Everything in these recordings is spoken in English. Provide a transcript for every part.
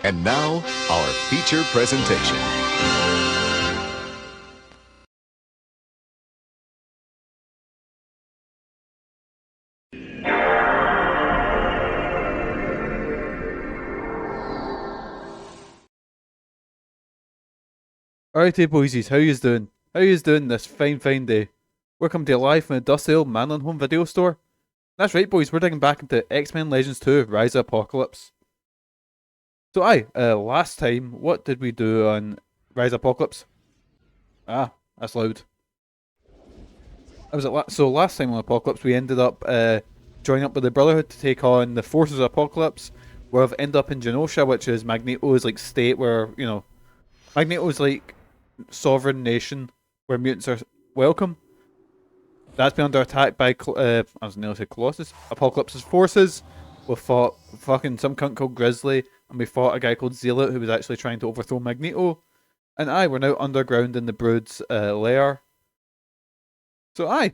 And now, our feature presentation. Alrighty, boysies, how yous doing? How yous doing this fine day? Welcome to live from the dusty old Manlin Home Video Store. That's right, boys, we're digging back into X-Men Legends 2, Rise of Apocalypse. So last time, what did we do on Rise of Apocalypse? Ah, that's loud. So last time on Apocalypse, we ended up joining up with the Brotherhood to take on the forces of Apocalypse. We've ended up in Genosha, which is Magneto's like state where, you know, Magneto's like sovereign nation where mutants are welcome. That's been under attack by I was nearly say Colossus, Apocalypse's forces. We fought fucking some cunt called Grizzly, and we fought a guy called Zealot who was actually trying to overthrow Magneto. And we're now underground in the Brood's lair. So we're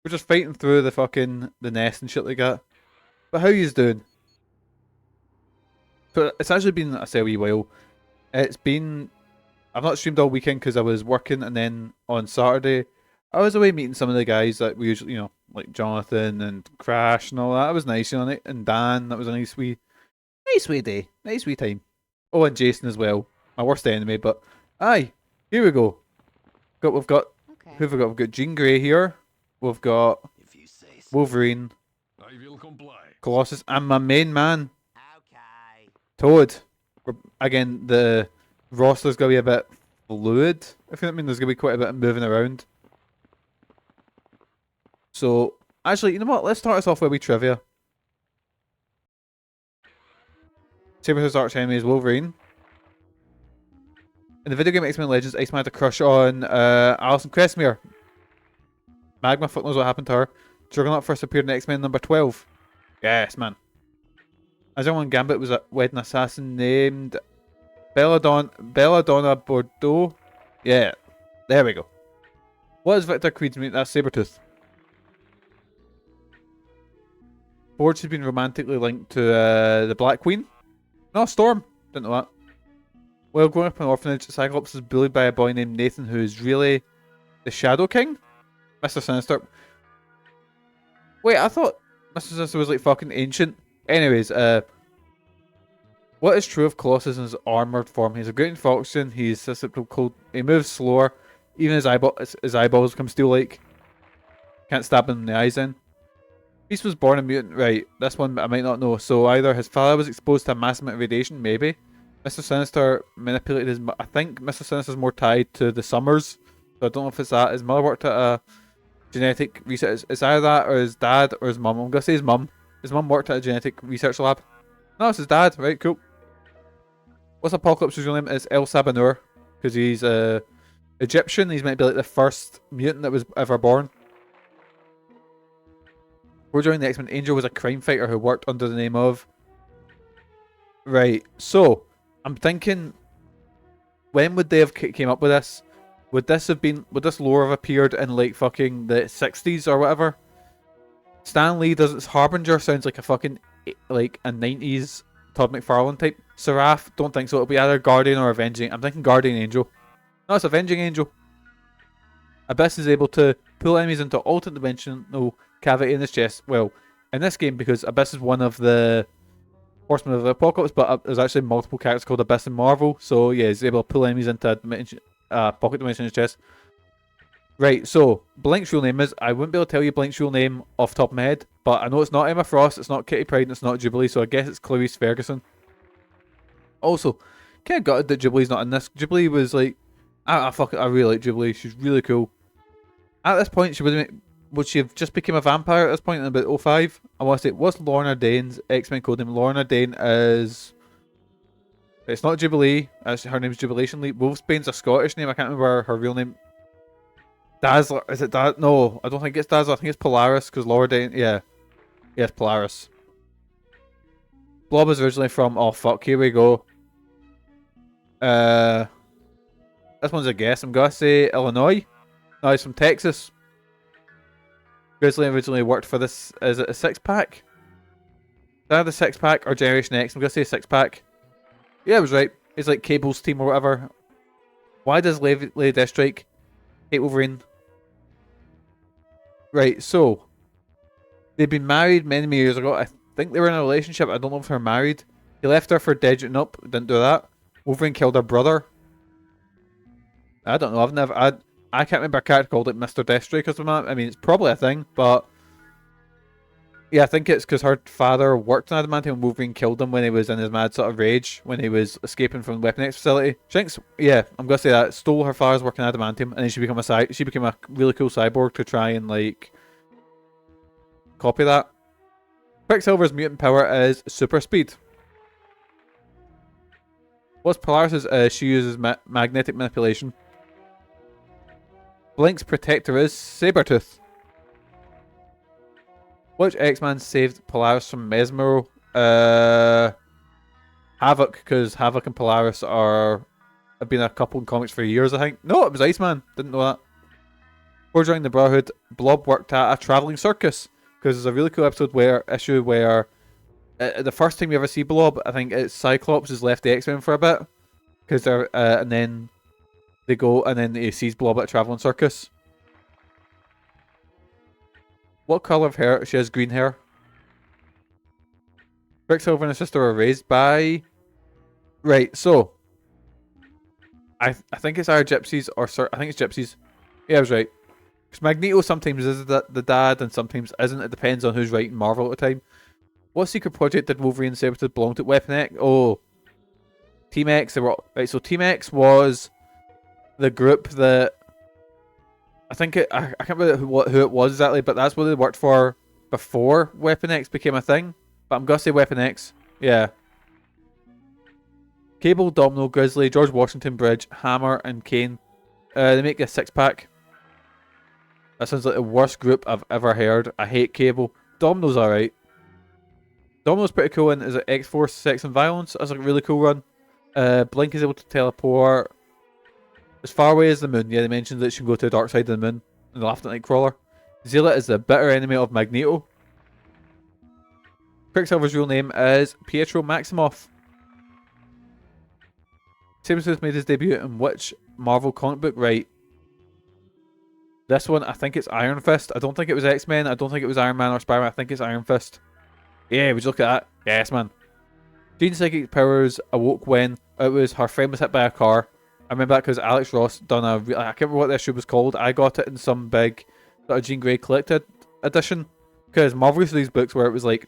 just fighting through the nest and shit like that. But how yous doing? So it's actually been a wee while. I've not streamed all weekend because I was working, and then on Saturday I was away meeting some of the guys that we usually, like Jonathan and Crash and all that. It was nice, and Dan. That was a nice wee day, nice wee time. Oh, and Jason as well, my worst enemy. But here we go. We've got who have we got? We've got Jean Grey here. We've got Wolverine, I will comply. Colossus, and my main man, Toad. Again, the roster's gonna be a bit fluid. If you know what I mean, there's gonna be quite a bit of moving around. So, actually, you know what? Let's start us off with a wee trivia. Sabretooth's arch enemy is Wolverine. In the video game X-Men Legends, Iceman had a crush on Alison Cressmere. Magma, fuck knows what happened to her. Juggernaut first appeared in X-Men number 12. Yes, man. As young one, Gambit was a wedding assassin named Belladonna Bordeaux. Yeah, there we go. What is Victor Creed's mate? That's Sabretooth. Forge has been romantically linked to the Black Queen. No, Storm. Didn't know that. While growing up in an orphanage, Cyclops is bullied by a boy named Nathan who is really the Shadow King? Mr. Sinister. Wait, I thought Mr. Sinister was like fucking ancient. Anyways, what is true of Colossus in his armoured form? He's a great infection, he's susceptible cold, he moves slower, even his eyeballs become steel-like. Can't stab him in the eyes in. Beast was born a mutant, right, this one I might not know. So either his father was exposed to a massive amount of radiation, maybe. Mr. Sinister manipulated his... I think Mr. Sinister's more tied to the Summers, so I don't know if it's that. His mother worked at a genetic research... It's either that or his dad or his mum. I'm going to say his mum. His mum worked at a genetic research lab. No, it's his dad. Right, cool. What's Apocalypse's real name? It's El Sabanur, because he's Egyptian. He's meant to be like the first mutant that was ever born. Before joining the X-Men, Angel was a crime fighter who worked under the name of... Right, so... I'm thinking, when would they have came up with this? Would this lore have appeared in like fucking the 60s or whatever? Stan Lee does its Harbinger sounds like a fucking like a 90s Todd McFarlane type. Seraph, don't think so. It'll be either Guardian or Avenging. I'm thinking Guardian Angel. No, it's Avenging Angel. Abyss is able to pull enemies into alternate dimensional cavity in his chest. Well, in this game, because Abyss is one of the Horseman of Apocalypse, but there's actually multiple characters called Abyss in Marvel, so yeah, he's able to pull enemies into a pocket dimension in his chest. Right, so Blink's real name is... I wouldn't be able to tell you Blink's real name off the top of my head, but I know it's not Emma Frost, it's not Kitty Pryde, and it's not Jubilee, so I guess it's Clarice Ferguson. Also, kind of gutted that Jubilee's not in this. Jubilee was like... I really like Jubilee, she's really cool. At this point, would she have just become a vampire at this point in about 05? I want to say, what's Lorna Dane's X-Men code name? Lorna Dane is... It's not Jubilee. Her name's Jubilation Lee. Wolfsbane's a Scottish name. I can't remember her real name. Dazzler. Is it Dazzler? No, I don't think it's Dazzler. I think it's Polaris, because Lorna Dane... Yeah. Yes, Polaris. Blob is originally from... Oh, fuck. Here we go. This one's a guess. I'm going to say Illinois. No, he's from Texas. Grizzly originally worked for this. Is it a 6-pack? Is that the 6-pack or Generation X? I'm going to say 6-pack. Yeah, I was right. It's like Cable's team or whatever. Why does Lady Deathstrike hate Wolverine? Right, so they've been married many years ago. I think they were in a relationship. I don't know if they're married. He left her for dead. Nope, didn't do that. Wolverine killed her brother. I don't know. I can't remember a character called it Mr. Deathstrike or something. I mean, it's probably a thing, but yeah, I think it's because her father worked on Adamantium and Wolverine killed him when he was in his mad sort of rage when he was escaping from the Weapon X facility. Shanks, yeah, I'm gonna say that, stole her father's work on Adamantium, and then she became a really cool cyborg to try and like copy that. Quicksilver's mutant power is super speed. What's Polaris she uses magnetic manipulation. Blink's protector is Sabretooth. Which X-Man saved Polaris from Mesmero? Havoc, because Havoc and Polaris have been a couple in comics for years, I think. No, it was Iceman. Didn't know that. Before joining the Brotherhood, Blob worked at a traveling circus, because there's a really cool issue where the first time you ever see Blob, I think it's Cyclops has left the X-Men for a bit, because they're and then they go and then he sees Blob at a traveling circus. What colour of hair? She has green hair. Quicksilver and his sister were raised by... Right, so... I think it's either gypsies or... I think it's gypsies. Yeah, I was right. Because Magneto sometimes is the dad and sometimes isn't. It depends on who's writing Marvel at the time. What secret project did Wolverine and Sabretooth belong to? Weapon X? Oh. Team X. They were... Right, so Team X was the group that... I can't remember who it was exactly, but that's what they worked for before Weapon X became a thing. But I'm gonna say Weapon X. Yeah. Cable, Domino, Grizzly, George Washington, Bridge, Hammer, and Kane. They make a 6-pack. That sounds like the worst group I've ever heard. I hate Cable. Domino's alright. Domino's pretty cool and is it X-Force, Sex and Violence? That's a really cool run. Blink is able to teleport as far away as the moon. Yeah, they mentioned that she can go to the dark side of the moon. And they laughed at Nightcrawler. Zealot is the bitter enemy of Magneto. Quicksilver's real name is Pietro Maximoff. Sabretooth made his debut in which Marvel comic book? Right. This one, I think it's Iron Fist. I don't think it was X-Men. I don't think it was Iron Man or Spider-Man. I think it's Iron Fist. Yeah, would you look at that? Yes, man. Jean's psychic powers awoke when it was her friend was hit by a car. I remember that because Alex Ross done I can't remember what the issue was called. I got it in some big sort of Jean Grey collected edition. Because Marvel used to these books where it was like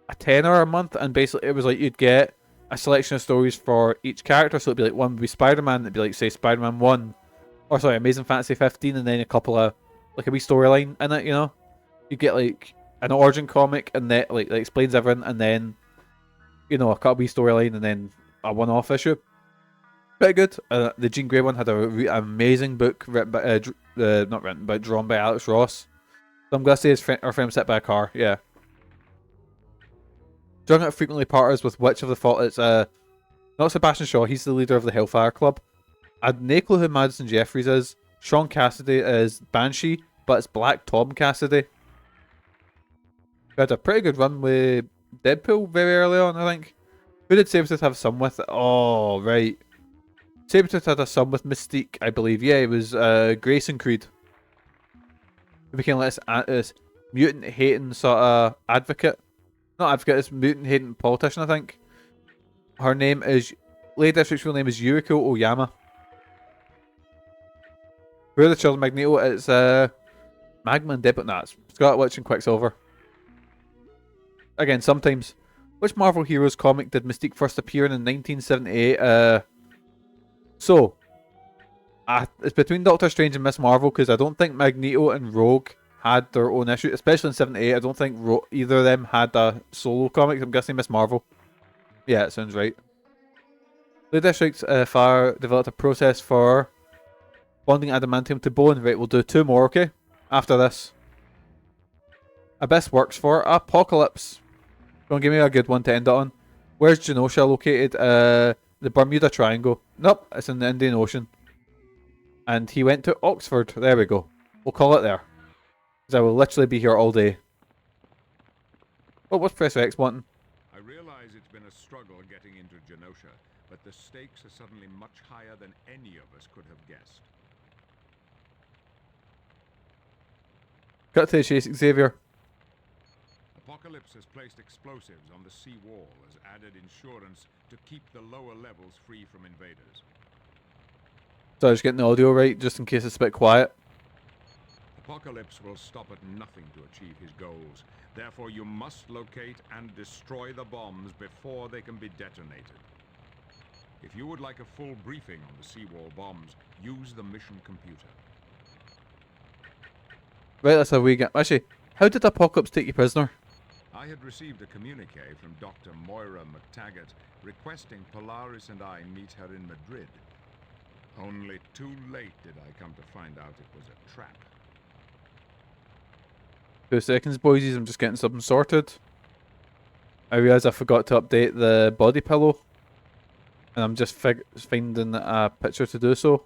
a tenner a month, and basically it was like you'd get a selection of stories for each character. So it'd be like one would be Spider-Man, it'd be like say Spider-Man 1, or sorry, Amazing Fantasy 15, and then a couple of like a wee storyline in it, you know. You get like an origin comic and that like that explains everything, and then you know a wee storyline, and then a one-off issue. Pretty good. The Jean Grey one had an amazing book written by, not written, but drawn by Alex Ross. So I'm gonna say our friend was hit by a car. Yeah. Juggernaut frequently partners with which of the fault? It's not Sebastian Shaw. He's the leader of the Hellfire Club. I had no clue who Madison Jeffries is. Sean Cassidy is Banshee, but it's Black Tom Cassidy. We had a pretty good run with Deadpool very early on, I think. Who did Sabretooth have a son with? Oh, right. Sabretooth had a son with Mystique, I believe. Yeah, it was Grayson Creed. He became like this mutant-hating sort of advocate. Not advocate, it's mutant-hating politician, I think. Her name is... Lady Deathstrike's real name is Yuriko Oyama. Who are the children of Magneto? It's Magma and Deadpool. Nah, it's Scarlet Witch and Quicksilver. Again, sometimes. Which Marvel Heroes comic did Mystique first appear in 1978? So, it's between Doctor Strange and Miss Marvel, because I don't think Magneto and Rogue had their own issue, especially in 78. I don't think either of them had a solo comic. I'm guessing Miss Marvel. Yeah, it sounds right. Lady Deathstrike's father developed a process for bonding adamantium to bone. Right, we'll do 2 more, okay? After this. Abyss works for Apocalypse. Don't give me a good one to end it on. Where's Genosha located? The Bermuda Triangle. Nope, it's in the Indian Ocean. And he went to Oxford. There we go. We'll call it there. Because I will literally be here all day. Oh, what's Professor X wanting? I realize it's been a struggle getting into Genosha, but the stakes are suddenly much higher than any of us could have guessed. Cut to the chase, Xavier. Apocalypse has placed explosives on the sea wall as added insurance to keep the lower levels free from invaders. So I was getting the audio right, just in case it's a bit quiet. Apocalypse will stop at nothing to achieve his goals. Therefore, you must locate and destroy the bombs before they can be detonated. If you would like a full briefing on the seawall bombs, use the mission computer. Right, that's how we get. Actually, how did Apocalypse take you prisoner? I had received a communique from Dr. Moira McTaggart requesting Polaris and I meet her in Madrid. Only too late did I come to find out it was a trap. 2 seconds, boysies. I'm just getting something sorted. I realise I forgot to update the body pillow. And I'm just finding a picture to do so.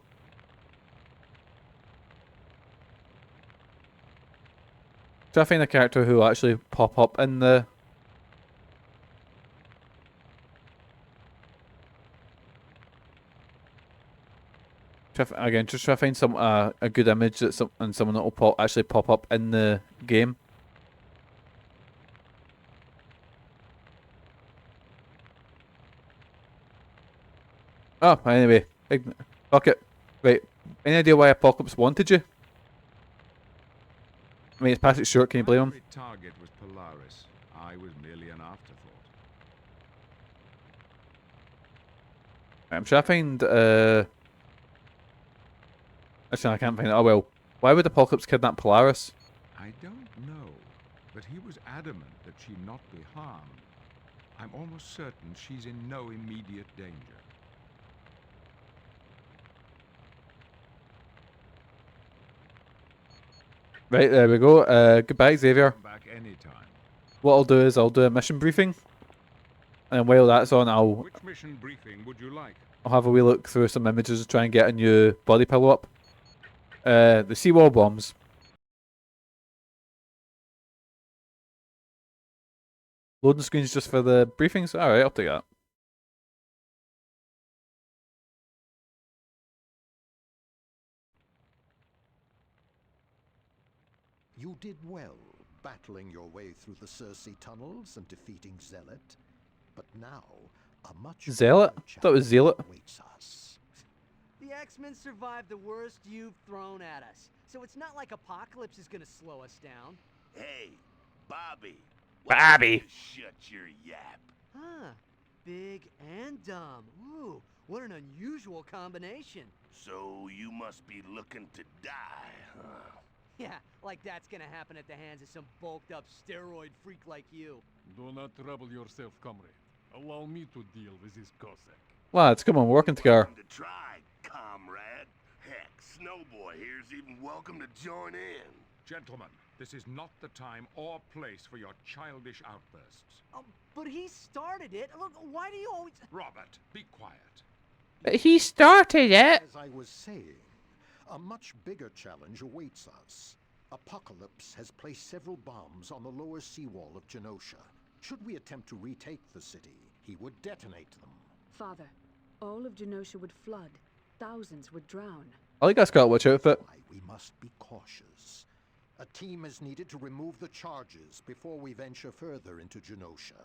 Try to find a character who will actually pop up in the... Again, just try to find some a good image that someone that will actually pop up in the game. Oh, anyway, fuck it. Right, any idea why Apocalypse wanted you? I mean, it's Patrick Stewart, can you blame him? My target was Polaris. I was merely an afterthought. I'm trying to find, actually, I can't find it. Oh well. Why would Apocalypse kidnap Polaris? I don't know, but he was adamant that she not be harmed. I'm almost certain she's in no immediate danger. Right, there we go. Goodbye, Xavier. Come back anytime. What I'll do is I'll do a mission briefing. And while that's on, Which mission briefing would you like? I'll have a wee look through some images to try and get a new body pillow up. The seawall bombs. Loading screens just for the briefings? Alright, I'll take that. You did well, battling your way through the Circe tunnels and defeating Zealot. But now, a much Zealot? bigger I thought it was Zealot. challenge awaits us. The X-Men survived the worst you've thrown at us, so it's not like Apocalypse is gonna slow us down. Hey, Bobby. Bobby. Shut your yap. Huh. Big and dumb. Ooh, what an unusual combination. So you must be looking to die, huh? Yeah, like that's gonna happen at the hands of some bulked up steroid freak like you. Do not trouble yourself, comrade. Allow me to deal with this Cossack. Lads, come on, we're working together. Welcome to try, comrade. Heck, Snowboy here's even welcome to join in. Gentlemen, this is not the time or place for your childish outbursts. But he started it. Look, why do you always... Robert, be quiet. He started it. As I was saying, a much bigger challenge awaits us. Apocalypse has placed several bombs on the lower seawall of Genosha. Should we attempt to retake the city, he would detonate them. Father, all of Genosha would flood. Thousands would drown. I think that's got to watch out for it. Why, we must be cautious. A team is needed to remove the charges before we venture further into Genosha.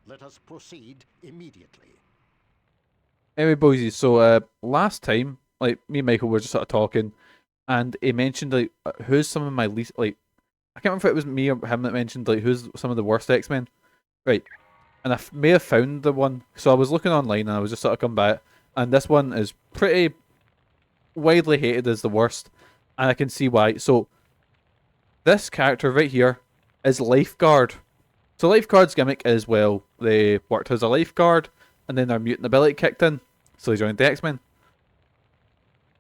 Let us proceed immediately. Anyway, boys, so last time, like, me and Michael were just sort of talking, and he mentioned, like, who's some of my least, like, I can't remember if it was me or him that mentioned, like, who's some of the worst X-Men. Right. And I may have found the one, so I was looking online and I was just sort of coming back, and this one is pretty widely hated as the worst, and I can see why. So, this character right here is Lifeguard. So Lifeguard's gimmick is, well, they worked as a lifeguard, and then their mutant ability kicked in, so they joined the X-Men.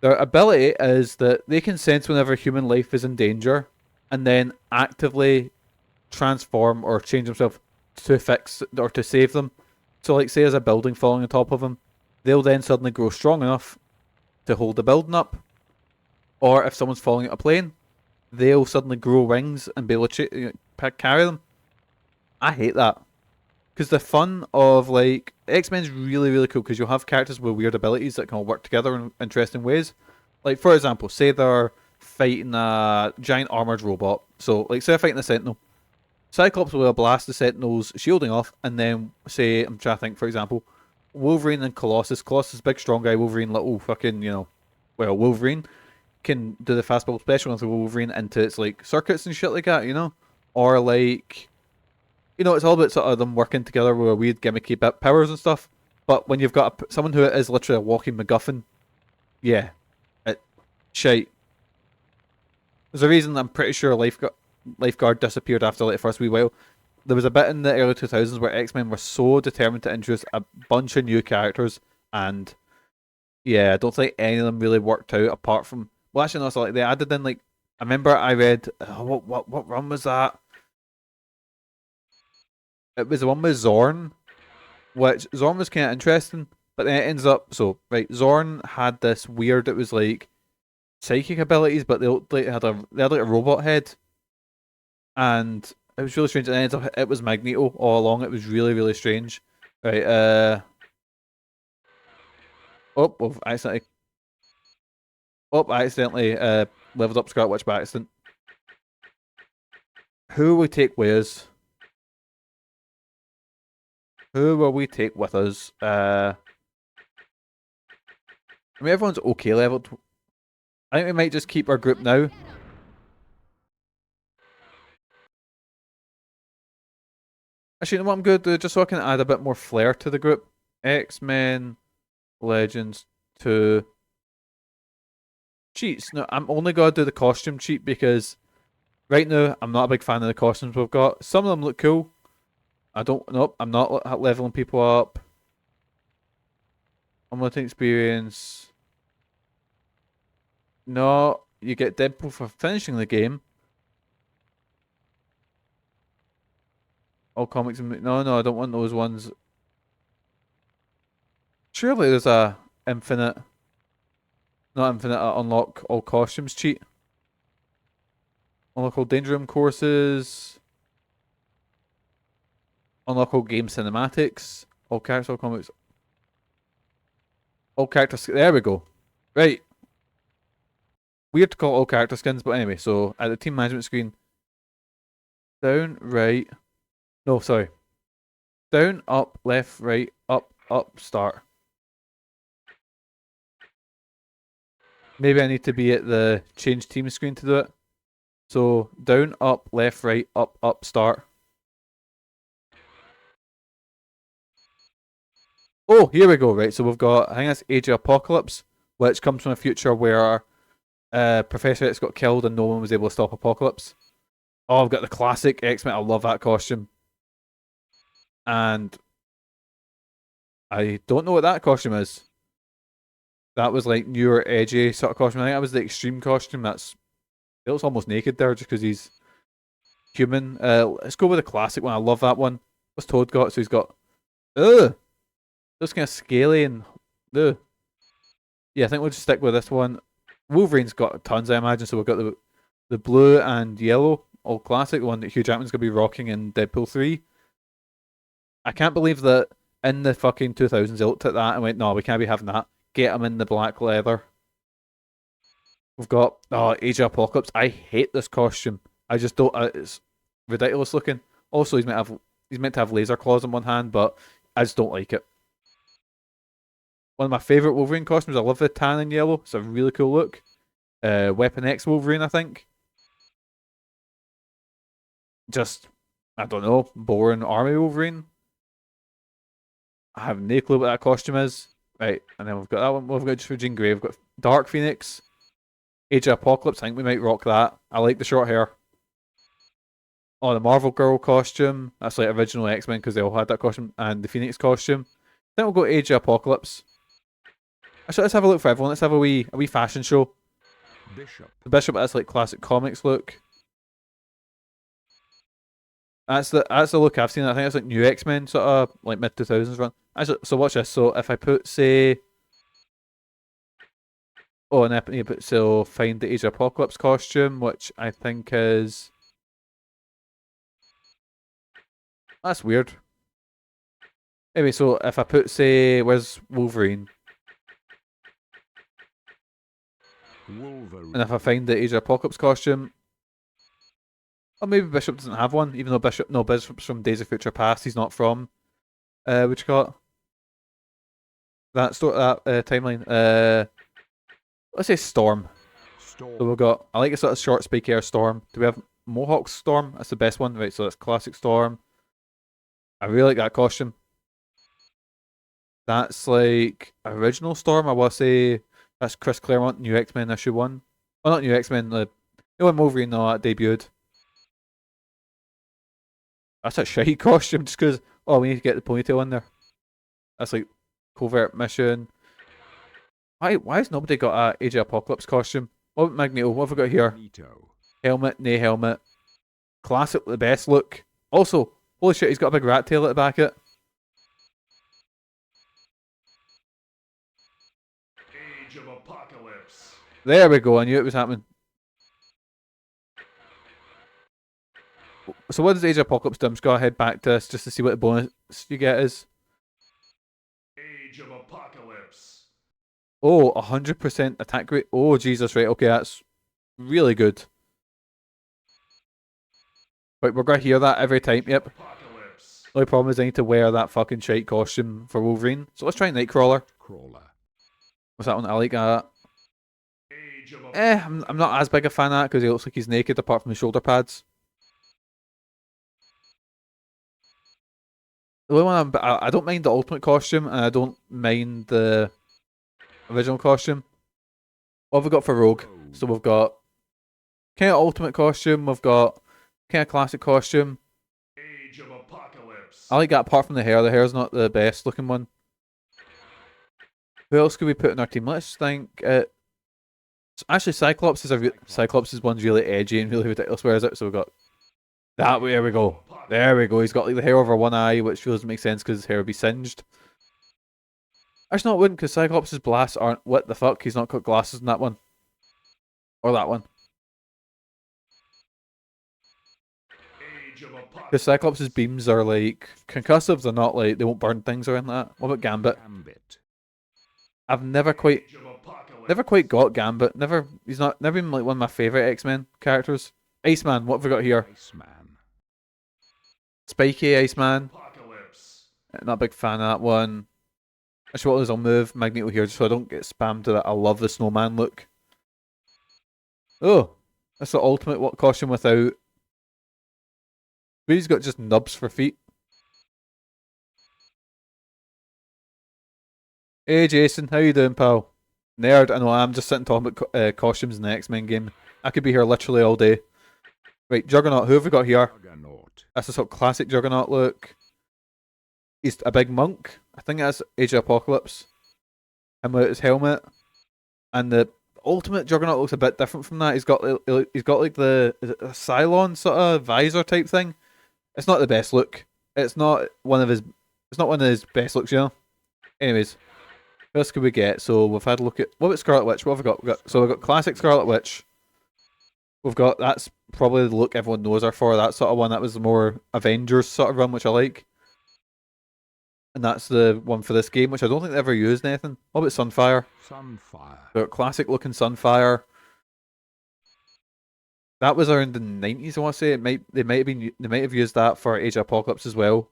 Their ability is that they can sense whenever human life is in danger, and then actively transform or change themselves to fix or to save them. So, like, say there's a building falling on top of them, they'll then suddenly grow strong enough to hold the building up. Or if someone's falling out of a plane, they'll suddenly grow wings and be able to carry them. I hate that. Because the fun of like X-Men's really really cool because you'll have characters with weird abilities that can all work together in interesting ways. Like for example, say they're fighting a giant armored robot. So like say they're fighting a Sentinel. Cyclops will blast the Sentinel's shielding off, and then say I'm trying to think for example, Wolverine and Colossus. Colossus big strong guy, Wolverine little fucking well Wolverine can do the fast bubble special with Wolverine into its like circuits and shit like that, or like. It's all about sort of them working together with weird gimmicky bit powers and stuff. But when you've got someone who is literally a walking MacGuffin, yeah, shite. There's a reason I'm pretty sure Lifeguard disappeared after like the first wee while. There was a bit in the early 2000s where X-Men were so determined to introduce a bunch of new characters, and yeah, I don't think any of them really worked out apart from. Well, actually, no, so like they added in like I remember I read what run was that? It was the one with Zorn, which Zorn was kind of interesting, but then it ends up right. Zorn had this weird. It was like psychic abilities, but they had like a robot head, and it was really strange. And it ends up it was Magneto all along. It was really really strange. Right. I accidentally leveled up Scarlet Witch by accident. Who will we take with us? Who will we take with us? I mean, everyone's okay leveled. I think we might just keep our group now. Actually, you know what I'm going to do? Just so I can add a bit more flair to the group. X-Men, Legends 2. Cheats. No, I'm only going to do the costume cheat because right now I'm not a big fan of the costumes we've got. Some of them look cool. Nope, I'm not leveling people up. Unlimited experience. No, you get Deadpool for finishing the game. All comics. No, I don't want those ones. Surely there's a infinite. Not infinite, unlock all costumes cheat. Unlock all Danger Room courses. Unlock all game cinematics. All characters, all comics. All characters. There we go. Right. Weird to call all character skins, but anyway, so at the team management screen. Down, right. No, sorry. Down, up, left, right, up, start. Maybe I need to be at the change team screen to do it. So down, up, left, right, up, start. Oh, here we go, right. So we've got, I think that's Age of Apocalypse, which comes from a future where Professor X got killed and no one was able to stop Apocalypse. Oh, I've got the classic X-Men. I love that costume. And I don't know what that costume is. That was like newer, edgy sort of costume. I think that was the extreme costume. It looks almost naked there just because he's human. Let's go with the classic one. I love that one. What's Toad got? So he's got looks kind of scaly and yeah, I think we'll just stick with this one. Wolverine's got tons, I imagine. So we've got the blue and yellow, all classic. The one that Hugh Jackman's gonna be rocking in Deadpool 3. I can't believe that in the fucking 2000s they looked at that and went, no, we can't be having that. Get him in the black leather. We've got Age of Apocalypse. I hate this costume. I just don't. It's ridiculous looking. Also, he's meant to have laser claws in one hand, but I just don't like it. One of my favorite Wolverine costumes. I love the tan and yellow. It's a really cool look. Weapon X Wolverine, I think. Just, I don't know, boring army Wolverine. I have no clue what that costume is. Right, and then we've got that one. We've got just for Jean Grey. We've got Dark Phoenix, Age of Apocalypse. I think we might rock that. I like the short hair. Oh, the Marvel Girl costume. That's like original X-Men because they all had that costume. And the Phoenix costume. Then we'll go Age of Apocalypse. Actually, let's have a look for everyone. Let's have a wee fashion show. Bishop. The Bishop, that's like classic comics look. That's the look I've seen. I think it's like new X-Men, sort of like mid 2000s run. Actually, so watch this. So if I put, say, and I put, so find the Age of Apocalypse costume, which I think is, that's weird. Anyway, so if I put, say, where's Wolverine? Wolverine. And if I find the Age of Apocalypse costume, or maybe Bishop doesn't have one, even though Bishop's from Days of Future Past. He's not from what you call it? That timeline. Let's say Storm. So we've got. I like a sort of short, spiky hair Storm. Do we have Mohawk Storm? That's the best one, right? So that's classic Storm. I really like that costume. That's like original Storm. I will say that's Chris Claremont, New X-Men issue 1. Oh, not New X-Men. The one Wolverine that debuted. That's a shitty costume just because, oh, we need to get the ponytail in there. That's like covert mission. Why has nobody got a Age of Apocalypse costume? What about Magneto? What have we got here? Magneto. Helmet, nay helmet. Classic, the best look. Also, holy shit, he's got a big rat tail at the back of it. Age of Apocalypse. There we go, I knew it was happening. So what does Age of Apocalypse do? I'm just going to head back to this just to see what the bonus you get is. Age of Apocalypse. Oh, 100% attack rate. Oh, Jesus, right. Okay, that's really good. Right, we're going to hear that every time. Yep. Apocalypse. The only problem is I need to wear that fucking shite costume for Wolverine. So let's try Nightcrawler. Crawler. What's that one? I like that. Age of I'm not as big a fan of that because he looks like he's naked apart from the shoulder pads. The only one I don't mind the ultimate costume and I don't mind the original costume. What have we got for Rogue? So we've got kind of ultimate costume, we've got kind of classic costume. Age of Apocalypse. I like that apart from the hair. The hair's not the best looking one. Who else could we put in our team? Let's think. Actually, Cyclops is one's really edgy and really ridiculous. Where is it? So we've got that. There we go. There we go. He's got like the hair over one eye, which doesn't make sense because his hair would be singed. Actually, no, it wouldn't, because Cyclops' blasts aren't. What the fuck? He's not got glasses in that one. Or that one. Because Cyclops' beams are like concussive, they're not like, they won't burn things or anything like that. What about Gambit? I've never quite got Gambit. He's never been like one of my favourite X-Men characters. Iceman, what have we got here? Iceman. Spiky Iceman. Not a big fan of that one. Actually, what was I'll move Magneto here just so I don't get spammed to that. I love the snowman look. Oh, that's the ultimate costume without. He's got just nubs for feet. Hey Jason, how you doing, pal? Nerd, I know, I'm just sitting talking about costumes in the X-Men game. I could be here literally all day. Right, Juggernaut, who have we got here? Juggernaut. That's a sort of classic Juggernaut look. He's a big monk. I think that's Age of Apocalypse. Him without his helmet. And the ultimate Juggernaut looks a bit different from that. He's got like the is it a Cylon sort of visor type thing. It's not the best look. It's not one of his best looks, you know. Anyways, what else could we get? So we've had a look at what about Scarlet Witch? What have we got? So we've got classic Scarlet Witch. We've got that's probably the look everyone knows her for. That sort of one. That was the more Avengers sort of run, which I like. And that's the one for this game, which I don't think they ever used, Nathan. What about Sunfire? Sunfire. The classic looking Sunfire. That was around the 90s, I want to say. They might have used that for Age of Apocalypse as well.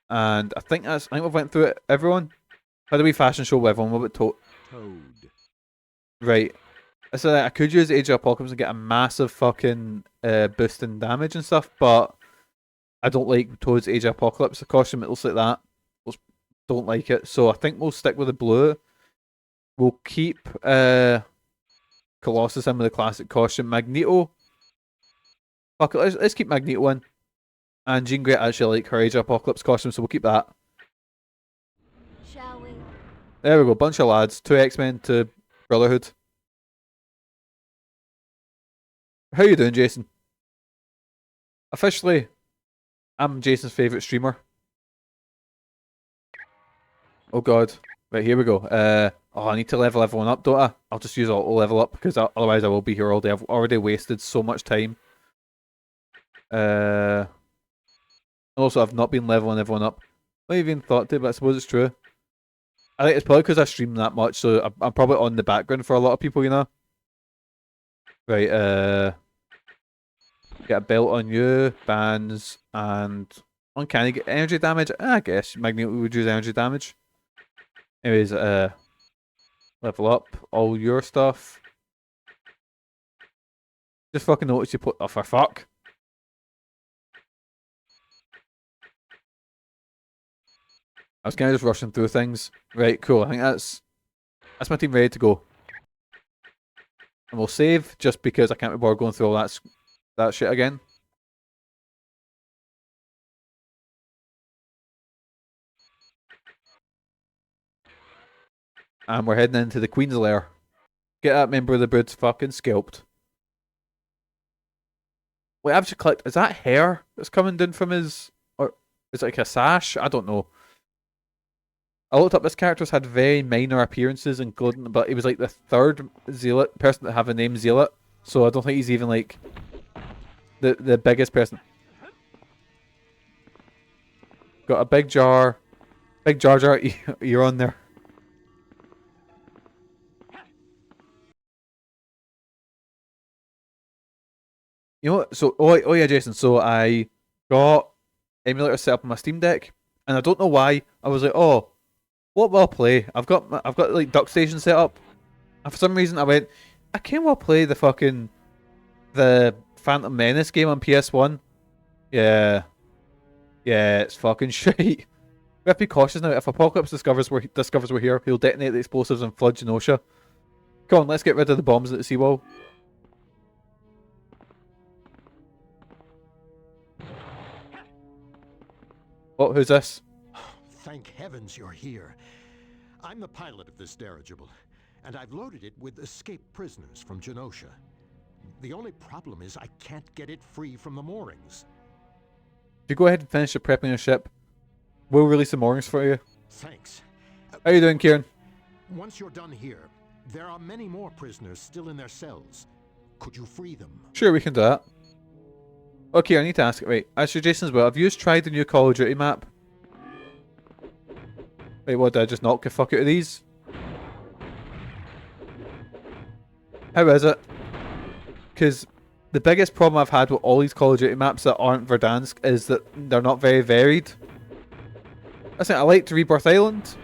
And I think we've went through it. Everyone? How do we fashion show with everyone? What about Toad. Right. So I could use Age of Apocalypse and get a massive fucking boost in damage and stuff, but I don't like Toad's Age of Apocalypse. The costume, it looks like that. Don't like it. So I think we'll stick with the blue. We'll keep Colossus in with the classic costume. Magneto. Fuck it, let's keep Magneto in. And Jean Grey actually like her Age of Apocalypse costume, so we'll keep that. Shall we? There we go, bunch of lads. 2 X-Men to Brotherhood. How you doing, Jason? Officially, I'm Jason's favourite streamer. Oh god. Right, here we go. I need to level everyone up, don't I? I'll just use auto level up because otherwise I will be here all day. I've already wasted so much time. And also, I've not been leveling everyone up. I haven't even thought to, but I suppose it's true. I think it's probably because I stream that much, so I'm probably on the background for a lot of people, you know? Right, get a belt on you, bands, and uncanny get energy damage. I guess Magneto would use energy damage. Anyways, level up all your stuff. Just fucking notice you put. Oh, for fuck. I was kind of just rushing through things. Right, cool. I think that's my team ready to go. And we'll save just because I can't be bothered going through all that shit again. And we're heading into the Queen's Lair. Get that member of the Brood fucking scalped. Wait, I've just clicked. Is that hair that's coming down from his... Or is it like a sash? I don't know. I looked up, this character's had very minor appearances, including... But he was like the third Zealot person to have a name Zealot. So I don't think he's even like... The biggest person. Got a big jar. Big Jar Jar, you're on there. You know what? So, oh yeah, Jason. So I got emulator set up on my Steam Deck, and I don't know why. I was like, oh, what will I play? I've got like Duck Station set up, and for some reason I went, I can't well play the Phantom Menace game on PS1. Yeah, it's fucking shit. We have to be cautious now. If Apocalypse discovers we're here, he'll detonate the explosives and flood Genosha. Come on, let's get rid of the bombs at the seawall. Oh, who's this? Thank heavens you're here. I'm the pilot of this dirigible, and I've loaded it with escaped prisoners from Genosha. The only problem is I can't get it free from the moorings. If you go ahead and finish prepping your ship, we'll release the moorings for you. Thanks. How you doing, Kieran? Once you're done here, there are many more prisoners still in their cells. Could you free them? Sure, we can do that. Okay, I need to ask. Wait, actually, Jason as well. Have you tried the new Call of Duty map? Wait, what? Did I just knock the fuck out of these? How is it? Because the biggest problem I've had with all these Call of Duty maps that aren't Verdansk is that they're not very varied. I liked Rebirth Island.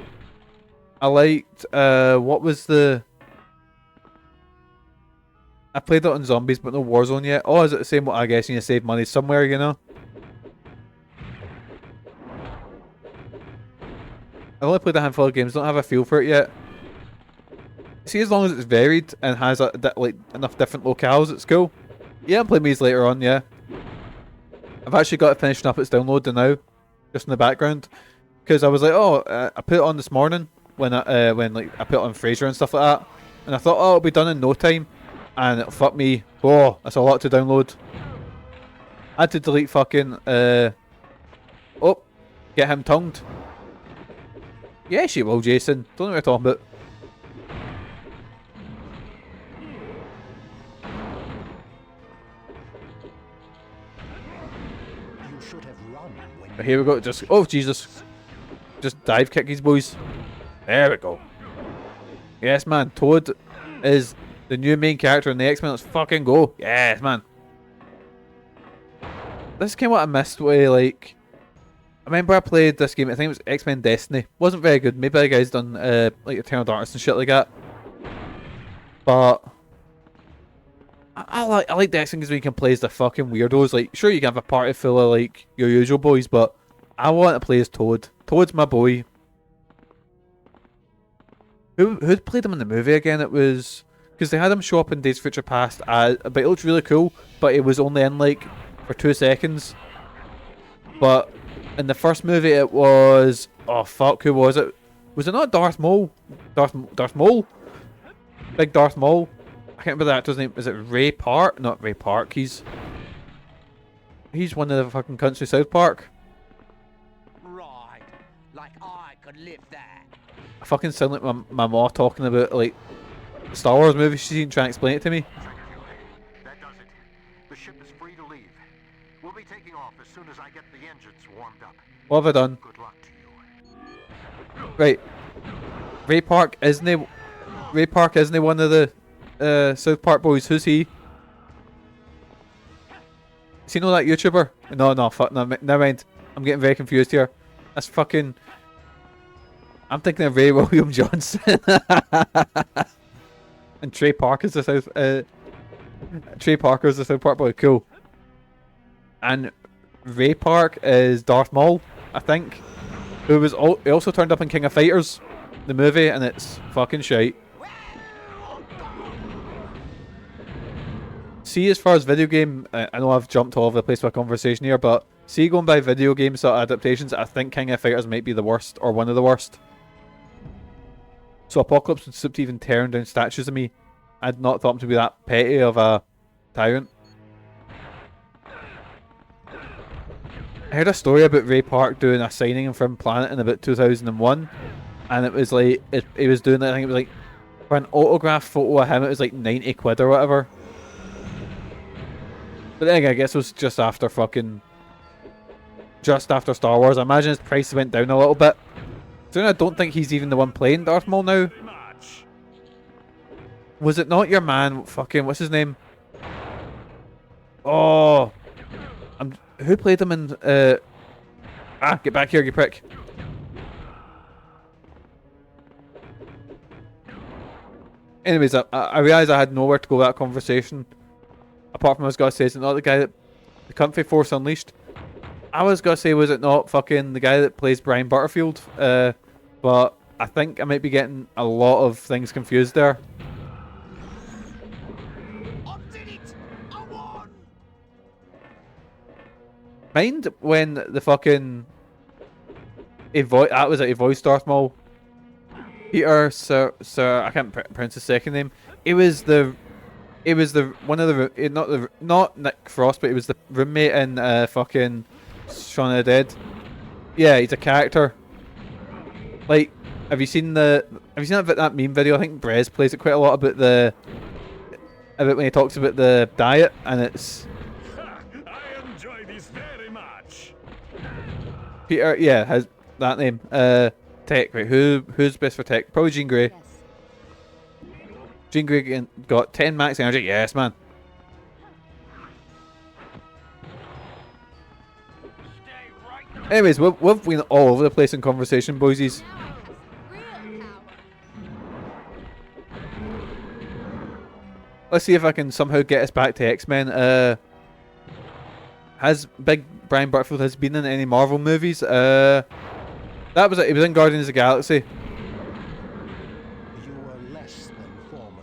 I liked, what was the... I played it on Zombies, but no Warzone yet. Oh, is it the same? I guess you need to save money somewhere, you know? I've only played a handful of games, don't have a feel for it yet. See, as long as it's varied and has like enough different locales, it's cool. Yeah, I'll play these later on, yeah. I've actually got it finishing up its download now, just in the background. Because I was like, oh, I put it on this morning when I put it on Fraser and stuff like that. And I thought, oh, it'll be done in no time. And fuck me. Oh, that's a lot to download. I had to delete fucking, oh, get him tongued. Yes, you will, Jason. Don't know what you're talking about. You should have run when Here we go. Just, oh, Jesus. Just dive kick these boys. There we go. Yes, man. Toad is the new main character in the X-Men. Let's fucking go. Yes, man. This is kind of what I missed with, like... I remember I played this game, I think it was X-Men and Destiny. Wasn't very good. Maybe the guy's done, like, Eternal Darkness and shit like that. But... I like the X-Men because we can play as the fucking weirdos. Like, sure, you can have a party full of, like, your usual boys, but... I want to play as Toad. Toad's my boy. Who'd played him in the movie again? It was... Because they had him show up in Days of Future Past, but it looked really cool, but it was only in, like, for 2 seconds. But in the first movie it was... Oh, fuck, who was it? Was it not Darth Maul? Darth Maul? Big Darth Maul? I can't remember the actor's name. Is it Ray Park? Not Ray Park, he's one of the fucking cunts from South Park. Right. Like I could live that. I fucking sound like my ma talking about, like, Star Wars movies she's seen, trying to explain it to me. That does it. The ship is free to leave. We'll be taking off as soon as I get the engines warmed up. What have I done? Good luck to you. Right. Ray Park isn't he one of the South Park boys? Who's he? Is he know that YouTuber? No, fuck, no, never mind. I'm getting very confused here. That's fucking... I'm thinking of Ray William Johnson. And Trey Parker's the South... Trey Parker's the South Park boy. Cool. And Ray Park is Darth Maul, I think. He also turned up in King of Fighters, the movie, and it's fucking shite. See, as far as video game, I know I've jumped all over the place with a conversation here, but see, going by video game sort of adaptations, I think King of Fighters might be the worst, or one of the worst. So Apocalypse would stoop to even tearing down statues of me. I'd not thought him to be that petty of a tyrant. I heard a story about Ray Park doing a signing in Forbidden Planet in about 2001, and it was like, he was doing, I think it was like, for an autograph photo of him, it was like 90 quid or whatever. But then again, I guess it was just after Star Wars. I imagine his price went down a little bit. So I don't think he's even the one playing Darth Maul now. Was it not your man, fucking, what's his name? Oh, who played him in, get back here, you prick. Anyways, I realised I had nowhere to go with that conversation. Apart from I was going to say, is it not the guy that... The Comfy Force Unleashed? I was going to say, was it not fucking the guy that plays Brian Butterfield? But I think I might be getting a lot of things confused there. I did it! I won! Mind when the fucking... that was it, he voiced Darth Maul. Peter, Sir, I can't pronounce his second name. It was the one of the not Nick Frost, but he was the roommate in fucking Shaun of the Dead. Yeah, he's a character. Like, have you seen that meme video? I think Brez plays it quite a lot about when he talks about the diet, and it's I enjoy this very much. Peter. Yeah, has that name. Tech. Right, who's best for tech? Probably Jean Grey. Yes. Jean Grey got 10 max energy. Yes, man. Anyways, we've been all over the place in conversation, boysies. Let's see if I can somehow get us back to X-Men. Has Big Brian Butterfield has been in any Marvel movies? That was it. He was in Guardians of the Galaxy.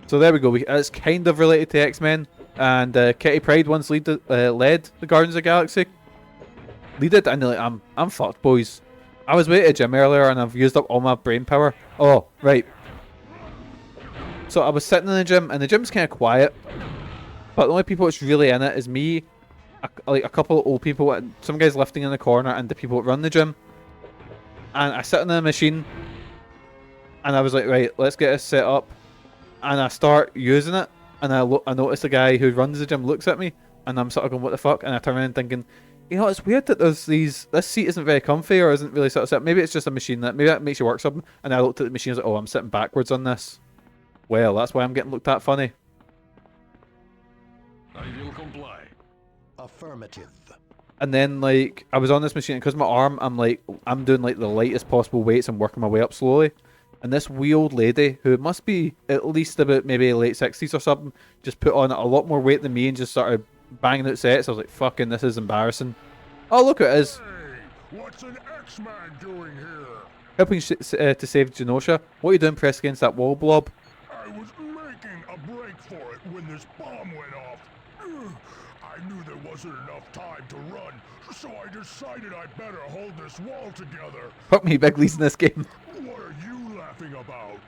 So there we go. It's kind of related to X-Men. And Kitty Pryde once led the Guardians of the Galaxy. Leaded, and like, I'm fucked, boys. I was waiting at the gym earlier and I've used up all my brain power. Oh, right. So I was sitting in the gym, and the gym's kind of quiet. But the only people that's really in it is me, like a couple of old people, and some guys lifting in the corner, and the people that run the gym. And I sit in the machine, and I was like, right, let's get this set up. And I start using it, and I notice the guy who runs the gym looks at me, and I'm sort of going, what the fuck? And I turn around thinking, you know, it's weird that this seat isn't very comfy, or isn't really sort of set. Maybe it's just a machine maybe that makes you work something. And I looked at the machine and was like, oh, I'm sitting backwards on this. Well, that's why I'm getting looked at funny. I will comply. Affirmative. And then, like, I was on this machine, and because my arm, I'm doing like the lightest possible weights and working my way up slowly. And this wee old lady, who must be at least about maybe late 60s or something, just put on a lot more weight than me and just started banging out sets. I was like, fucking, this is embarrassing. Oh, look, it is. Hey, what's an X-Man doing here? Helping to save Genosha. What are you doing pressed against that wall, Blob? I was making a break for it when this bomb went off. I knew there wasn't enough time to run, so I decided I better hold this wall together. Fuck me, big leads in this game. What are you laughing about?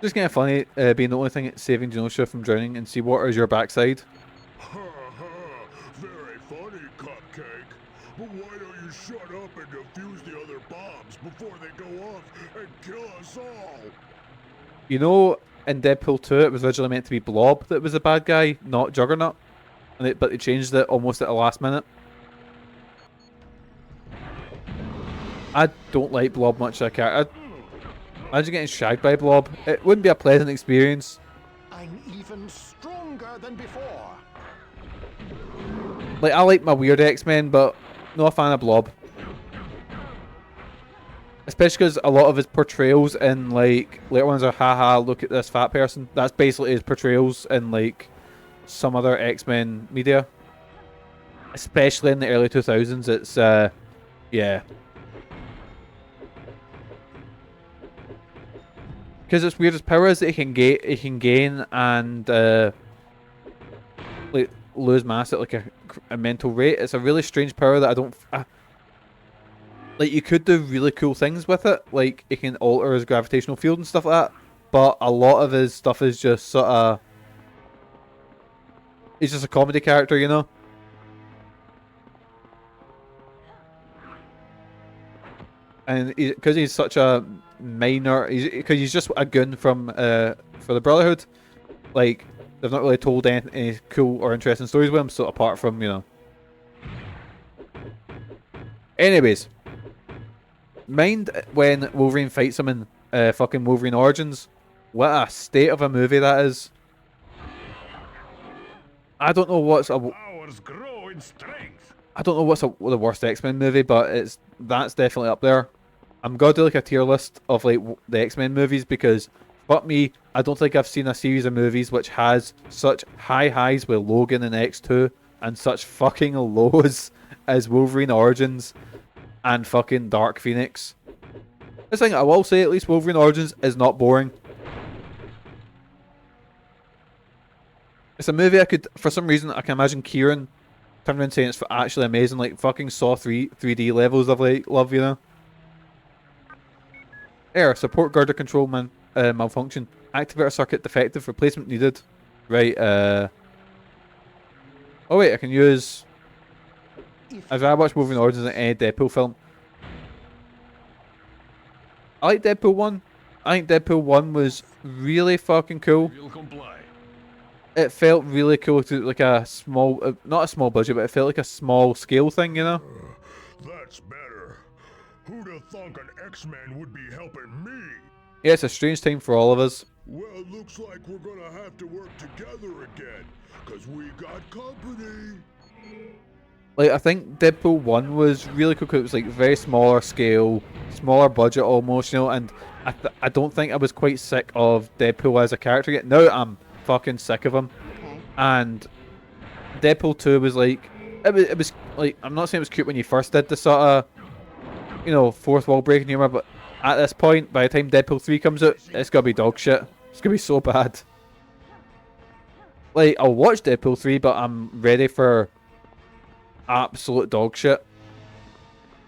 Just kind of funny being the only thing saving Genosha from drowning in seawater is your backside. Ha ha, very funny, Cupcake. But why don't you shut up and defuse the other bombs before they go off and kill us all? You know, in Deadpool 2, it was originally meant to be Blob that was the bad guy, not Juggernaut. But they changed it almost at the last minute. I don't like Blob much as a character. Imagine getting shagged by Blob. It wouldn't be a pleasant experience. I'm even stronger than before. Like, I like my weird X-Men, but not a fan of Blob. Especially because a lot of his portrayals in, like, later ones are, haha, look at this fat person. That's basically his portrayals in, like, some other X-Men media. Especially in the early 2000s, it's, yeah. Because it's weird, his powers that he can gain and, like, lose mass at, like, a mental rate. It's a really strange power that I don't... like, you could do really cool things with it. Like, it can alter his gravitational field and stuff like that. But a lot of his stuff is just sort of... he's just a comedy character, you know? And because he's such a minor... because he's just a goon from for the Brotherhood. Like, they've not really told any cool or interesting stories with him, so apart from, you know... Anyways... mind when Wolverine fights him in fucking Wolverine Origins. What a state of a movie that is. I don't know what's a... Powers grow in strength. I don't know what's the worst X-Men movie, but that's definitely up there. I'm gonna do like a tier list of like the X-Men movies because fuck me, I don't think I've seen a series of movies which has such high highs with Logan and X2 and such fucking lows as Wolverine Origins and fucking Dark Phoenix. This thing I will say, at least Wolverine Origins is not boring. It's a movie I could, for some reason, I can imagine Kieran turning around saying it's actually amazing, like fucking Saw 3D levels of like love, you know. Error, support girder control malfunction. Activator circuit defective, replacement needed. Right, oh wait, I can use... I've rather watched Wolverine Origins than any Deadpool film. I like Deadpool 1. I think Deadpool 1 was really fucking cool. It felt really cool to like a small, not a small budget, but it felt like a small scale thing, you know? That's better. Who'd have thunk an X-Men would be helping me? Yeah, it's a strange time for all of us. Well, looks like we're gonna have to work together again, 'cause we got company. Like, I think Deadpool 1 was really cool because it was like very smaller scale, smaller budget almost, you know, and I don't think I was quite sick of Deadpool as a character yet. Now I'm fucking sick of him. Okay. And Deadpool 2 was like, it was like, I'm not saying it was cute when you first did the sort of, you know, fourth wall breaking humor, but at this point, by the time Deadpool 3 comes out, it's gonna be dog shit. It's gonna be so bad. Like, I'll watch Deadpool 3, but I'm ready for absolute dog shit.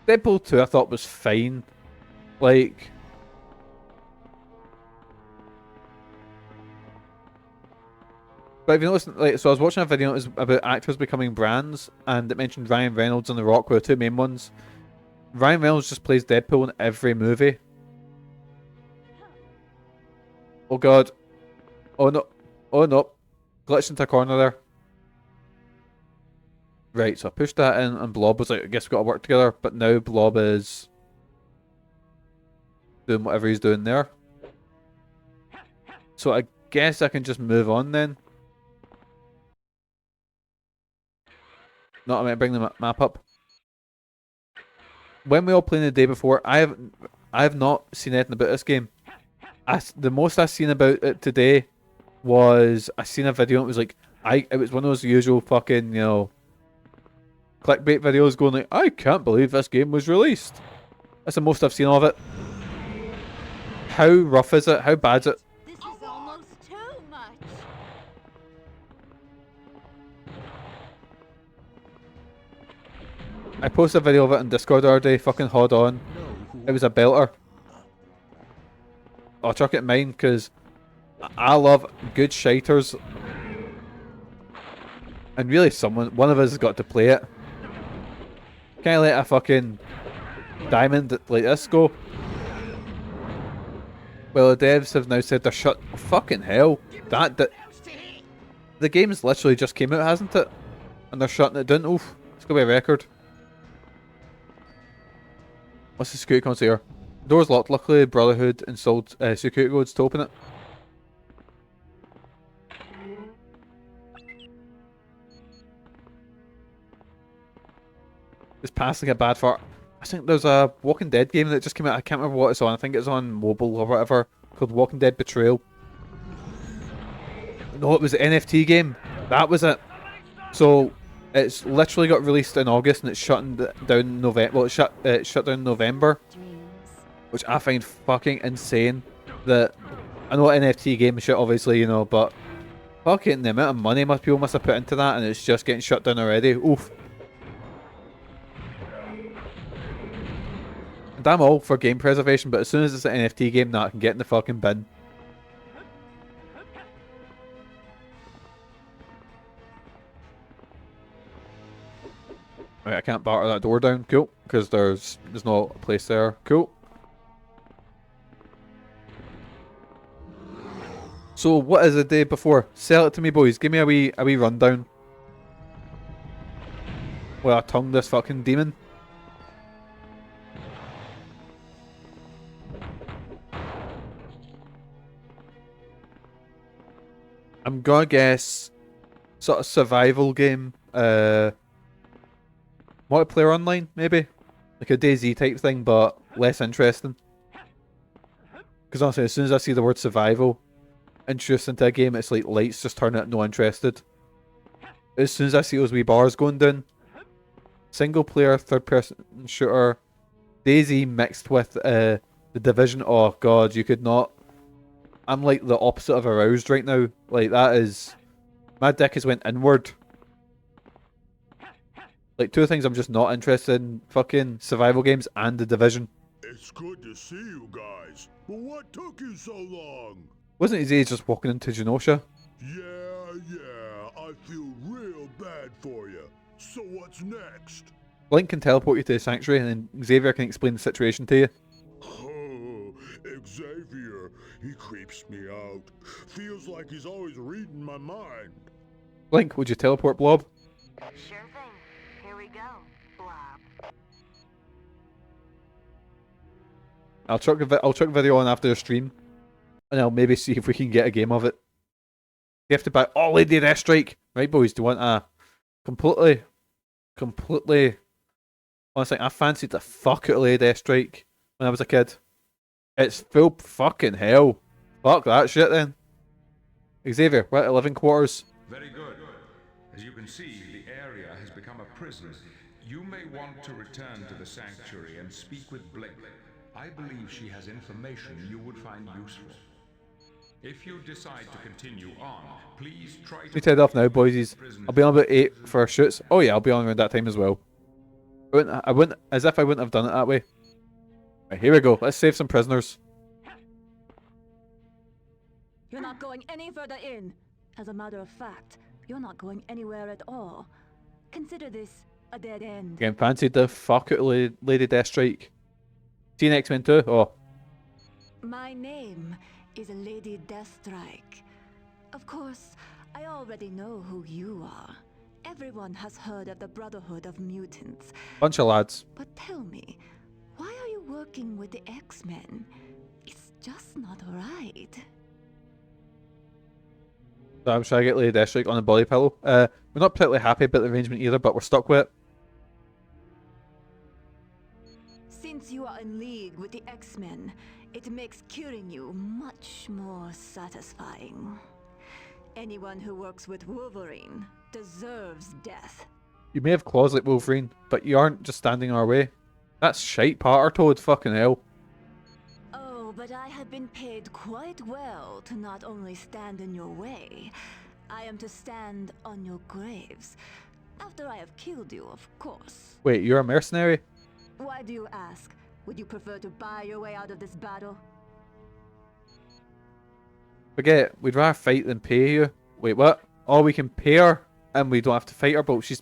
Deadpool 2 I thought was fine. Like, but if you notice, like, so I was watching a video, it was about actors becoming brands, and it mentioned Ryan Reynolds and The Rock were the two main ones. Ryan Reynolds just plays Deadpool in every movie. Oh god. Oh no. Oh no. Glitched into a corner there. Right, so I pushed that in, and Blob was like, I guess we've got to work together, but now Blob is doing whatever he's doing there. So I guess I can just move on then. No, I meant bring the map up. When we all played the day before, I have not seen anything about this game. The most I've seen about it today was I seen a video. And it was like it was one of those usual fucking, you know, clickbait videos going like, I can't believe this game was released. That's the most I've seen of it. How rough is it? How bad is it? This is almost too much. I posted a video of it on Discord the other day. Fucking hold on. It was a belter. I'll chuck it in mine because I love good shiters. And really one of us has got to play it. Can't let a fucking diamond like this go. Well, the devs have now said they're shut. Oh, fucking hell. The game's literally just came out, hasn't it? And they're shutting it down. Oof. It's gonna be a record. What's the security console here? Door's locked. Luckily, Brotherhood installed security codes to open it. It's passing a bad fart. I think there's a Walking Dead game that just came out. I can't remember what it's on. I think it's on mobile or whatever, called Walking Dead Betrayal. No, it was an NFT game. That was it. So it's literally got released in August and it's shutting down November. Well, it shut down in November, which I find fucking insane. That I know NFT game shit, obviously, you know, but fucking the amount of money people must have put into that, and it's just getting shut down already. Oof. And I'm all for game preservation, but as soon as it's an NFT game, nah, I can get in the fucking bin. Right, I can't batter that door down. Cool, because there's no place there. Cool. So what is the day before? Sell it to me, boys. Give me a wee rundown. Well, I tongue this fucking demon. I'm gonna guess sort of survival game. Multiplayer online, maybe? Like a DayZ type thing, but less interesting. Because honestly, as soon as I see the word survival introduced into a game, it's like lights just turn it no interested. As soon as I see those wee bars going down, single player, third person shooter, DayZ mixed with the Division, oh god, you could not. I'm like the opposite of aroused right now. Like that is, my dick has went inward. Like, two things I'm just not interested in. Fucking survival games and the Division. It's good to see you guys, but what took you so long? Wasn't it easy just walking into Genosha? Yeah, I feel real bad for you. So what's next? Blink can teleport you to the Sanctuary, and then Xavier can explain the situation to you. Oh, Xavier, he creeps me out. Feels like he's always reading my mind. Blink, would you teleport Blob? Sure thing. Here we go, Blob. I'll chuck a video on after the stream, and I'll maybe see if we can get a game of it. You have to buy... Oh, Lady Deathstrike! Right, boys, do you want a... Completely... Honestly, I fancied the fuck out of Lady Deathstrike when I was a kid. It's full fucking hell. Fuck that shit then. Xavier, we're at living quarters. Very good. As you can see, the area has become a prison. You may want to return to the sanctuary and speak with Blink. I believe she has information you would find useful. If you decide to continue on, please try to... We head off now, boys. I'll be on about 8 for our shoots. Oh yeah, I'll be on around that time as well. I wouldn't, as if I wouldn't have done it that way. Right, here we go. Let's save some prisoners. You're not going any further in. As a matter of fact, you're not going anywhere at all. Consider this a dead end. Again, fancied the fuck out of Lady Deathstrike. Seen X-Men 2? Oh. My name is Lady Deathstrike. Of course, I already know who you are. Everyone has heard of the Brotherhood of Mutants. Bunch of lads. But tell me, why are you working with the X-Men? It's just not right. So I'm trying to get Lady Deathstrike on a body pillow. We're not particularly happy about the arrangement either, but we're stuck with it. Since you are in league with the X-Men, it makes killing you much more satisfying. Anyone who works with Wolverine deserves death. You may have claws like Wolverine, but you aren't just standing in our way. That's shite, Potter Toad, fucking hell. Oh, but I have been paid quite well to not only stand in your way, I am to stand on your graves. After I have killed you, of course. Wait, you're a mercenary? Why do you ask? Would you prefer to buy your way out of this battle? Forget it. We'd rather fight than pay you. Wait, what? Oh, we can pay her, and we don't have to fight her, but she's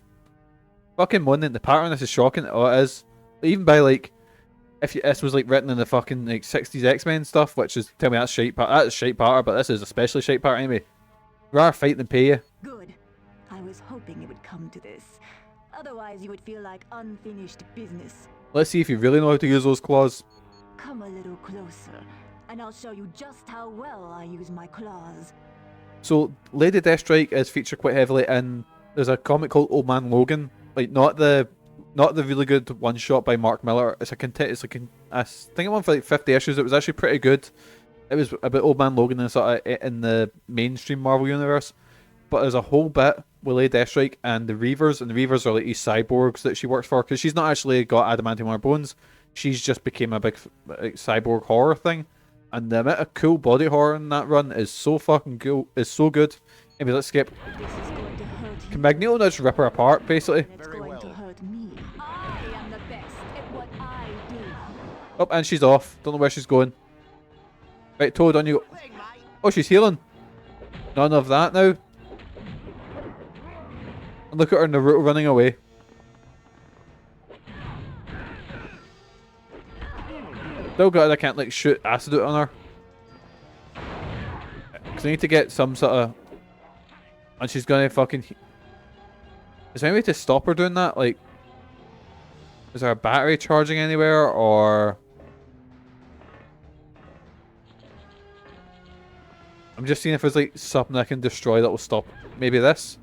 fucking moaning. The pattern this is shocking. Oh, it is. Even by, like, if this was, like, written in the fucking, like, 60s X-Men stuff, which is, tell me that's shite part. That is shite part, but this is especially shite part anyway. Rather fight than pay you. Good. I was hoping it would come to this. Otherwise, you would feel like unfinished business. Let's see if you really know how to use those claws. Come a little closer, and I'll show you just how well I use my claws. So, Lady Deathstrike is featured quite heavily in... There's a comic called Old Man Logan. Like, not the really good one-shot by Mark Millar. I think it went for like 50 issues. It was actually pretty good. It was about Old Man Logan and sort of in the mainstream Marvel universe. But there's a whole bit with Lady Deathstrike and the Reavers. And the Reavers are like these cyborgs that she works for. Because she's not actually got adamantium on her bones. She's just became a big like, cyborg horror thing. And the amount of cool body horror in that run is so fucking cool. Is so good. Anyway, let's skip. Can Magneto just rip her apart, basically? Oh, and she's off. Don't know where she's going. Right, Toad, on you go. Oh, she's healing. None of that now. And look at her, Naruto running away. Still got it, I can't like shoot acid out on her. Because I need to get some sort of... And she's gonna fucking... Is there any way to stop her doing that? Like... Is there a battery charging anywhere, or... I'm just seeing if there's like something I can destroy that will stop. Maybe this?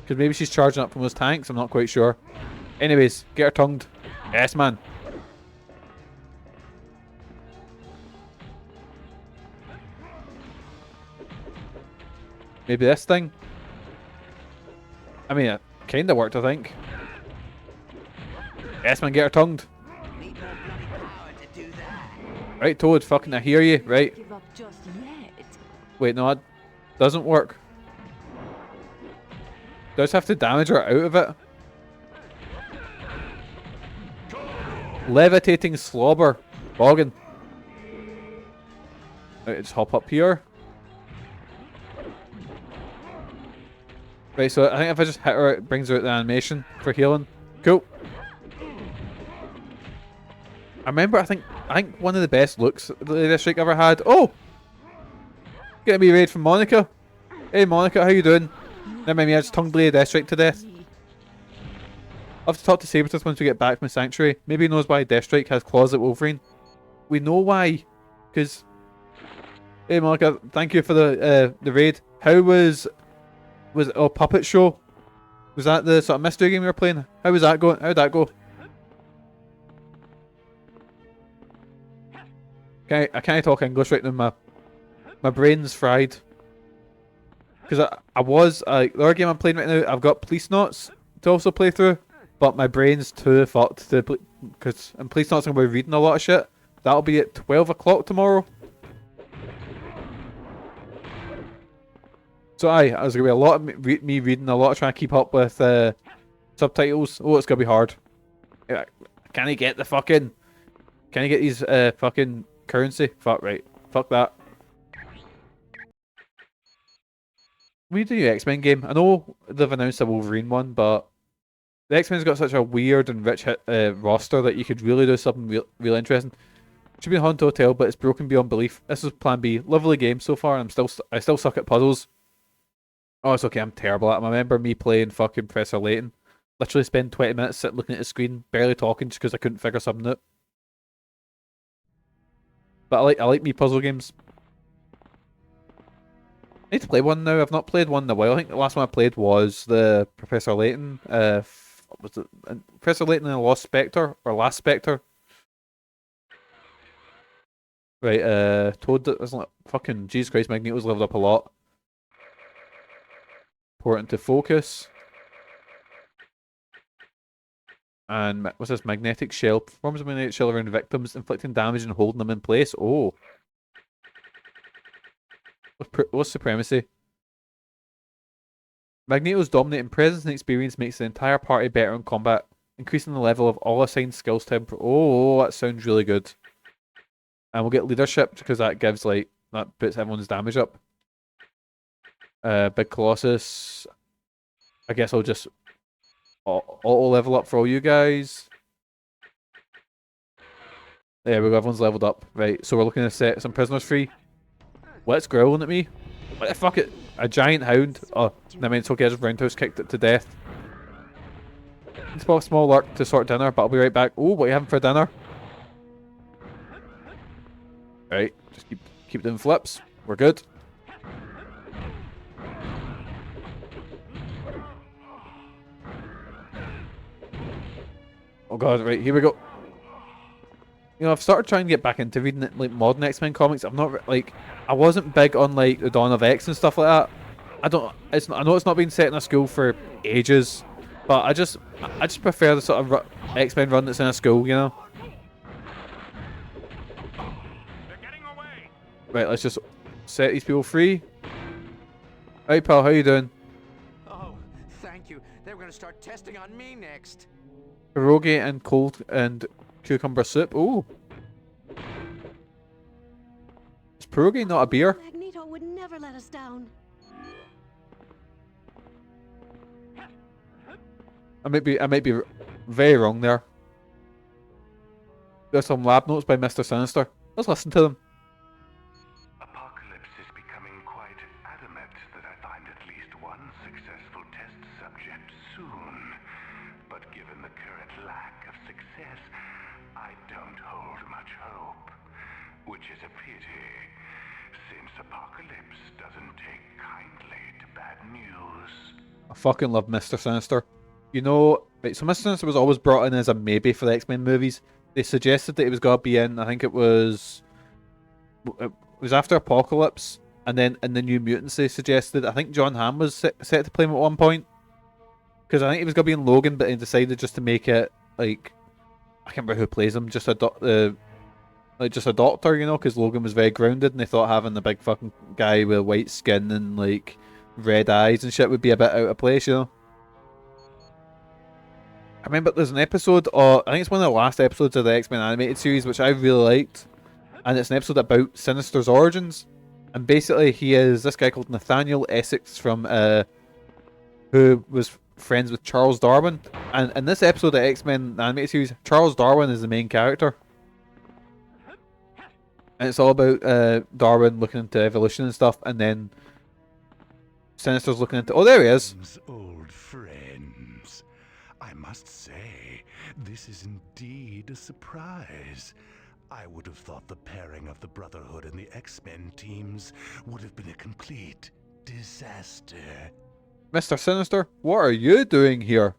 Because maybe she's charging up from those tanks, I'm not quite sure. Anyways, get her tongued. Yes, man. Maybe this thing? I mean, it kinda worked, I think. Yes, man, get her tongued. Right, Toad, fucking I hear you, right? Wait, no, that doesn't work. Do I just have to damage her out of it? Levitating slobber. Boggin. Right, just hop up here. Right, so I think if I just hit her, it brings out the animation for healing. Cool. I remember, I think one of the best looks Lady Deathstrike ever had. Oh! Getting me raid from Monica. Hey Monica, how you doing? Never mind me, I just tongued Lady Deathstrike to death. I'll have to talk to Sabretooth once we get back from the Sanctuary. Maybe he knows why Deathstrike has claws at Wolverine. We know why. Because... Hey Monica, thank you for the raid. How was it a puppet show? Was that the sort of mystery game we were playing? How was that going? How'd that go? I can't talk English right now. My brain's fried. Because I was the other game I'm playing right now, I've got Police Notes to also play through, but my brain's too fucked to play. Because in Police Notes I'm going to be reading a lot of shit. That'll be at 12 o'clock tomorrow. So there's going to be a lot of me reading, a lot of trying to keep up with subtitles. Oh, it's going to be hard. Can I get the fucking... Can I get these fucking currency? Fuck right. Fuck that. We need a new X-Men game. I know they've announced a Wolverine one, but the X-Men's got such a weird and rich roster that you could really do something real interesting. Should be a Haunted Hotel, but it's broken beyond belief. This is Plan B. Lovely game so far, and I still suck at puzzles. Oh, it's okay. I'm terrible at them. I remember me playing fucking Professor Layton. Literally spend 20 minutes sitting looking at the screen, barely talking, just because I couldn't figure something out. But I like me puzzle games. I need to play one now. I've not played one in a while. I think the last one I played was the Professor Layton. Was it Professor Layton and the Lost Spectre or Last Spectre? Right. Toad isn't like, fucking Jesus Christ. Magneto's leveled up a lot. Port into focus. And what's this? Magnetic shell. Performs a magnetic shell around victims, inflicting damage and holding them in place. Oh. What's supremacy? Magneto's dominating presence and experience makes the entire party better in combat, increasing the level of all assigned skills to improve. Oh, that sounds really good. And we'll get leadership because that gives that puts everyone's damage up. Big Colossus. I guess I'll just auto level up for all you guys. There we go, everyone's leveled up. Right, so we're looking to set some prisoners free. What's growling at me? What the fuck? A giant hound? Oh, I mean, it's okay, I just roundhouse kicked it to death. small lurk to sort dinner, but I'll be right back. Oh, what are you having for dinner? Right, just keep doing flips. We're good. Oh god, right, here we go. You know, I've started trying to get back into reading like modern X-Men comics. I'm not like, I wasn't big on like the Dawn of X and stuff like that. I know it's not been set in a school for ages, but I just prefer the sort of X-Men run that's in a school, you know. They're getting away. Right, let's just set these people free. Hey pal, how you doing? Oh, thank you. They were gonna start testing on me next. Pierogi and cold and cucumber soup. Ooh. Is pierogi not a beer? Magneto would never let us down. I might be very wrong there. There's some lab notes by Mr. Sinister. Let's listen to them. Apocalypse is becoming quite adamant that I find at least one successful test subject soon. But given the current lack of success, I don't hold much hope. Which is a pity, since Apocalypse doesn't take kindly to bad news. I fucking love Mr. Sinister. You know, right, so Mr. Sinister was always brought in as a maybe for the X-Men movies. They suggested that he was going to be in, I think it was after Apocalypse, and then in the New Mutants they suggested, I think John Hamm was set to play him at one point. Because I think he was going to be in Logan, but he decided just to make it, like, I can't remember who plays him, just a doctor, you know, because Logan was very grounded, and they thought having the big fucking guy with white skin and, like, red eyes and shit would be a bit out of place, you know. I remember there's an episode, I think it's one of the last episodes of the X-Men animated series, which I really liked, and it's an episode about Sinister's origins, and basically he is this guy called Nathaniel Essex from, who was friends with Charles Darwin, and in this episode of the X-Men animated series, Charles Darwin is the main character, and it's all about Darwin looking into evolution and stuff, and then Sinister's looking into, oh there he is. Old friends, I must say, this is indeed a surprise. I would have thought the pairing of the Brotherhood and the X-Men teams would have been a complete disaster. Mr. Sinister, what are you doing here?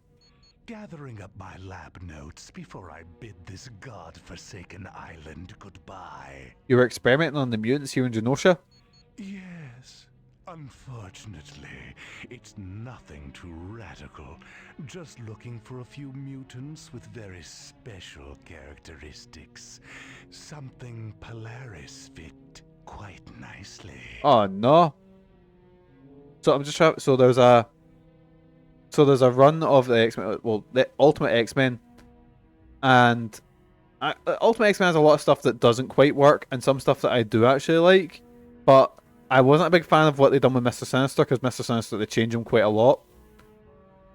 Gathering up my lab notes before I bid this god-forsaken island goodbye. You were experimenting on the mutants here in Genosha? Yes. Unfortunately, it's nothing too radical. Just looking for a few mutants with very special characteristics. Something Polaris fit quite nicely. Oh no. So I'm just trying. So there's a run of the X-Men, well, the Ultimate X-Men, and Ultimate X-Men has a lot of stuff that doesn't quite work, and some stuff that I do actually like, but I wasn't a big fan of what they done with Mr. Sinister, because Mr. Sinister, they change him quite a lot.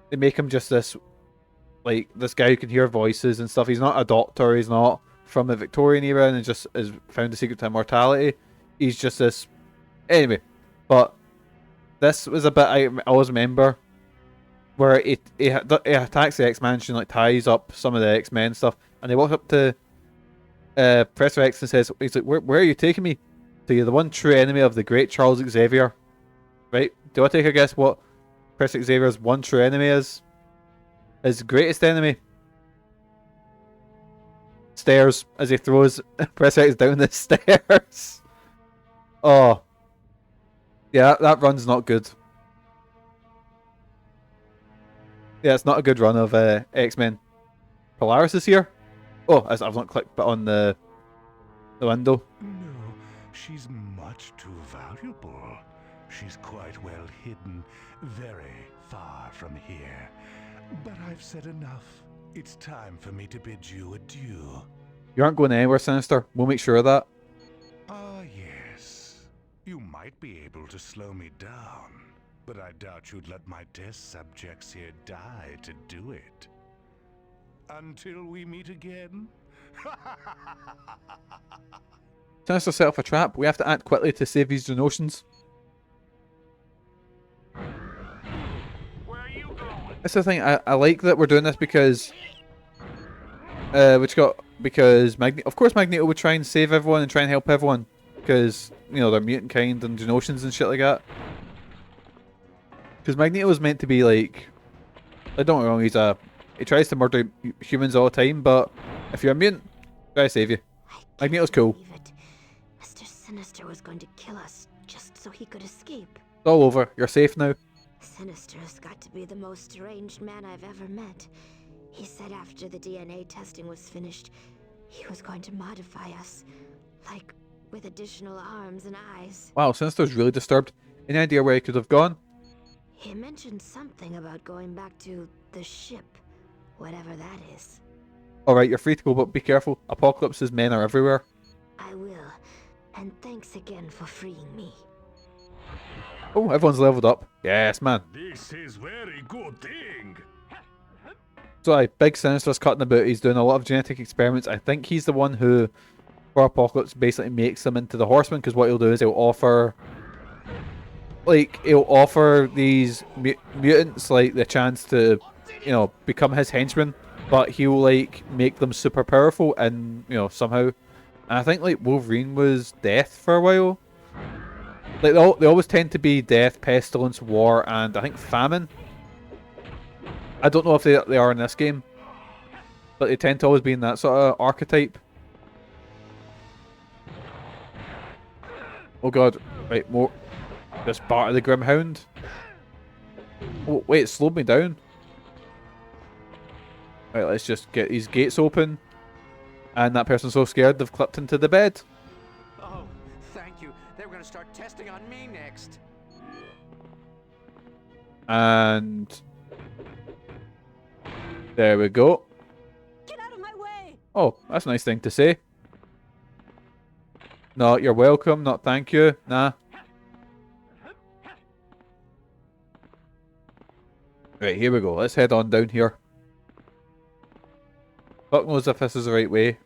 They make him just this, like, this guy who can hear voices and stuff. He's not a doctor, he's not from the Victorian era, and he just has found the secret to immortality. He's just this, anyway, but this was a bit I always remember, where he attacks the X-Mansion, like ties up some of the X-Men stuff, and he walks up to Professor X and says, he's like, where are you taking me? To you, the one true enemy of the great Charles Xavier. Right? Do I take a guess what Professor Xavier's one true enemy is? His greatest enemy? Stairs, as he throws Professor X down the stairs. Oh. Yeah, that run's not good. Yeah, it's not a good run of X-Men. Polaris is here. Oh, I've not clicked on the window. No, she's much too valuable. She's quite well hidden, very far from here. But I've said enough. It's time for me to bid you adieu. You aren't going anywhere, Sinister. We'll make sure of that. Ah, yes. You might be able to slow me down, but I doubt you'd let my test subjects here die to do it. Until we meet again? Sinister set off a trap. We have to act quickly to save these Genoshans. Where are you going? That's the thing. I like that we're doing this because of course Magneto would try and save everyone and try and help everyone because you know they're mutant kind and Genoshans and shit like that. Because Magneto is meant to be like don't get me wrong, he tries to murder humans all the time, but if you're a mutant, try to save you. Magneto's cool. Mr. Sinister was going to kill us just so he could escape. It's all over. You're safe now. Sinister has got to be the most deranged man I've ever met. He said after the DNA testing was finished, he was going to modify us, like with additional arms and eyes. Wow, Sinister's really disturbed. Any idea where he could have gone? He mentioned something about going back to the ship, whatever that is. Alright, you're free to go, but be careful. Apocalypse's men are everywhere. I will. And thanks again for freeing me. Oh, everyone's leveled up. Yes, man. This is very good thing. So, Big Sinister's cutting about. He's doing a lot of genetic experiments. I think he's the one who, for Apocalypse, basically makes them into the Horseman, because what he'll do is he'll offer these mutants, like, the chance to, you know, become his henchmen, but he'll, like, make them super powerful and, you know, somehow. And I think, like, Wolverine was Death for a while. Like, they always tend to be Death, Pestilence, War, and I think Famine. I don't know if they are in this game, but they tend to always be in that sort of archetype. Oh god, right, more. This Bart of the Grimhound. Oh, wait, it slowed me down. Right, let's just get these gates open. And that person's so scared they've clipped into the bed. Oh, thank you. They were going to start testing on me next. And there we go. Get out of my way! Oh, that's a nice thing to say. No, you're welcome, not thank you. Nah. Right, here we go. Let's head on down here. Fuck knows if this is the right way.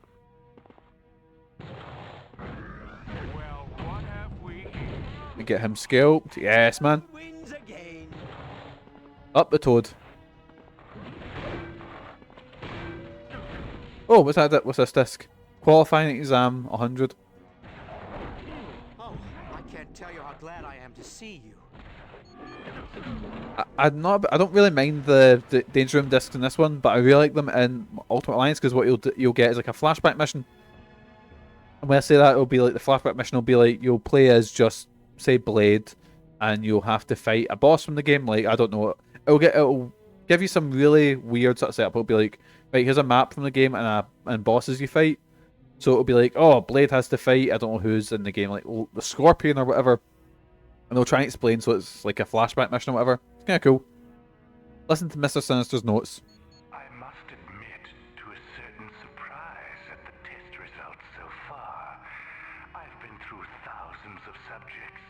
Well, what have we? We get him scalped. Yes, man. Wins again. Up the toad. Oh, what's that? What's this disc? Qualifying exam 100. Oh, I can't tell you how glad I am to see you. I don't really mind the Danger Room discs in this one, but I really like them in Ultimate Alliance because what you'll get is like a flashback mission. And when I say that, it'll be like the flashback mission will be like you'll play as just say Blade, and you'll have to fight a boss from the game. Like I don't know, it'll give you some really weird sort of setup. It'll be like, right, here's a map from the game and bosses you fight. So it'll be like, oh, Blade has to fight, I don't know who's in the game, like the Scorpion or whatever. And they'll try and explain so it's like a flashback mission or whatever. It's kind of cool. Listen to Mr. Sinister's notes. I must admit to a certain surprise at the test results so far. I've been through thousands of subjects,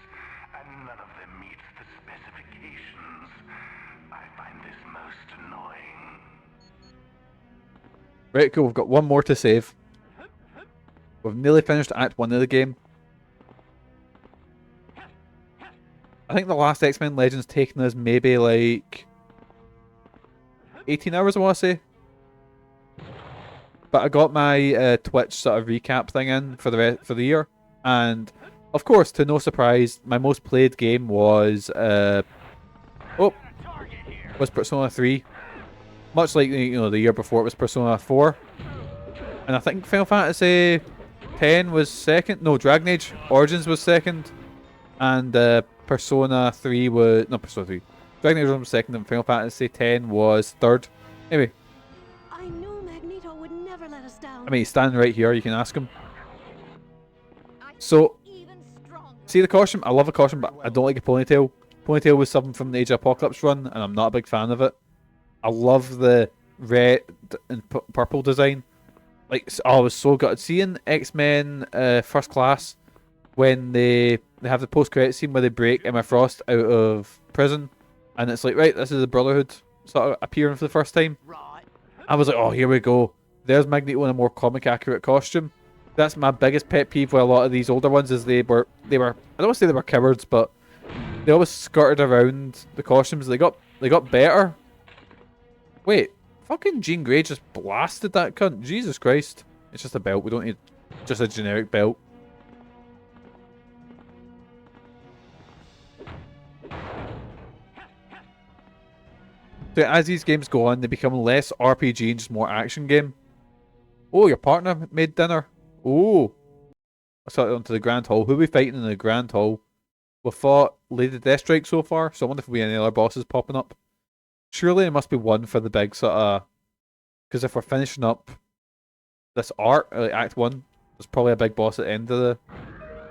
and none of them meets the specifications. I find this most annoying. Right, cool. We've got one more to save. We've nearly finished Act 1 of the game. I think the last X-Men Legends taken us maybe like 18 hours, I want to say. But I got my Twitch sort of recap thing in for the year, and of course, to no surprise, my most played game was Persona 3. Much like the year before, it was Persona 4, and I think Final Fantasy 10 was second. No, Dragon Age Origins was second, and Persona 3 was... No, Persona 3. Dragon Age was second and Final Fantasy 10 was third. Anyway. I knew Magneto would never let us down. I mean, he's standing right here. You can ask him. So, see the costume? I love a costume, but I don't like a ponytail. Ponytail was something from the Age of Apocalypse run, and I'm not a big fan of it. I love the red and purple design. Like, oh, it was so good. Seeing X-Men First Class when they have the post-credit scene where they break Emma Frost out of prison, and it's like, right, this is the Brotherhood sort of appearing for the first time. I was like, oh, here we go. There's Magneto in a more comic-accurate costume. That's my biggest pet peeve with a lot of these older ones, is they were I don't want to say they were cowards, but they always skirted around the costumes. They got better, Wait, fucking Jean Grey just blasted that cunt. Jesus Christ. It's just a belt. We don't need just a generic belt. So as these games go on, they become less RPG and just more action game. Oh, your partner made dinner. Oh. I started onto the Grand Hall. Who are we fighting in the Grand Hall? We've fought Lady Deathstrike so far, so I wonder if we have any other bosses popping up. Surely there must be one for the big sort of... Because if we're finishing up this arc, Act 1, there's probably a big boss at the end of the...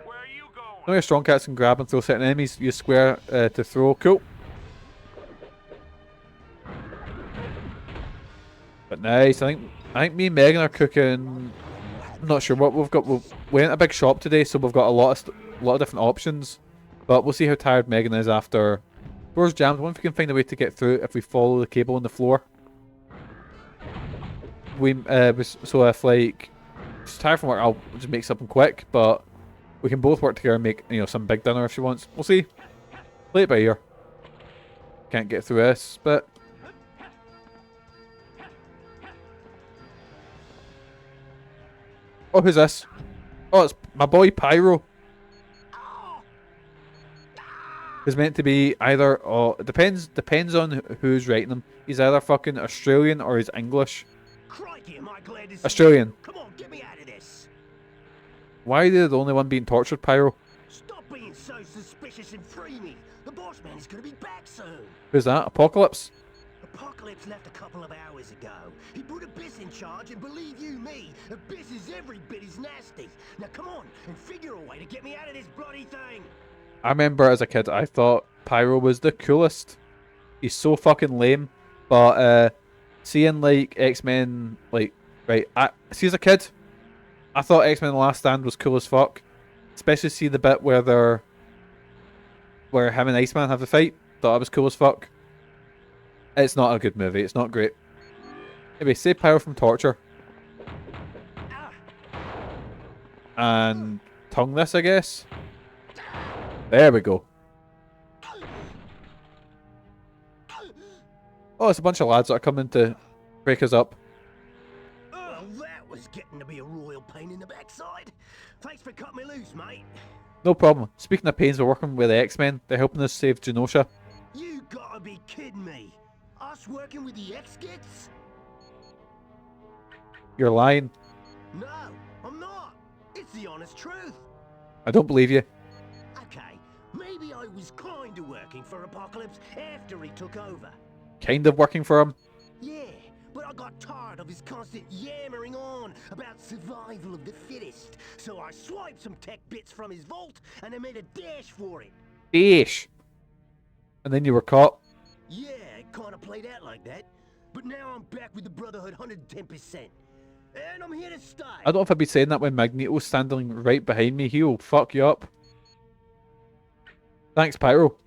Where are you going? No, your strong cats can grab and throw certain enemies. Use square to throw. Cool. But nice. I think me and Megan are cooking... I'm not sure what we've got. We went to a big shop today, so we've got a lot of different options. But we'll see how tired Megan is after... Door's jammed. I wonder if we can find a way to get through if we follow the cable on the floor. So if like she's tired from work, I'll just make something quick. But we can both work together and make some big dinner if she wants. We'll see. Play it by ear. Can't get through this, but oh, who's this? Oh, it's my boy Pyro. He's meant to be either, it depends on who's writing him. He's either fucking Australian or he's English. Crikey, am I glad to see Australian. you. Come on, get me out of this. Why are they the only one being tortured, Pyro? Stop being so suspicious and free me. The boss man is going to be back soon. Who's that? Apocalypse? Apocalypse left a couple of hours ago. He put Abyss in charge, and believe you me, Abyss is every bit as nasty. Now come on, and figure a way to get me out of this bloody thing. I remember as a kid, I thought Pyro was the coolest. He's so fucking lame. But, seeing, like, X-Men, like, right, see as a kid, I thought X-Men The Last Stand was cool as fuck. Especially see the bit where him and Iceman have the fight. Thought it was cool as fuck. It's not a good movie. It's not great. Anyway, save Pyro from torture. And tongue this, I guess. There we go. Oh, it's a bunch of lads that are coming to break us up. Oh, that was getting to be a royal pain in the backside. Thanks for cutting me loose, mate. No problem. Speaking of pains, we're working with the X-Men. They're helping us save Genosha. You gotta be kidding me. Us working with the X-Gits? You're lying. No, I'm not. It's the honest truth. I don't believe you. Okay, maybe I was kinda working for Apocalypse after he took over. Kind of working for him. Yeah, but I got tired of his constant yammering on about survival of the fittest. So I swiped some tech bits from his vault and I made a dash for it. Dash. And then you were caught. Yeah, it kinda played out like that. But now I'm back with the Brotherhood 110%. And I'm here to stay. I don't know if I'd be saying that when Magneto's standing right behind me. He'll fuck you up. Thanks, Pyro.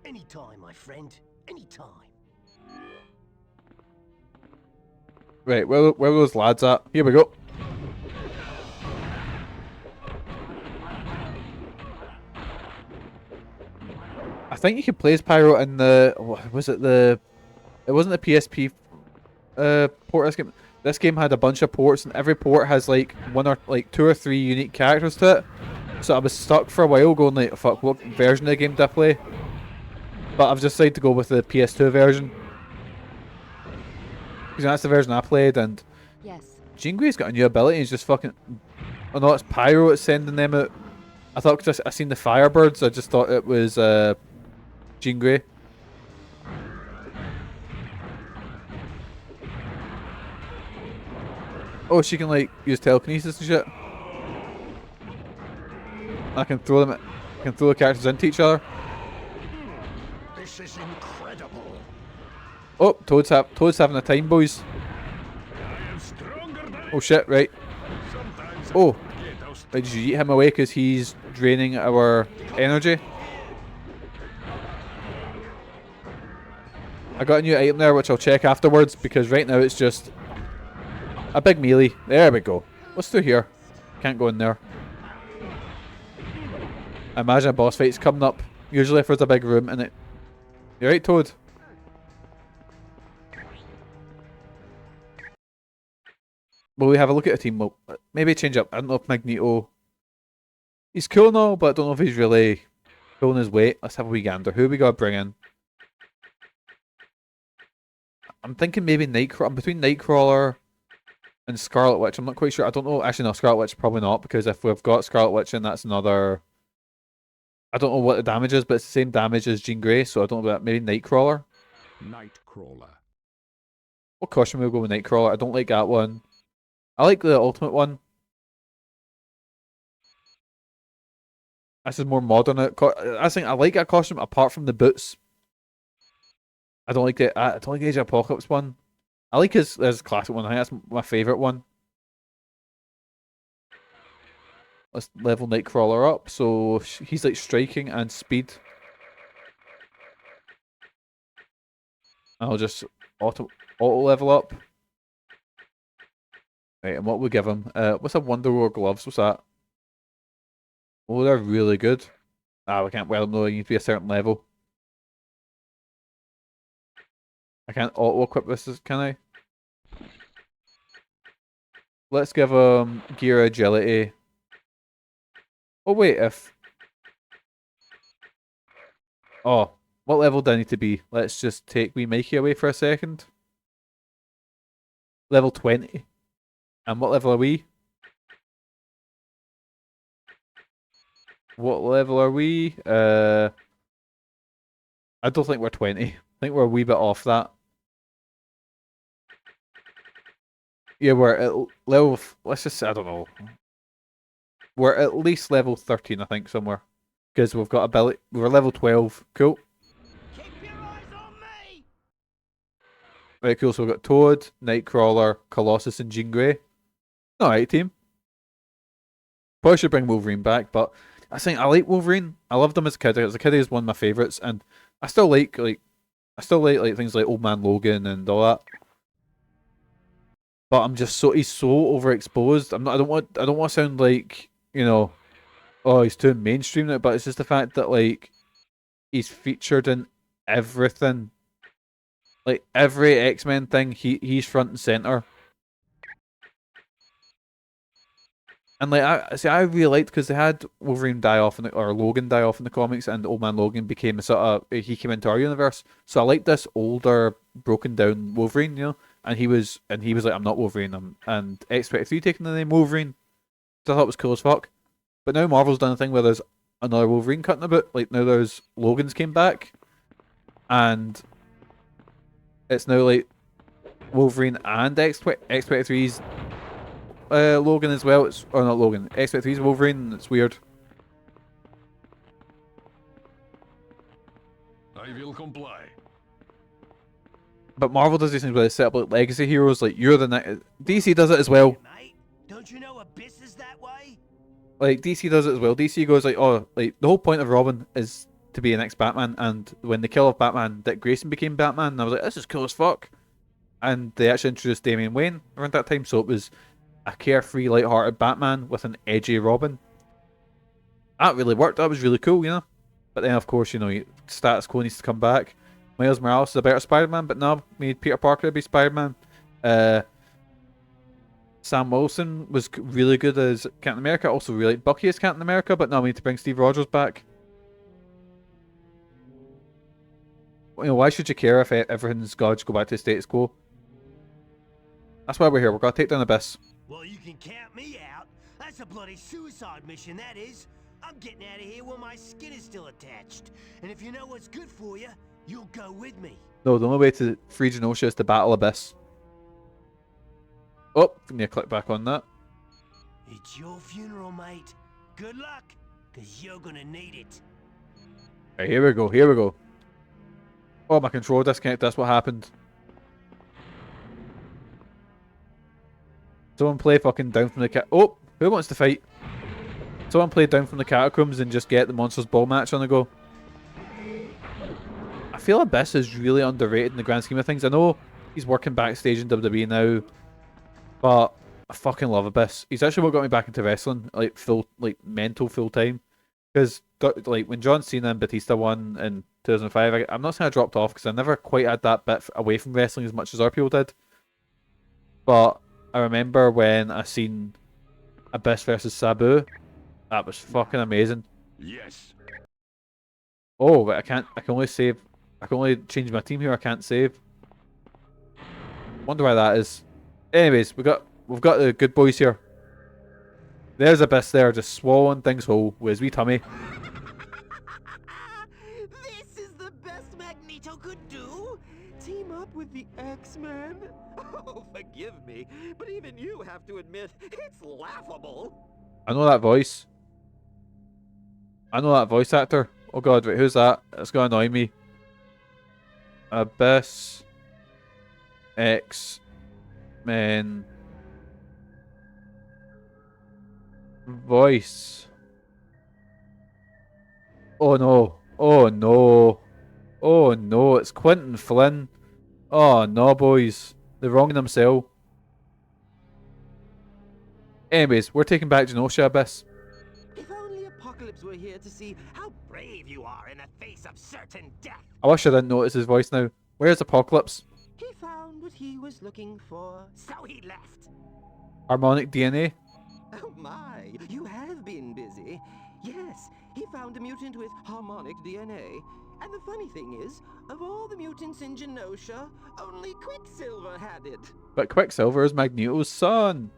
Anytime, my friend. Anytime. Right, where are those lads at? Here we go. I think you could play as Pyro in the... What was it? It wasn't the PSP port of this game. This game had a bunch of ports, and every port has like two or three unique characters to it. So I was stuck for a while going like, fuck, what version of the game did I play? But I've decided to go with the PS2 version. Because that's the version I played, and yes. Jean Grey's got a new ability. He's just fucking... Oh no, it's Pyro that's sending them out. I thought because I seen the Firebirds, I just thought it was Jean Grey. Oh, she can like use telekinesis and shit. I can throw them. I can throw the characters into each other. This is incredible. Oh, Toad's having a time, boys. Oh shit! Right. Oh, right, did you eat him away because he's draining our energy? I got a new item there, which I'll check afterwards because right now it's just a big melee. There we go. What's through here? Can't go in there. I imagine a boss fight's coming up. Usually if there's a big room in it. You right, Toad? will we have a look at a team? Well, maybe change up. I don't know if Magneto. He's cool and all, but I don't know if he's really pulling his weight. Let's have a wee gander. Who we got to bring in? I'm thinking maybe Nightcrawler. I'm between Nightcrawler and Scarlet Witch. I'm not quite sure. I don't know. Actually, no, Scarlet Witch probably not, because if we've got Scarlet Witch in, that's another. I don't know what the damage is, but it's the same damage as Jean Grey, so I don't know about maybe Nightcrawler. Nightcrawler. What costume will go with Nightcrawler? I don't like that one. I like the Ultimate one. This is more modern. I think I like that costume apart from the boots. I don't like it. I don't like the Age of Apocalypse one. I like his classic one. I think that's my favourite one. Let's level Nightcrawler up. So he's like striking and speed. I'll just auto level up. Right, and what we give him? What's a Wonder War gloves? What's that? Oh, they're really good. Ah, we can't wear them though. You need to be a certain level. I can't auto-equip this, can I? Let's give him gear agility. Oh wait, if... Oh, what level do I need to be? Let's just take wee Mikey away for a second. Level 20. And what level are we? What level are we? I don't think we're 20. I think we're a wee bit off that. Yeah, we're at level... Let's just say, I don't know. We're at least level 13, I think, somewhere. Because we've got ability... We're level 12. Cool. Keep your eyes on me! Right, cool. So we've got Toad, Nightcrawler, Colossus, and Jean Grey. Alright, team. Probably should bring Wolverine back, but I think I like Wolverine. I loved him as a kid. As a kid, he was one of my favourites, and I still like things like Old Man Logan and all that. But I'm just he's so overexposed. I don't want to sound like, you know, oh, he's too mainstream now, but it's just the fact that like he's featured in everything. Like every X-Men thing, he's front and center. And like I really liked, because they had Wolverine die off or Logan die off in the comics, and Old Man Logan became a sort of, he came into our universe. So I like this older, broken down Wolverine, you know. And he was like, I'm not Wolverine. And X-23 taking the name Wolverine, so I thought it was cool as fuck. But now Marvel's done a thing where there's another Wolverine cutting about. Like now there's Logan's came back, and it's now like Wolverine and X-23's Logan as well. Or not Logan, X-23's Wolverine. It's weird. I will comply. But Marvel does these things where they set up like legacy heroes, like you're the DC does it as well. Mate, don't you know Abyss is that way? Like DC does it as well. DC goes like, oh, like the whole point of Robin is to be an ex-Batman, and when they kill off Batman, Dick Grayson became Batman, and I was like, this is cool as fuck. And they actually introduced Damian Wayne around that time, so it was a carefree, light-hearted Batman with an edgy Robin. That really worked. That was really cool, you know. But then, of course, you know, status quo needs to come back. Miles Morales is a better Spider-Man, but no, made Peter Parker to be Spider-Man. Sam Wilson was really good as Captain America. Also really like Bucky as Captain America, but now we need to bring Steve Rogers back. You know, why should you care if everything's got to go back to the status quo? That's why we're here. We're going to take down Abyss. Well, you can count me out. That's a bloody suicide mission, that is. I'm getting out of here while my skin is still attached. And if you know what's good for you, you'll go with me. No, the only way to free Genosha is to battle Abyss. Oh, give me a click back on that. It's your funeral, mate. Good luck, because you're going to need it. Right, here we go. Here we go. Oh, my controller disconnected. That's what happened. Someone play fucking Down from the Cat. Oh, who wants to fight? Someone play Down from the Catacombs and just get the Monsters Ball match on the go. I feel Abyss is really underrated in the grand scheme of things. I know he's working backstage in WWE now, but I fucking love Abyss. He's actually what got me back into wrestling, like mental full time. Because like when John Cena and Batista won in 2005, I'm not saying I dropped off because I never quite had that bit away from wrestling as much as other people did. But I remember when I seen Abyss versus Sabu. That was fucking amazing. Yes. Oh, but I can't. I can only save. I can only change my team here. I can't save. Wonder why that is. Anyways, we've got the good boys here. There's Abyss there, just swallowing things whole with his wee tummy. This is the best Magneto could do? Team up with the X-Men? Oh, forgive me, but even you have to admit, it's laughable. I know that voice. I know that voice actor. Oh god, wait, who's that? That's gonna annoy me. Abyss. X-Men. Voice. Oh no. Oh no. Oh no, it's Quentin Flynn. Oh no, boys. They're wronging themselves. Anyways, we're taking back Genosha, Abyss. If only Apocalypse were here to see how brave you are in the face of certain death. I wish I didn't notice his voice now. Where's Apocalypse? He found what he was looking for, so he left. Harmonic DNA? Oh my, you have been busy. Yes, he found a mutant with harmonic DNA. And the funny thing is, of all the mutants in Genosha, only Quicksilver had it. But Quicksilver is Magneto's son.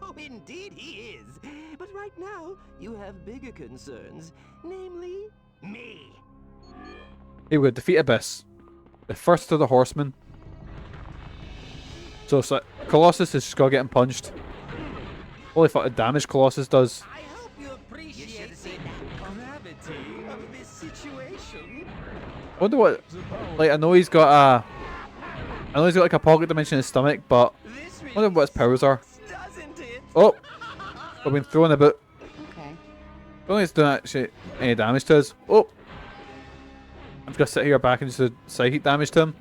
Oh, indeed he is. But right now, you have bigger concerns, namely, me. Hey, we defeat Abyss. The first of the Horsemen. So Colossus is just got getting punched. Holy fuck, the damage Colossus does. I hope you appreciate the gravity of this situation. I wonder what... Like, I know he's got a... I know he's got like a pocket dimension in his stomach, but... I wonder what his powers are. Oh! We've been thrown about. Okay. Don't think it's doing actually any damage to us. Oh! I'm just gonna sit here back and just do psychic damage to him.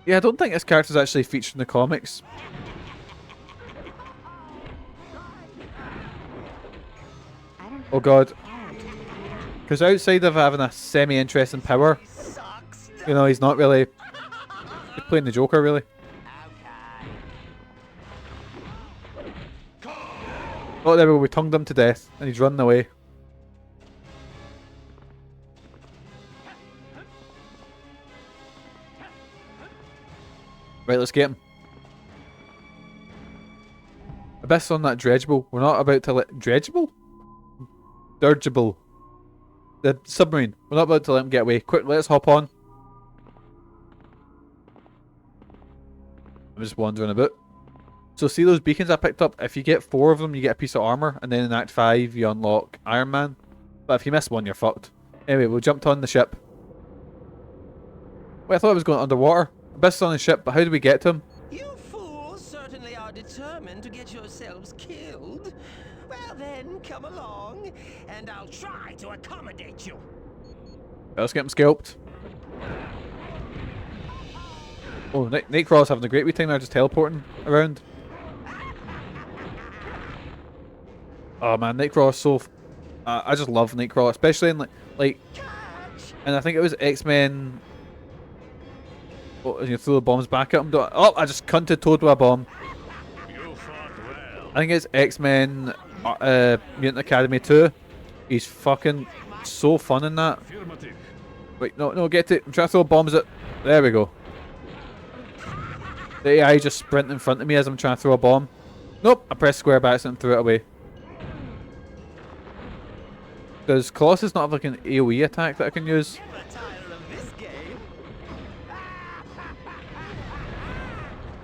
Yeah, I don't think this character's actually featured in the comics. Oh god. Because outside of having a semi-interesting power, you know, he's not really... He's playing the Joker, really. Oh, there we go, we tongued him to death, and he's running away. Right, let's get him. Abyss on that dredgeable. We're not about to let... Dredgeable? Dirigible. The submarine. We're not about to let him get away. Quick, let's hop on. I'm just wandering about. So see those beacons I picked up? If you get 4 of them, you get a piece of armor. And then in Act 5, you unlock Iron Man. But if you miss one, you're fucked. Anyway, we jumped on the ship. Wait, I thought it was going underwater. Abyss is on the ship, but how do we get to him? You fools certainly are determined to get yourselves killed. Well then, come along, and I'll try to accommodate you. Let's get him scalped. Oh, Nightcrawler's having a great wee time there, just teleporting around. Oh man, Nightcrawler's so... I just love Nightcrawler, especially in like... And I think it was X-Men... Oh, you throw the bombs back at him. Oh, I just cunted Toad with a bomb. I think it's X-Men Mutant Academy 2. He's fucking so fun in that. Wait, no, get it. I'm trying to throw bombs at... There we go. The AI just sprint in front of me as I'm trying to throw a bomb. Nope, I pressed square by accident and threw it away. Does Colossus not have like an AoE attack that I can use?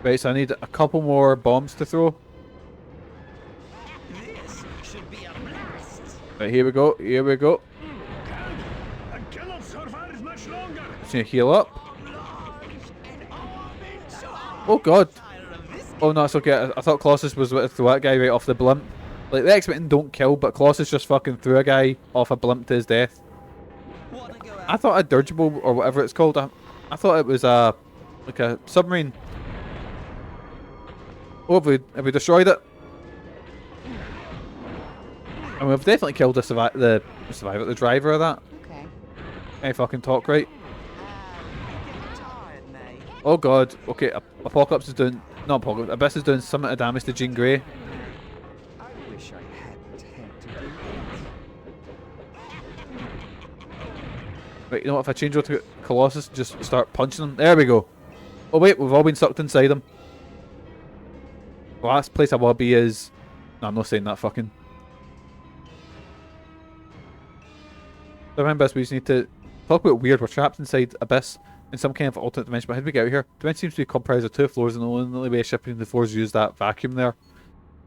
Right, so I need a couple more bombs to throw. This should be a blast. Right, here we go. I cannot survive much longer. Just need to heal up. Oh god. Oh no, it's okay. I thought Colossus was going to throw that guy right off the blimp. Like, the X-Men don't kill, but Colossus just fucking threw a guy off a blimp to his death. I thought a dirigible, or whatever it's called, I thought it was like a submarine. Oh, have we destroyed it? And we've definitely killed the driver of that. Can I fucking talk right? Oh god, okay, Apocalypse is doing... Not Apocalypse, Abyss is doing some of the damage to Jean Grey. I wish I hadn't had to do Right, you know what, if I change over to Colossus, just start punching them. There we go. Oh wait, we've all been sucked inside him. The last place I will be is... No, I'm not saying that fucking... So remember this, we just need to talk about weird. We're trapped inside Abyss in some kind of alternate dimension, but how do we get out here? The dimension seems to be comprised of 2 floors, and the only way of shipping the floors is use that vacuum there.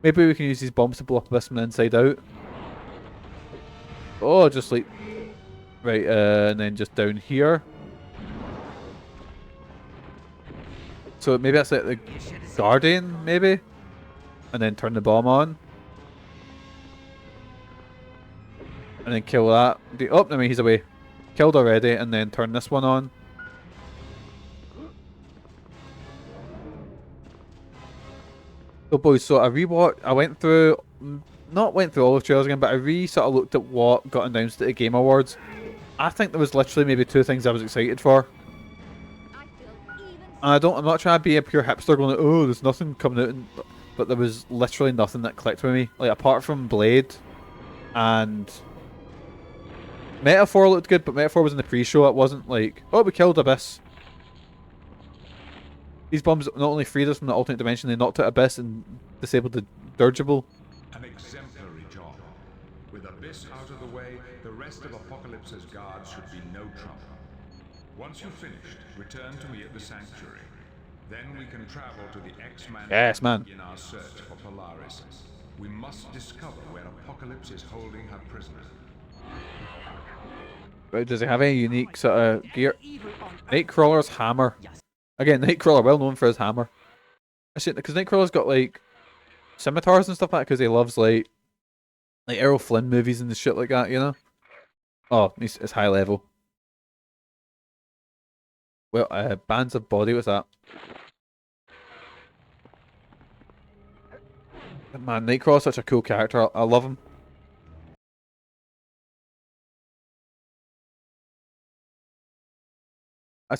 Maybe we can use these bombs to blow up Abyss from the inside out. Oh, just like... Right, and then just down here. So maybe that's like the Guardian, maybe? And then turn the bomb on. And then kill that. Oh, I mean, he's away. Killed already, and then turn this one on. So boys, so I went through, not went through all of the trailers again, but I sort of looked at what got announced at the Game Awards. I think there was literally maybe 2 things I was excited for. And I'm not trying to be a pure hipster going, oh, there's nothing coming out, but there was literally nothing that clicked with me. Like, apart from Blade, and Metaphor looked good, but Metaphor was in the pre-show. It wasn't like, oh, we killed Abyss. These bombs not only freed us from the alternate dimension, they knocked out Abyss and disabled the dirigible. An exemplary job. With Abyss out of the way, the rest of Apocalypse's guards should be no trouble. Once you've finished, return to me at the Sanctuary. Then we can travel to the X-Men yes, man. In our search for Polaris. We must discover where Apocalypse is holding her prisoner. Right, does it have any unique sort of gear? Nightcrawler's hammer. Again, Nightcrawler, well known for his hammer. Actually, because Nightcrawler's got like scimitars and stuff like that, because he loves like Errol Flynn movies and shit like that, you know? Oh, it's high level. Well, bands of body, what's that? Man, Nightcrawler's such a cool character. I love him. I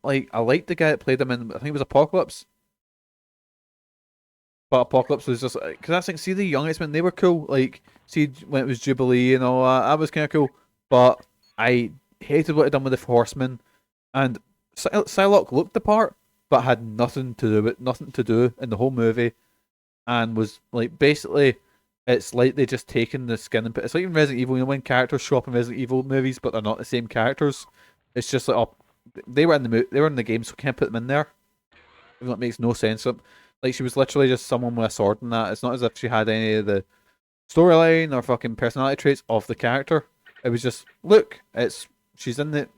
liked the guy that played him in, I think it was Apocalypse. But Apocalypse was just, because I think, see the young X-Men, they were cool. Like, see when it was Jubilee and all that, that was kind of cool. But I hated what he'd done with the Horseman. And Psylocke looked the part, but had nothing to do in the whole movie. And was, like, basically, it's like they just taken the skin and put, it's like in Resident Evil, you know, when characters show up in Resident Evil movies, but they're not the same characters. It's just like, oh, they were in the game, so can't put them in there. Even though it makes no sense. Like, she was literally just someone with a sword and that. It's not as if she had any of the storyline or fucking personality traits of the character. It was just, look, she's in the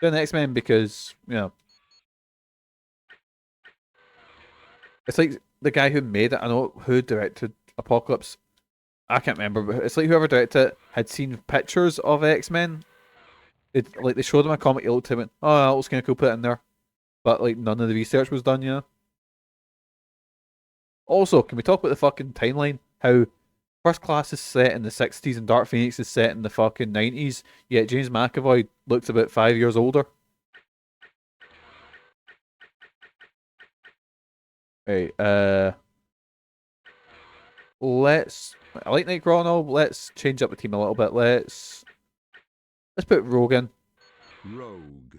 X-Men because, you know. It's like the guy who made it, I know who directed Apocalypse. I can't remember, but it's like whoever directed it had seen pictures of X-Men. They showed him a comic, he looked at him and went, oh, that looks kind of cool, put it in there. But, like, none of the research was done, you know? Also, can we talk about the fucking timeline? How First Class is set in the 60s and Dark Phoenix is set in the fucking 90s, yet James McAvoy looks about 5 years older. Right, I like Nightcrawler and all, let's change up the team a little bit. Let's put Rogue in. Rogue.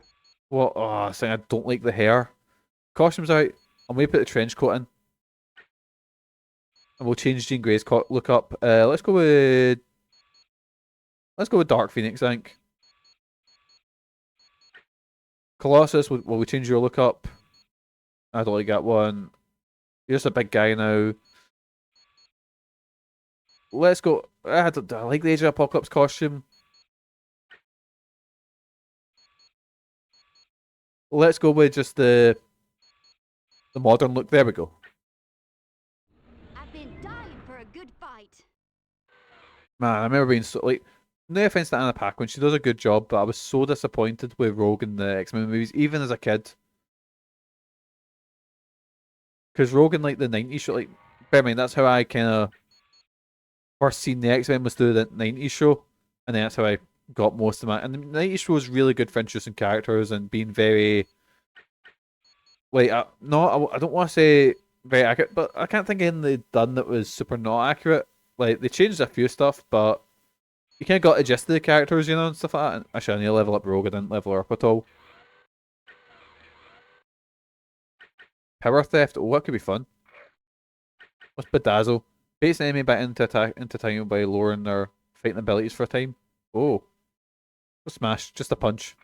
What? Oh, I was saying I don't like the hair. Costume's out. I'm going to put the trench coat in. And we'll change Jean Grey's look up. Let's go with Dark Phoenix, I think. Colossus, will we change your look up? I don't like that one. You're just a big guy now. Let's go. I like the Age of Apocalypse costume. Let's go with just the modern look. There we go. I've been dying for a good fight. Man, I remember being so, like, no offense to Anna Paquin, she does a good job, but I was so disappointed with Rogue in the X-Men movies, even as a kid. Because Rogue in, like, the 90s show, like, bear in mind, that's how I kind of first seen the X-Men was through the 90s show, and then that's how I got most of my. And the 90s show was really good for introducing characters and being very. Like, no, I don't want to say very accurate, but I can't think of anything they'd done that was super not accurate. Like, they changed a few stuff, but you kind of got adjusted to the characters, you know, and stuff like that. And actually, I need to level up Rogue. I didn't level her up at all. Power theft. Oh, that could be fun. What's bedazzle? Baits an enemy back into time by lowering their fighting abilities for a time. Oh. Smash. Just a punch.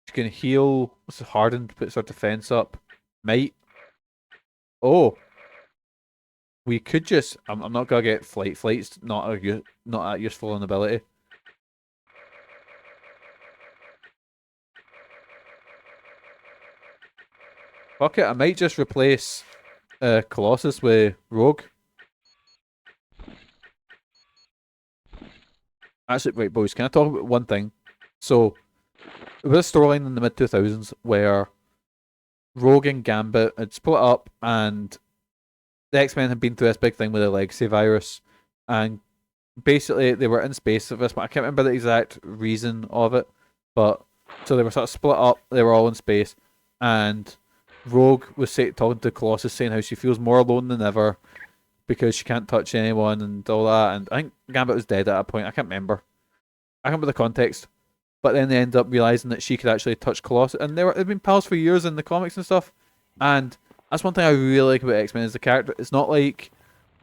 She can heal. What's hardened? Puts her defense up. Might. Oh. We could just. I'm not gonna get flight. Flight's not that useful an ability. Fuck it. I might just replace Colossus with Rogue. Actually, wait, boys. Can I talk about one thing? So, there was a storyline in the mid 2000s where Rogue and Gambit had split up, and the X-Men had been through this big thing with the legacy virus, and basically they were in space at this point. I can't remember the exact reason of it, but so they were sort of split up. They were all in space, and Rogue was talking to Colossus, saying how she feels more alone than ever because she can't touch anyone and all that. And I think Gambit was dead at that point. I can't remember. I can't remember the context. But then they end up realizing that she could actually touch Colossus, and they've been pals for years in the comics and stuff. And that's one thing I really like about X-Men is the character. It's not like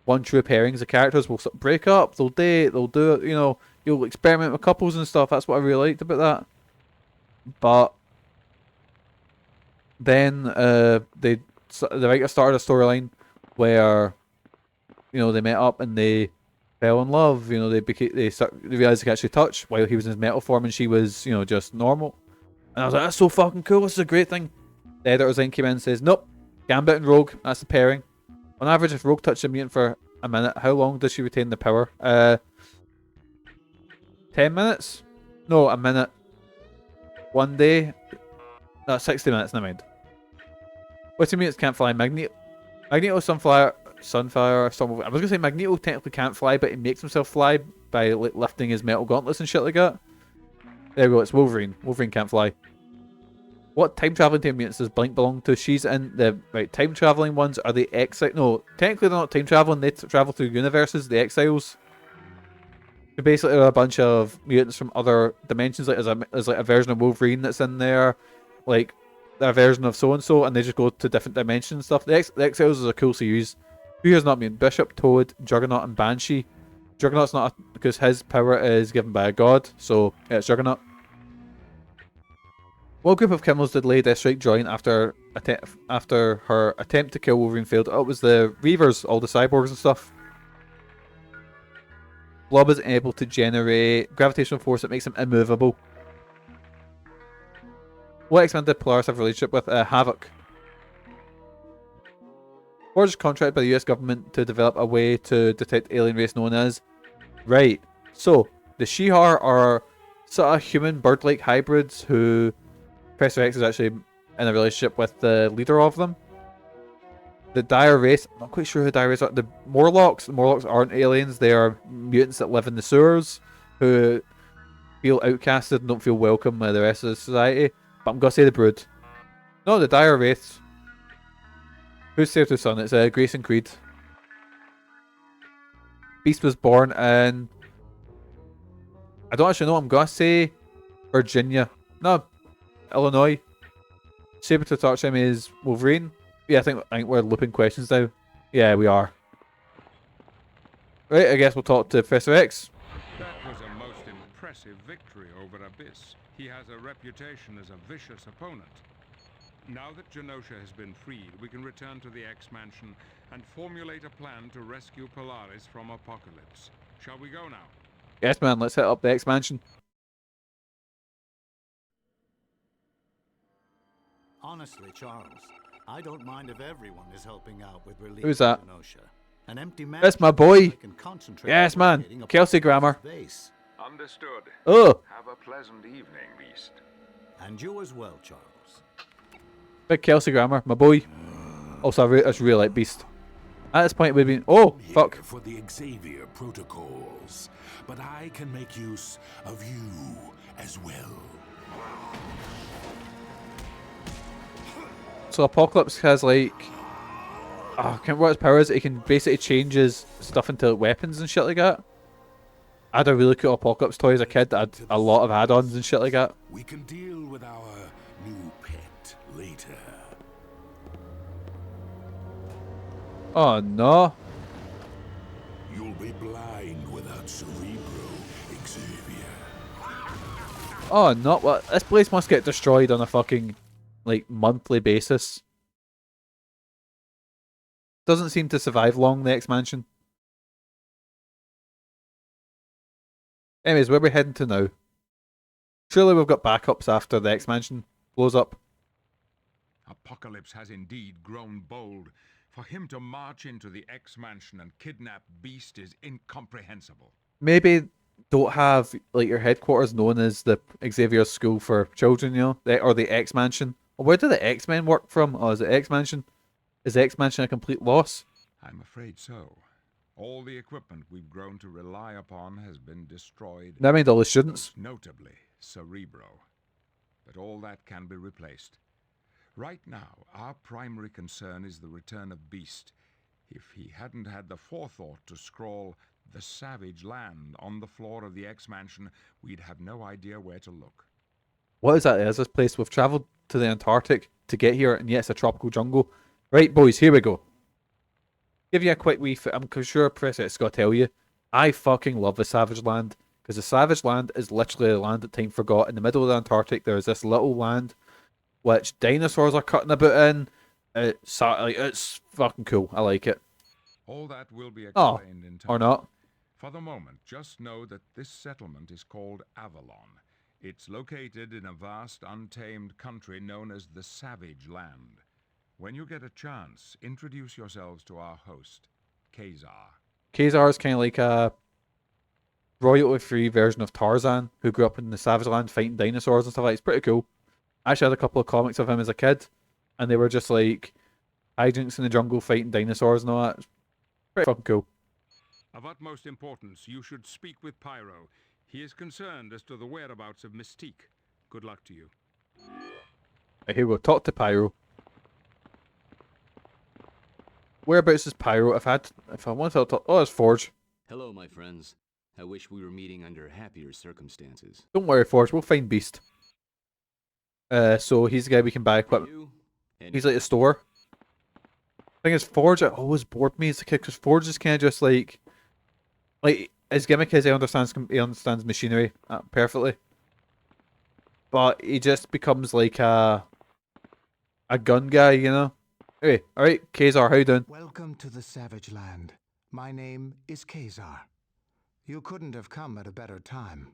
one true pairings. The characters will break up, they'll date, they'll do it. You know, you'll experiment with couples and stuff. That's what I really liked about that. But then the writer started a storyline where, you know, they met up and they fell in love. You know, they realized they could actually touch while he was in his metal form and she was, you know, just normal. And I was like, that's so fucking cool. This is a great thing. The editor's then came in and says, nope, Gambit and Rogue, that's the pairing. On average, if Rogue touched a mutant for a minute, how long does she retain the power? 10 minutes? No, a minute. 1 day? No, 60 minutes, never mind. What's mutants can't fly? Magneto, Sunfire. I was gonna say Magneto technically can't fly, but he makes himself fly by lifting his metal gauntlets and shit like that. There we go, it's Wolverine. Wolverine can't fly. What time traveling team mutants does Blink belong to? She's in the right. Time traveling ones are the Exiles. No, technically they're not time traveling. They travel through universes. The Exiles. They basically are a bunch of mutants from other dimensions. Like there's like a version of Wolverine that's in there, like a version of so and so, and they just go to different dimensions and stuff. The Exiles is a cool series. Who here's not mutant? Bishop, Toad, Juggernaut, and Banshee. Juggernaut's not because his power is given by a god, so yeah, it's Juggernaut. What group of criminals did Lady Deathstrike join after her attempt to kill Wolverine failed? Oh, it was the Reavers, all the cyborgs and stuff. Blob is able to generate gravitational force that makes him immovable. What X-Men did Polaris have a relationship with? Havoc. Forge is contracted by the US government to develop a way to detect alien race known as... Right. So, the Shi'ar are sort of human bird-like hybrids who... Professor X is actually in a relationship with the leader of them. The Dire race, I'm not quite sure who the Dire race are. The Morlocks aren't aliens. They are mutants that live in the sewers who feel outcasted and don't feel welcome by the rest of the society. But I'm going to say the Brood. No, the Dire race. Who's saved his son? It's Grayson Creed. Beast was born in... I don't actually know. I'm going to say Virginia. No, Illinois. Saber to touch him is Wolverine. Yeah, I think we're looping questions now. Yeah, we are. Right, I guess we'll talk to Professor X. That was a most impressive victory over Abyss. He has a reputation as a vicious opponent. Now that Genosha has been freed, we can return to the X-Mansion and formulate a plan to rescue Polaris from Apocalypse. Shall we go now? Yes, man, let's hit up the X-Mansion. Honestly, Charles, I don't mind if everyone is helping out with relief. Who's that? Genosha. An empty That's my boy. Yes, man. Kelsey Grammer. Understood. Oh. Have a pleasant evening, Beast. And you as well, Charles. Big Kelsey Grammer, my boy. Also, I just really like Beast. At this point, it would have been, oh, fuck. For the Xavier protocols, but I can make use of you as well. So Apocalypse has like, oh, I can't remember what his power is. He can basically change his stuff into weapons and shit like that. I had a really cool Apocalypse toy as a kid that had a lot of add-ons and shit like that. We can deal with our new pet later. Oh no. You'll be blind without Cerebro, Xavier. Oh no, well, this place must get destroyed on a fucking, like, monthly basis. Doesn't seem to survive long, the X-Mansion. Anyways, where are we heading to now? Surely we've got backups after the X-Mansion blows up. Apocalypse has indeed grown bold. For him to march into the X-Mansion and kidnap Beast is incomprehensible. Maybe don't have like your headquarters known as the Xavier School for Children, you know, or the X-Mansion. Or where do the X-Men work from? Oh, is it X-Mansion? Is the X-Mansion a complete loss? I'm afraid so. All the equipment we've grown to rely upon has been destroyed. That means all the students. Most notably, Cerebro. But all that can be replaced. Right now, our primary concern is the return of Beast. If he hadn't had the forethought to scrawl "The Savage Land" on the floor of the X-Mansion, we'd have no idea where to look. What is that? Is this place? We've travelled to the Antarctic to get here, and yet it's a tropical jungle. Right, boys, here we go. Give you a quick wee... I'm sure Professor X's got to tell you. I fucking love the Savage Land. Because the Savage Land is literally a land that time forgot. In the middle of the Antarctic, there's this little land which dinosaurs are cutting about in. It's fucking cool. I like it. All that will be explained in time. Or not. For the moment, just know that this settlement is called Avalon. It's located in a vast, untamed country known as the Savage Land. When you get a chance, introduce yourselves to our host, Ka-Zar. Ka-Zar is kind of like a royalty-free version of Tarzan, who grew up in the Savage Land fighting dinosaurs and stuff like that. It's pretty cool. I actually had a couple of comics of him as a kid, and they were just like hijinks in the jungle fighting dinosaurs and all that. It's pretty fucking cool. Of utmost importance, you should speak with Pyro. He is concerned as to the whereabouts of Mystique. Good luck to you. Right, here we go. Talk to Pyro. Whereabouts is Pyro? If I want to talk... Oh, it's Forge. Hello, my friends. I wish we were meeting under happier circumstances. Don't worry, Forge. We'll find Beast. So he's the guy we can buy equipment. He's like a store. Thing is, Forge always bored me as a kid because Forge is kind of just like his gimmick is he understands machinery perfectly, but he just becomes like a gun guy, you know. Anyway, all right, Ka-Zar, how you doing? Welcome to the Savage Land. My name is Ka-Zar. You couldn't have come at a better time.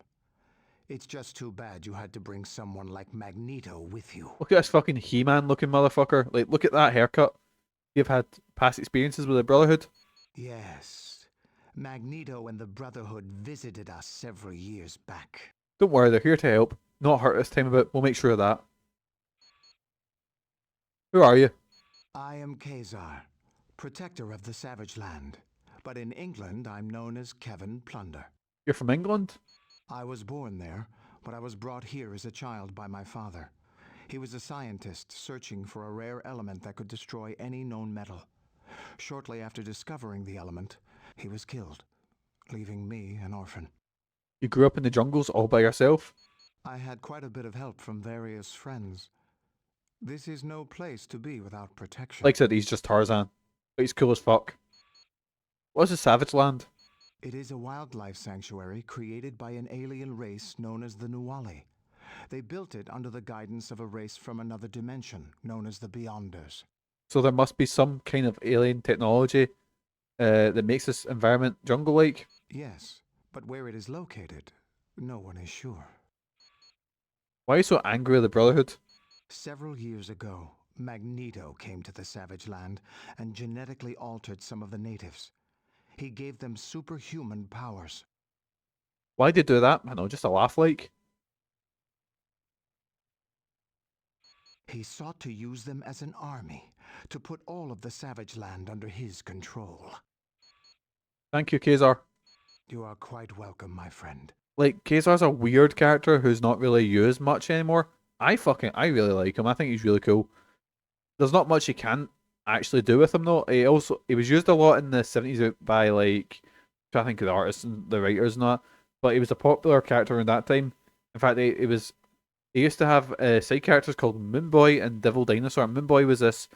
It's just too bad you had to bring someone like Magneto with you. Look at this fucking He-Man looking motherfucker. Like, look at that haircut. You've had past experiences with the Brotherhood? Yes. Magneto and the Brotherhood visited us several years back. Don't worry, they're here to help. Not hurt this time, but we'll make sure of that. Who are you? I am Ka-Zar, protector of the Savage Land. But in England, I'm known as Kevin Plunder. You're from England? I was born there, but I was brought here as a child by my father. He was a scientist searching for a rare element that could destroy any known metal. Shortly after discovering the element, he was killed, leaving me an orphan. You grew up in the jungles all by yourself? I had quite a bit of help from various friends. This is no place to be without protection. Like I said, he's just Tarzan. But he's cool as fuck. What's the Savage Land? It is a wildlife sanctuary created by an alien race known as the Nuwali. They built it under the guidance of a race from another dimension known as the Beyonders. So there must be some kind of alien technology that makes this environment jungle-like? Yes, but where it is located, no one is sure. Why are you so angry with the Brotherhood? Several years ago, Magneto came to the Savage Land and genetically altered some of the natives. He gave them superhuman powers. Why'd you do that? I know, just a laugh like. He sought to use them as an army, to put all of the Savage Land under his control. Thank you, Ka-Zar. You are quite welcome, my friend. Like, Ka-Zar's a weird character who's not really used much anymore. I really like him. I think he's really cool. There's not much you can actually do with him though. He was used a lot in the 70s by like, I think the artists and the writers and that. But he was a popular character around that time. In fact, he used to have side characters called Moonboy and Devil Dinosaur. Moonboy was this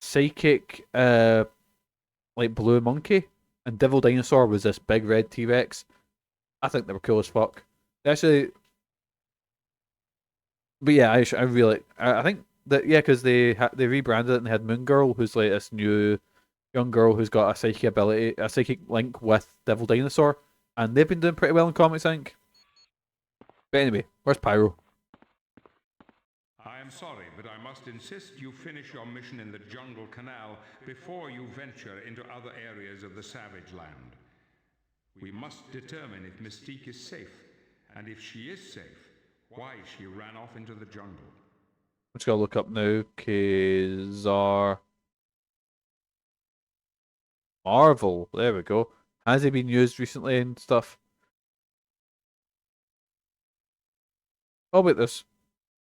psychic, like blue monkey, and Devil Dinosaur was this big red T-Rex. I think they were cool as fuck. Actually, but yeah, I think that because they rebranded it and they had Moon Girl, who's like this new young girl who's got a psychic link with Devil Dinosaur, and they've been doing pretty well in comics, I think. But anyway, where's Pyro? I am sorry, but I must insist you finish your mission in the Jungle Canal before you venture into other areas of the Savage Land. We must determine if Mystique is safe, and if she is safe, why she ran off into the jungle. I'm just gonna look up now. Ka-Zar Marvel. There we go. Has he been used recently and stuff? Oh wait, this.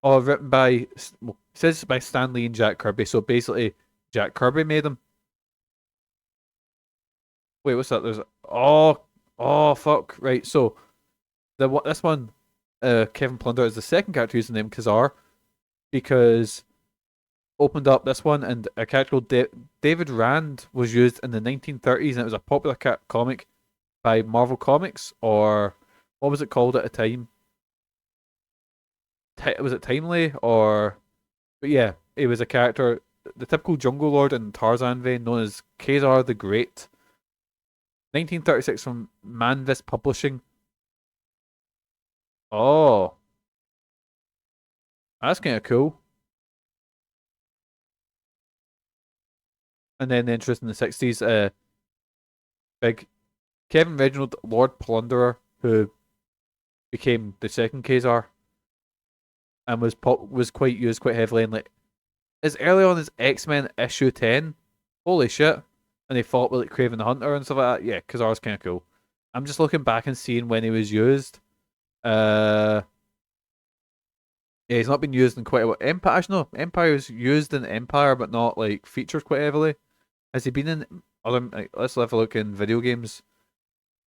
Oh, written by. Well, it says by Stan Lee and Jack Kirby. So basically, Jack Kirby made him. Wait, what's that? There's oh fuck. Right. So this one, Kevin Plunder is the second character using the name Ka-Zar, because opened up this one, and a character called David Rand was used in the 1930s, and it was a popular comic by Marvel Comics, or what was it called at the time? Was it Timely? Or, but yeah, it was a character, the typical Jungle Lord in Tarzan vein, known as Ka-Zar the Great. 1936 from Manvis Publishing. Oh, that's kind of cool. And then the interest in the 60s, big Kevin Reginald, Lord Plunderer, who became the second Ka-Zar, and was quite used quite heavily in like as early on as X-Men issue 10. Holy shit. And they fought with like Kraven the Hunter and stuff like that. Yeah, Ka-Zar's kind of cool. I'm just looking back and seeing when he was used. Yeah, he's not been used in quite a while. Empire, actually, no. Empire's used in Empire, but not like featured quite heavily. Has he been in other? Like, let's have a look in video games.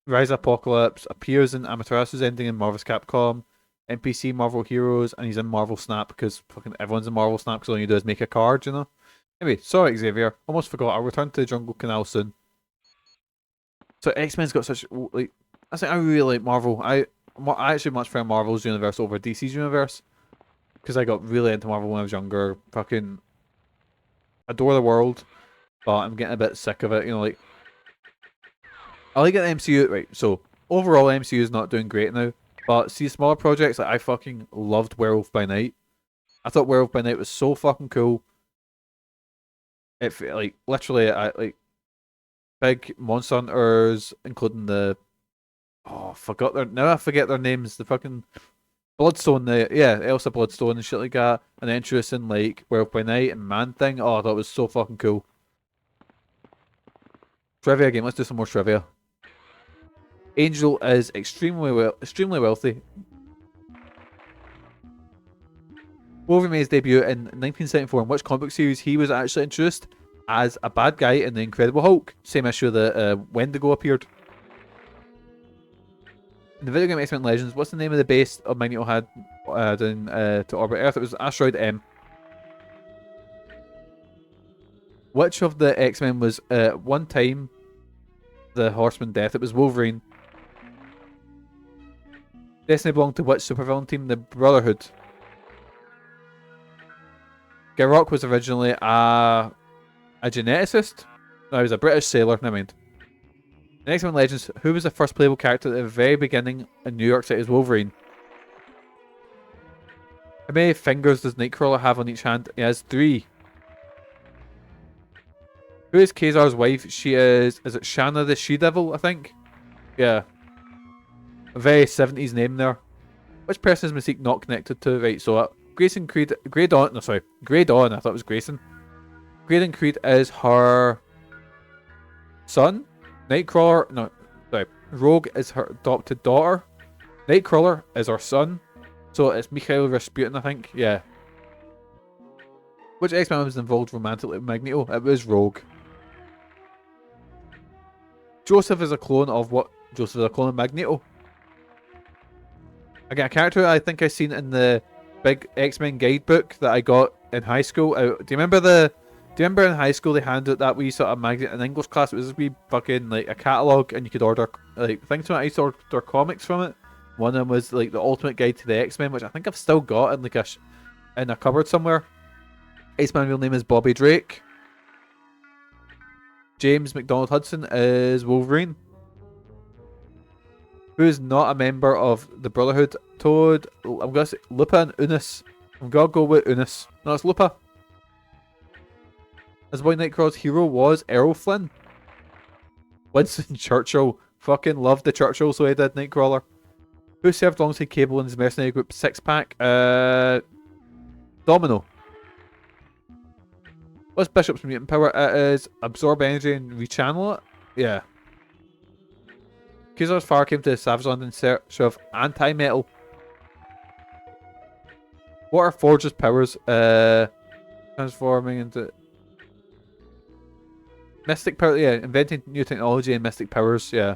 Rise of Apocalypse, appears in Amaterasu's ending in Marvel's Capcom, NPC Marvel Heroes, and he's in Marvel Snap because fucking everyone's in Marvel Snap because all you do is make a card, you know. Anyway, sorry Xavier, almost forgot. I'll return to the Jungle Canal soon. So X-Men's got such like, I really like Marvel. I actually much prefer Marvel's universe over DC's universe, because I got really into Marvel when I was younger. Fucking adore the world, but I'm getting a bit sick of it. You know, like I like it in the MCU, right? So overall, MCU is not doing great now. But see, smaller projects, like I fucking loved Werewolf by Night. I thought Werewolf by Night was so fucking cool. If like literally, I like big monster hunters, including the I forget their names. The fucking Bloodstone, Elsa Bloodstone and shit like that, and then introducing like Werewolf by Night and Man Thing. Oh, I thought it was so fucking cool. Trivia game. Let's do some more trivia. Angel is extremely wealthy. Wolverine made his debut in 1974. In which comic book series he was actually introduced as a bad guy in the Incredible Hulk? Same issue that Wendigo appeared. In the video game X-Men Legends, what's the name of the base of Magneto had down to orbit Earth? It was Asteroid M. Which of the X-Men was one time the Horseman Death? It was Wolverine. Destiny belonged to which supervillain team? The Brotherhood. Garokk was originally a geneticist. No, he was a British sailor. Never mind. In X-Men Legends, who was the first playable character at the very beginning in New York City as Wolverine? How many fingers does Nightcrawler have on each hand? He has 3. Who is Ka-Zar's wife? She is it Shanna the She-Devil, I think? Yeah. A very 70s name there. Which person is Mystique not connected to? Right, so Grayson Grey Dawn. No, sorry. Grey Dawn. I thought it was Grayson. Graydon Creed is her son. Nightcrawler, no, sorry. Rogue is her adopted daughter. Nightcrawler is her son. So it's Mikhail Rasputin, I think. Yeah. Which X-Men was involved romantically with Magneto? It was Rogue. Joseph is a clone of what? Joseph is a clone of Magneto. Again, a character I think I seen in the big X-Men guidebook that I got in high school. Do you remember in high school they handed out that wee sort of magazine in English class? It was this wee fucking like a catalogue, and you could order like things from it. I used to order comics from it. One of them was like the Ultimate Guide to the X-Men, which I think I've still got in like in a cupboard somewhere. X-Man real name is Bobby Drake. James McDonald Hudson is Wolverine. Who is not a member of the Brotherhood? Toad. I'm gonna say Lupa and Unis. I'm gonna go with Unis. No, it's Lupa. As boy Nightcrawler's hero was Errol Flynn. Winston Churchill. Fucking loved the Churchill, so he did Nightcrawler. Who served alongside Cable in his mercenary group Six Pack? Domino. What's Bishop's mutant power? It is absorb energy and rechannel it. Yeah. Ka-Zar's fire came to the Savage Land in search of anti-metal. What are Forge's powers? Transforming into mystic power. Yeah, inventing new technology and mystic powers. Yeah.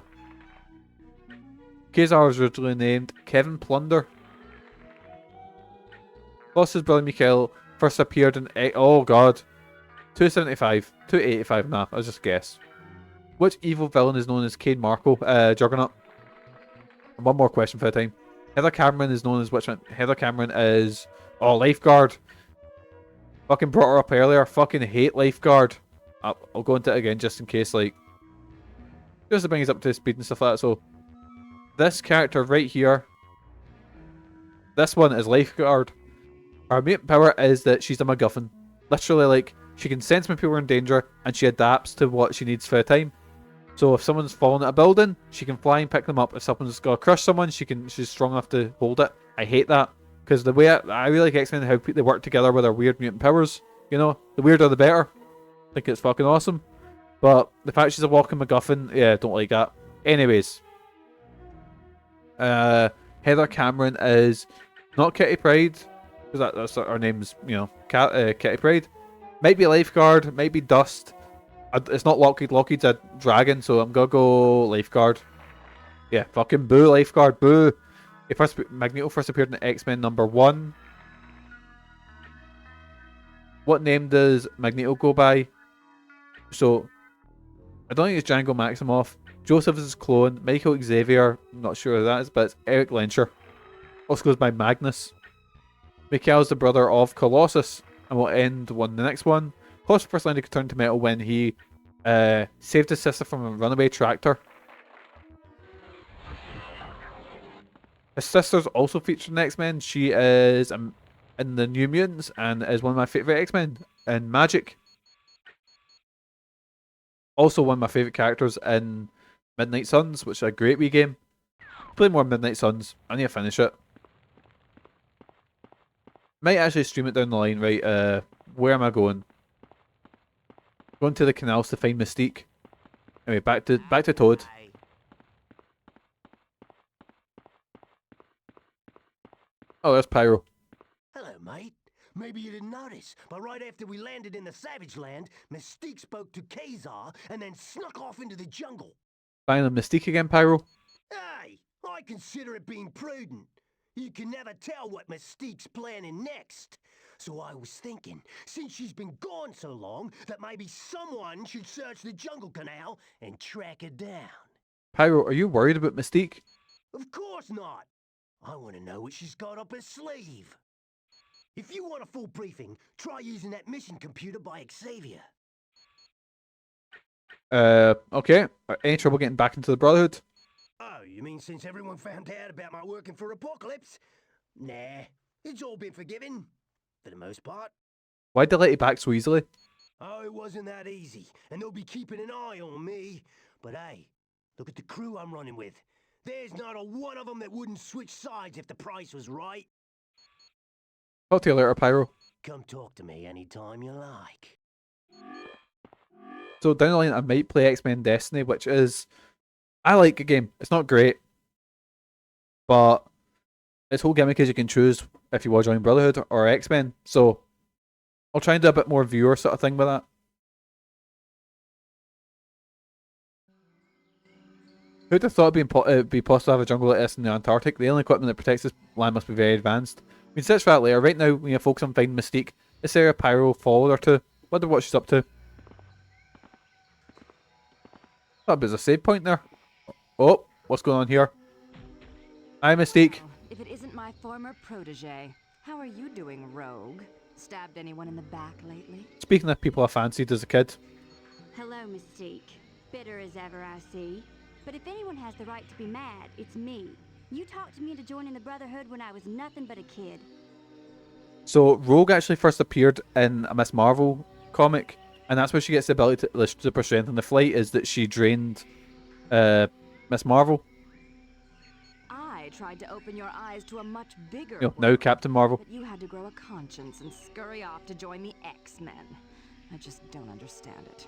Ka-Zar was originally named Kevin Plunder. Colossus' brother Mikhail first appeared in 275, 285. Nah, I was just guess. Which evil villain is known as Kane Marco? Juggernaut. And one more question for the time. Heather Cameron is known as which one? Heather Cameron is Lifeguard. Fucking brought her up earlier. Fucking hate Lifeguard. I'll go into it again just in case, like, just to bring us up to speed and stuff like that. So this character right here, this one is Lifeguard. Her mutant power is that she's a MacGuffin. Literally, like, she can sense when people are in danger and she adapts to what she needs for the time. So if someone's fallen at a building, she can fly and pick them up. If someone's got to crush someone, she's strong enough to hold it. I hate that because the way I really like X-Men, how they work together with their weird mutant powers. You know, the weirder the better. I think it's fucking awesome. But the fact she's a walking MacGuffin, yeah, don't like that. Anyways, Heather Cameron is not Kitty Pryde because that's her name's, you know, Kitty Pryde. Might be Lifeguard, might be Dust. It's not Lockheed. Lockheed's a dragon, so I'm gonna go Lifeguard. Yeah, fucking boo, Lifeguard, boo. Magneto first appeared in X-Men #1. What name does Magneto go by? So, I don't think it's Django Maximoff. Joseph is his clone. Michael Xavier, I'm not sure who that is, but it's Eric Lencher. Also goes by Magnus. Mikhail's the brother of Colossus. And we'll end the next one. Colossus first learned to turn to metal when he saved his sister from a runaway tractor. His sister's also featured in X-Men. She is in the New Mutants and is one of my favourite X-Men in Magic. Also one of my favourite characters in Midnight Suns, which is a great wee game. Play more Midnight Suns. I need to finish it. Might actually stream it down the line, right? Where am I going? Going to the canals to find Mystique. Anyway, back to Toad. Oh, there's Pyro. Hello, mate. Maybe you didn't notice, but right after we landed in the Savage Land, Mystique spoke to Ka-Zar and then snuck off into the jungle. Finding Mystique again, Pyro? Hey, I consider it being prudent. You can never tell what Mystique's planning next. So I was thinking, since she's been gone so long, that maybe someone should search the jungle canal and track her down. Pyro, are you worried about Mystique? Of course not. I want to know what she's got up her sleeve. If you want a full briefing, try using that mission computer by Xavier. Okay. Any trouble getting back into the Brotherhood? Oh, you mean since everyone found out about my working for Apocalypse? Nah, it's all been forgiven. For the most part. Why'd they let you back so easily? Oh, it wasn't that easy, and they'll be keeping an eye on me. But hey, look at the crew I'm running with. There's not a one of them that wouldn't switch sides if the price was right. Talk to you later, Pyro. Come talk to me anytime you like. So down the line, I might play X-Men and Destiny, which is, I like the game. It's not great, but its whole gimmick is you can choose if you want to join Brotherhood or X-Men. So I'll try and do a bit more viewer sort of thing with that. Who'd have thought it'd be possible to have a jungle like this in the Antarctic? The only equipment that protects this land must be very advanced. We can search for that later. Right now, we need to focus on finding Mystique. This area Pyro followed her to. Wonder what she's up to. That was a save point there. Oh, what's going on here? Hi, Mystique. If it isn't my former protege, how are you doing, Rogue? Stabbed anyone in the back lately? Speaking of people I fancied as a kid. Hello, Mystique. Bitter as ever, I see. But if anyone has the right to be mad, it's me. You talked me into joining the Brotherhood when I was nothing but a kid. So, Rogue actually first appeared in a Miss Marvel comic, and that's where she gets the ability to, the super strength in the flight, is that she drained Miss Marvel. I tried to open your eyes to a much bigger Now Captain Marvel. But you had to grow a conscience and scurry off to join the X-Men. I just don't understand it.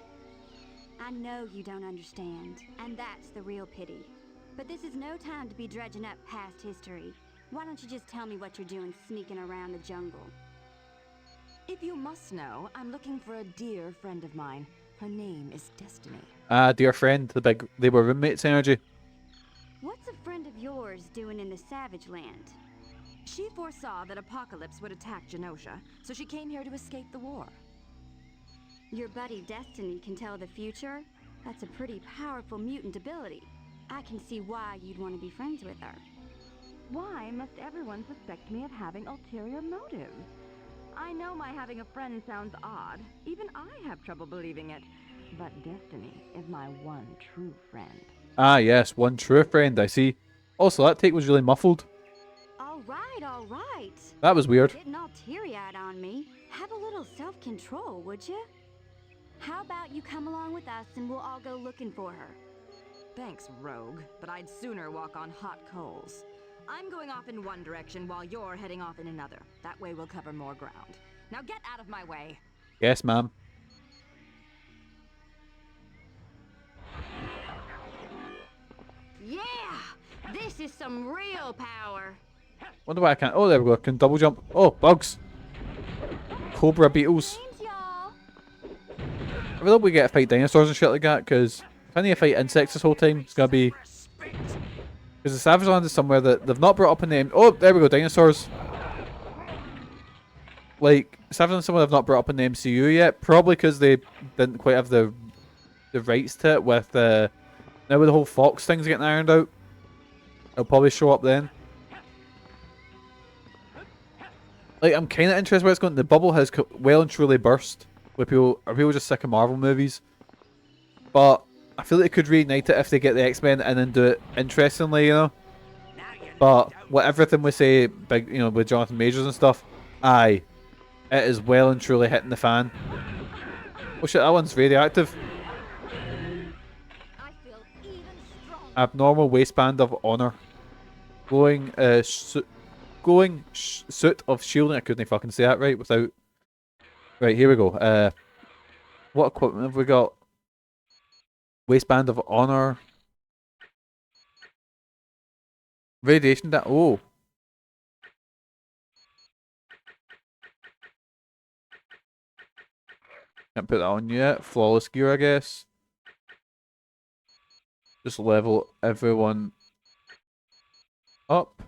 I know you don't understand, and that's the real pity. But this is no time to be dredging up past history. Why don't you just tell me what you're doing sneaking around the jungle? If you must know, I'm looking for a dear friend of mine. Her name is Destiny. Ah, dear friend, they were roommates energy. What's a friend of yours doing in the Savage Land? She foresaw that Apocalypse would attack Genosha, so she came here to escape the war. Your buddy Destiny can tell the future? That's a pretty powerful mutant ability. I can see why you'd want to be friends with her. Why must everyone suspect me of having ulterior motives? I know my having a friend sounds odd. Even I have trouble believing it. But Destiny is my one true friend. Ah, yes, one true friend, I see. Also, that take was really muffled. All right. That was weird. Getting all teary-eyed on me. Have a little self-control, would you? How about you come along with us and we'll all go looking for her? Thanks, Rogue, but I'd sooner walk on hot coals. I'm going off in one direction while you're heading off in another. That way we'll cover more ground. Now get out of my way. Yes, ma'am. Yeah! This is some real power. Wonder why I can't. Oh, there we go. I can double jump. Oh, bugs. Cobra beetles. I really hope we get to fight dinosaurs and shit like that, because if I need to fight insects this whole time, it's going to be... Because the Savage Land is somewhere that they've not brought up in the... Oh, there we go, dinosaurs. Like, Savage Land is somewhere they've not brought up in the MCU yet, probably because they didn't quite have the rights to it with... now with the whole Fox things getting ironed out, it'll probably show up then. Like, I'm kind of interested where it's going. The bubble has well and truly burst. With people, are people just sick of Marvel movies? But I feel like they could reignite it if they get the X-Men and then do it interestingly, you know. But with everything we say, big, you know, with Jonathan Majors and stuff, aye, it is well and truly hitting the fan. Oh shit, that one's radioactive. Abnormal waistband of honor. Glowing suit of shielding. I couldn't fucking say that right without. Right, here we go. What equipment have we got? Waistband of honor. Radiation that. Oh. Can't put that on yet. Flawless gear, I guess. Just level everyone up.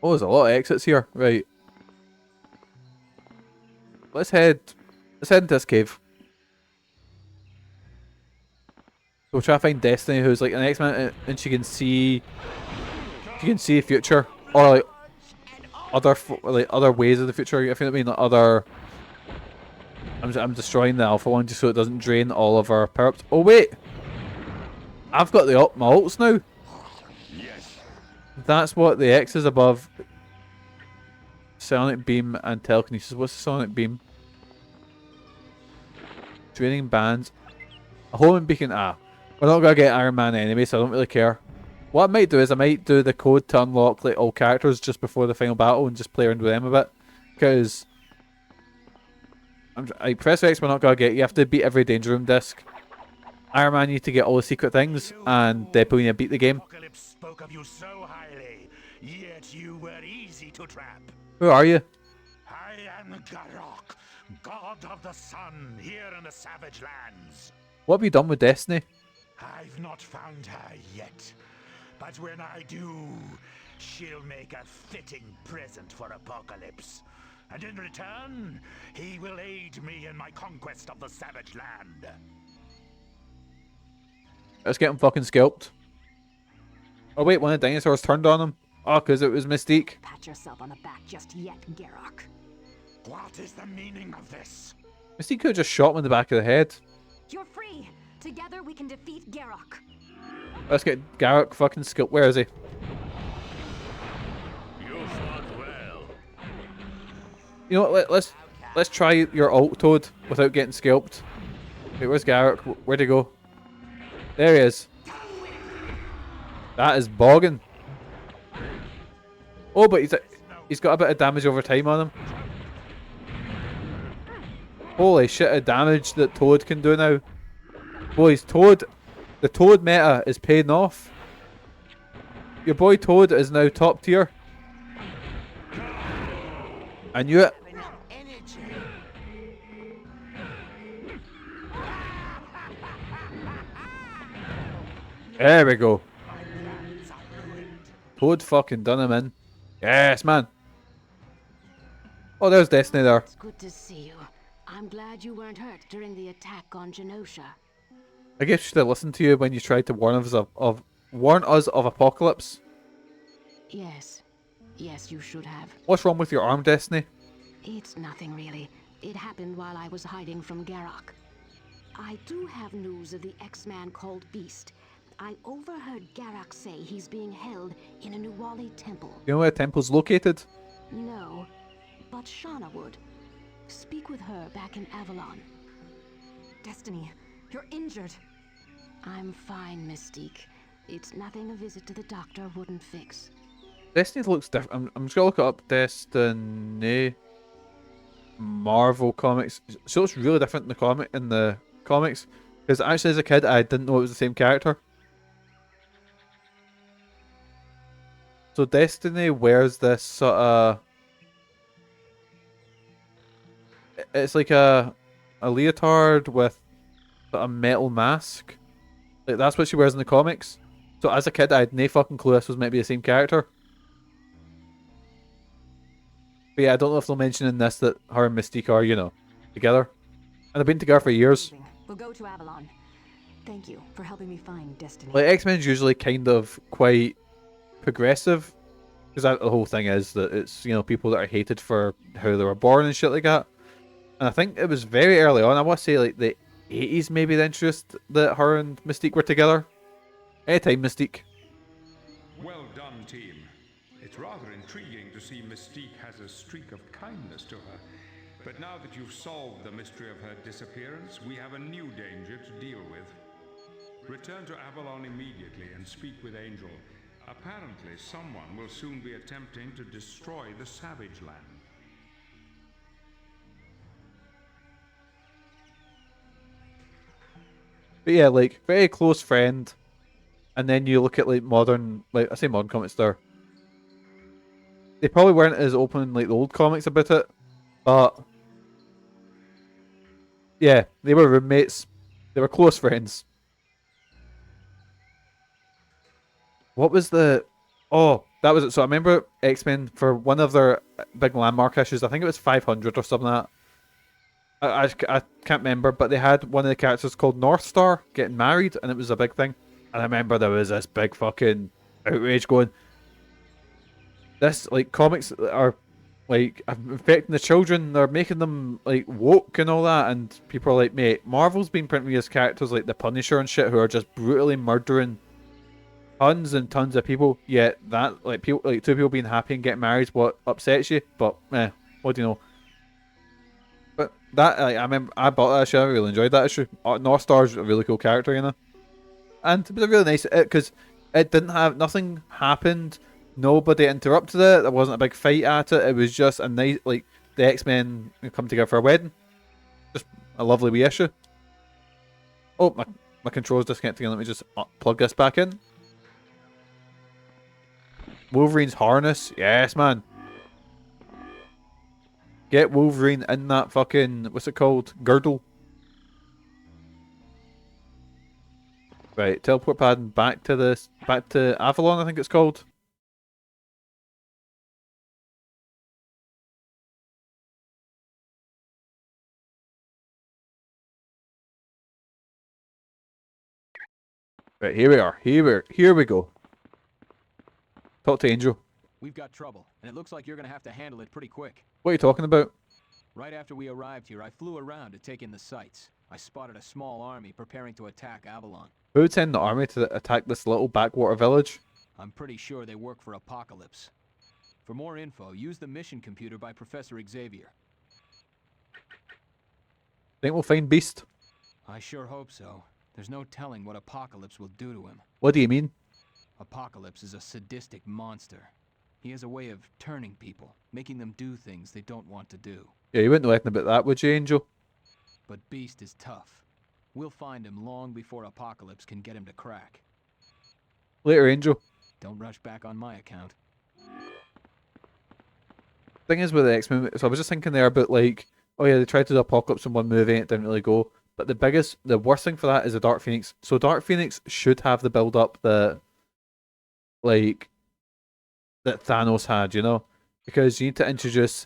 Oh, there's a lot of exits here. Right. Let's head into this cave. So we'll try to find Destiny, who's like an X-Men, and she can see the future, or like other ways of the future. I think I mean like other. I'm destroying the Alpha one just so it doesn't drain all of our power ups. Oh wait, I've got my ults now. Yes. That's what the X is above. Sonic beam and telekinesis. What's the sonic beam? Draining bands. A homing beacon. Ah, we're not gonna get Iron Man anyway, so I don't really care. What I might do is I might do the code to unlock like all characters just before the final battle and just play around with them a bit, because I press X, we're not gonna get. You have to beat every danger room disc. Iron Man, you need to get all the secret things, and Deadpool, you need to beat the game. Apocalypse spoke of you so highly, yet you were easy to trap. Who are you? I am Garokk, god of the sun, here in the Savage Lands. What have you done with Destiny? I've not found her yet, but when I do, she'll make a fitting present for Apocalypse. And in return, he will aid me in my conquest of the Savage Land. Let's get him fucking scalped. Oh wait, one of the dinosaurs turned on him. Oh, because it was Mystique. Pat yourself on the back just yet, Garokk. What is the meaning of this? Mystique could have just shot him in the back of the head. You're free. Together we can defeat Garokk. Let's get Garokk fucking scalped. Where is he? You fought well. You know what? Let's try your ult, Toad, without getting scalped. Wait, where's Garokk? Where'd he go? There he is. That is bogging. Oh, but he's got a bit of damage over time on him. Holy shit of damage that Toad can do now. Boys, Toad, the Toad meta is paying off. Your boy Toad is now top tier. I knew it. There we go. Toad fucking done him in. Yes, man. Oh, there's Destiny there. It's good to see you. I'm glad you weren't hurt during the attack on Genosha. I guess we should have listened to you when you tried to warn us of Apocalypse. Yes. Yes, you should have. What's wrong with your arm, Destiny? It's nothing really. It happened while I was hiding from Garokk. I do have news of the X-Man called Beast. I overheard Garokk say he's being held in a Nuwali temple. You know where the temple's located? No, but Shauna would. Speak with her back in Avalon. Destiny, you're injured. I'm fine, Mystique. It's nothing a visit to the doctor wouldn't fix. Destiny looks different. I'm just gonna look it up. Destiny Marvel comics. She looks really different in the comics. Because actually, as a kid, I didn't know it was the same character. So Destiny wears this sort of... It's like a leotard with a metal mask. Like, that's what she wears in the comics. So as a kid, I had no fucking clue this was maybe the same character. But yeah, I don't know if they'll mention in this that her and Mystique are, you know, together. And they've been together for years. We'll go to Avalon. Thank you for helping me find Destiny. Like, X-Men's usually kind of quite progressive. Because the whole thing is that it's, you know, people that are hated for how they were born and shit like that. And I think it was very early on, I want to say like the 80s maybe, the interest that her and Mystique were together. Anytime, Mystique. Well done, team. It's rather intriguing to see Mystique has a streak of kindness to her. But now that you've solved the mystery of her disappearance, we have a new danger to deal with. Return to Avalon immediately and speak with Angel. Apparently, someone will soon be attempting to destroy the Savage Land. But yeah, like, very close friend. And then you look at, like, modern, like, I say modern comics there. They probably weren't as open, like, the old comics about it. But, yeah, they were roommates. They were close friends. What was the... Oh, that was it. So I remember X-Men, for one of their big landmark issues, I think it was 500 or something like that. I can't remember, but they had one of the characters called North Star getting married, and it was a big thing. And I remember there was this big fucking outrage going, this, like, comics are, like, infecting the children, they're making them, like, woke and all that, and people are like, mate, Marvel's been printing these characters like the Punisher and shit who are just brutally murdering tons and tons of people, yet that, like, people, like, two people being happy and getting married is what upsets you, but, what do you know? But that, like, I remember, I bought that issue, I really enjoyed that issue. North Star's a really cool character, you know? And it was a really nice, because it didn't have, nothing happened, nobody interrupted it, there wasn't a big fight at it, it was just a nice, like, the X-Men come together for a wedding. Just a lovely wee issue. Oh, my controller's disconnecting. Let me just plug this back in. Wolverine's harness. Yes, man. Get Wolverine in that fucking, what's it called? Girdle. Right, teleport pad back to Avalon, I think it's called. Right, here we are. Here we go. Talk to Angel. We've got trouble, and it looks like you're gonna have to handle it pretty quick. What are you talking about? Right after we arrived here, I flew around to take in the sights. I spotted a small army preparing to attack Avalon. Who would send the army to attack this little backwater village? I'm pretty sure they work for Apocalypse. For more info, use the mission computer by Professor Xavier. Think we'll find Beast? I sure hope so. There's no telling what Apocalypse will do to him. What do you mean? Apocalypse is a sadistic monster. He has a way of turning people, making them do things they don't want to do. Yeah, you wouldn't know anything about that, would you, Angel? But Beast is tough. We'll find him long before Apocalypse can get him to crack. Later, Angel. Don't rush back on my account. Thing is with the X-Men, so I was just thinking there about like, oh yeah, they tried to do Apocalypse in one movie and it didn't really go. But the worst thing for that is the Dark Phoenix. So Dark Phoenix should have the build up that, like, that Thanos had, you know, because you need to introduce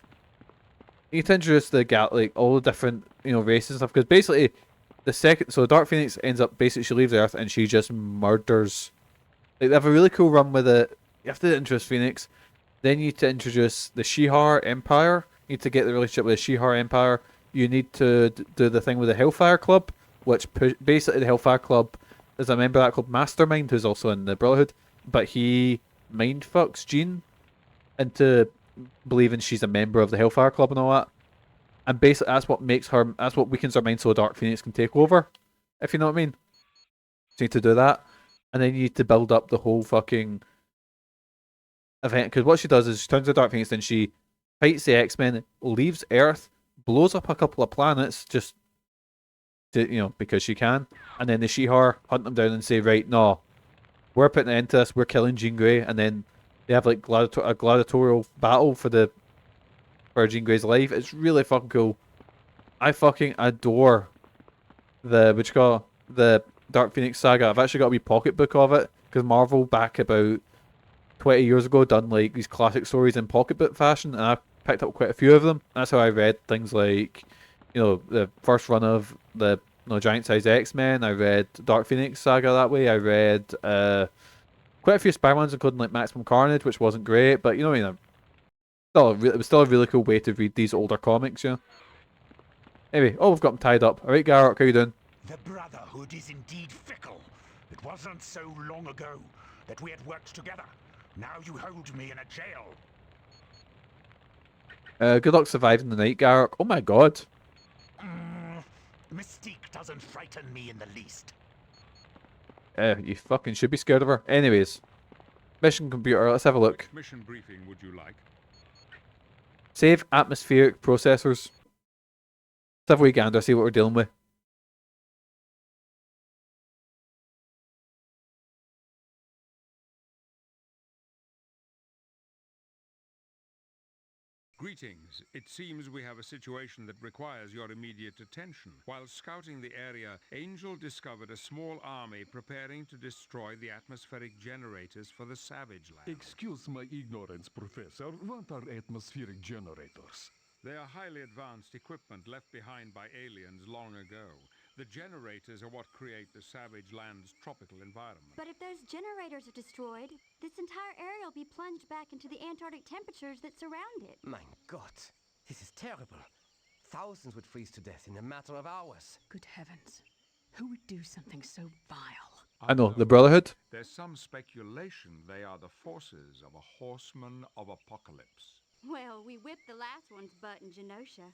the like all the different races and stuff. Because basically, so Dark Phoenix ends up basically she leaves Earth and she just murders. Like, they have a really cool run with it. You have to introduce Phoenix, then you need to introduce the Shihar Empire. You need to get the relationship with the Shihar Empire. You need to do the thing with the Hellfire Club, which basically the Hellfire Club is a member of that called Mastermind, who's also in the Brotherhood, but he mindfucks Jean into believing she's a member of the Hellfire Club and all that. And basically that's what weakens her mind so Dark Phoenix can take over, if you know what I mean. So you need to do that. And then you need to build up the whole fucking event, because what she does is she turns to Dark Phoenix and she fights the X-Men, leaves Earth, blows up a couple of planets just to, because she can, and then the Shihar hunt them down and say, right, no, we're putting an end to this, we're killing Jean Grey, and then they have like a gladiatorial battle for Jean Grey's life. It's really fucking cool. I fucking adore the Dark Phoenix saga. I've actually got a wee pocketbook of it, because Marvel back about 20 years ago done like these classic stories in pocketbook fashion, and I picked up quite a few of them. That's how I read things like, the first run of the Giant Size X-Men. I read Dark Phoenix saga that way. I read quite a few Spider-Mans, including like Maximum Carnage, which wasn't great, but it was still a really cool way to read these older comics, Anyway, we've got them tied up. Alright, Garokk, how you doing? The Brotherhood is indeed fickle. It wasn't so long ago that we had worked together. Now you hold me in a jail. Good luck surviving the night, Garokk. Oh my god. Mystique doesn't frighten me in the least. You fucking should be scared of her. Anyways, mission computer, let's have a look. Mission briefing would you like? Save atmospheric processors. Let's have a wee gander, see what we're dealing with. Greetings. It seems we have a situation that requires your immediate attention. While scouting the area, Angel discovered a small army preparing to destroy the atmospheric generators for the Savage Land. Excuse my ignorance, Professor. What are atmospheric generators? They are highly advanced equipment left behind by aliens long ago. The generators are what create the Savage Land's tropical environment. But if those generators are destroyed, this entire area will be plunged back into the Antarctic temperatures that surround it. My God, this is terrible. Thousands would freeze to death in a matter of hours. Good heavens. Who would do something so vile? I know, the Brotherhood. There's some speculation they are the forces of a Horseman of Apocalypse. Well, we whipped the last one's butt in Genosha.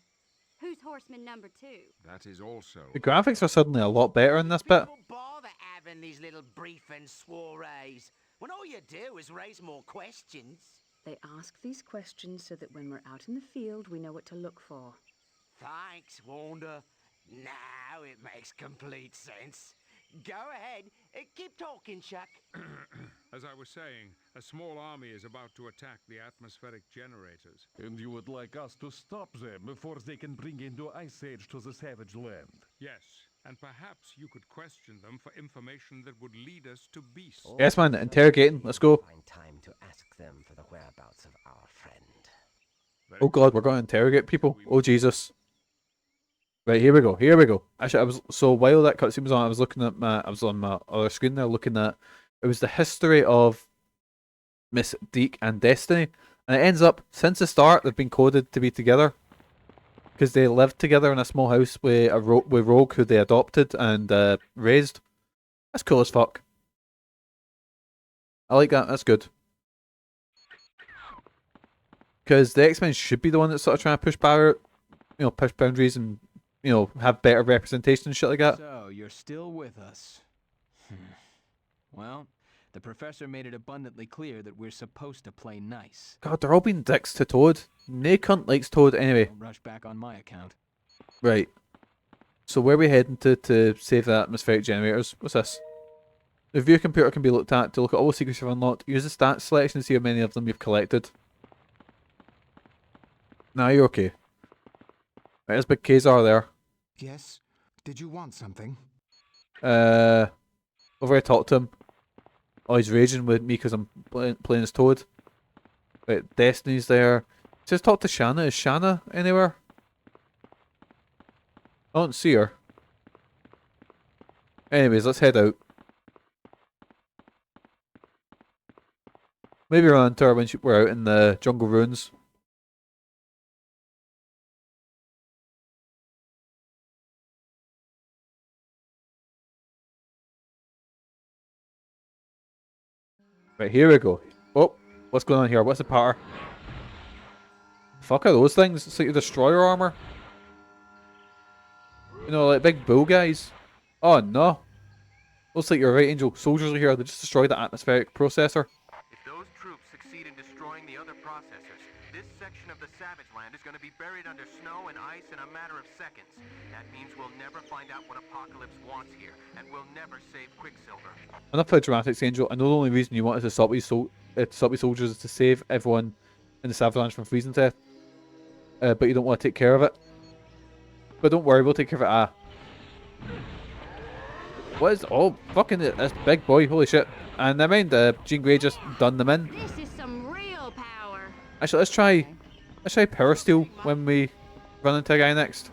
Who's Horseman number 2? That is also... The graphics are suddenly a lot better in this bit. Bother having these little briefing soirees when all you do is raise more questions. They ask these questions so that when we're out in the field, we know what to look for. Thanks, Wanda. Now it makes complete sense. Go ahead. Keep talking, Chuck. As I was saying, a small army is about to attack the atmospheric generators. And you would like us to stop them before they can bring a new ice age to the savage land? Yes, and perhaps you could question them for information that would lead us to Beast. Yes, man, interrogating. Let's go. Find time to ask them for the whereabouts of our friend. Oh god, we're going to interrogate people. Oh Jesus. Right, here we go. Here we go. Actually, so while that cutscene was on, I was on my other screen there looking at, it was the history of Mystique and Destiny, and it ends up since the start they've been coded to be together because they lived together in a small house with Rogue, who they adopted and raised. That's cool as fuck. I like that. That's good. Because the X-Men should be the one that's sort of trying to push push boundaries and have better representation and shit like that. So, you're still with us. Well, the professor made it abundantly clear that we're supposed to play nice. God, they're all being dicks to Toad. No cunt likes Toad anyway. Don't rush back on my account. Right. So where are we heading to save the atmospheric generators? What's this? The view computer can be looked at to look at all the secrets you've unlocked. Use the stats selection to see how many of them you've collected. Nah, you're okay. Right, there's big Ka-Zar there. Yes? Did you want something? Over I talked to him. Oh, he's raging with me because I'm playing as Toad. Right, Destiny's there. It says talk to Shanna. Is Shanna anywhere? I don't see her. Anyways, let's head out. Maybe run into her when we're out in the jungle ruins. Right, here we go. Oh, what's going on here? What's the power? Fuck are those things? It's like your destroyer armor. Like big bull guys. Oh no. Looks like you're right, Angel. Soldiers are here. They just destroyed the atmospheric processor. If those troops succeed in destroying the other processors, this section of the Savage Land is going to be buried under snow and ice in a matter of seconds. That means we'll never find out what Apocalypse wants here, and we'll never save Quicksilver. Enough of dramatics, Angel. I know the only reason you wanted to stop these soldiers is to save everyone in the Savage Land from freezing death. But you don't want to take care of it. But don't worry, we'll take care of it. What is... Oh, fucking this big boy. Holy shit. And never mind, Jean Grey just done them in. This is some real power. Actually, let's try Power Steel when we run into a guy next.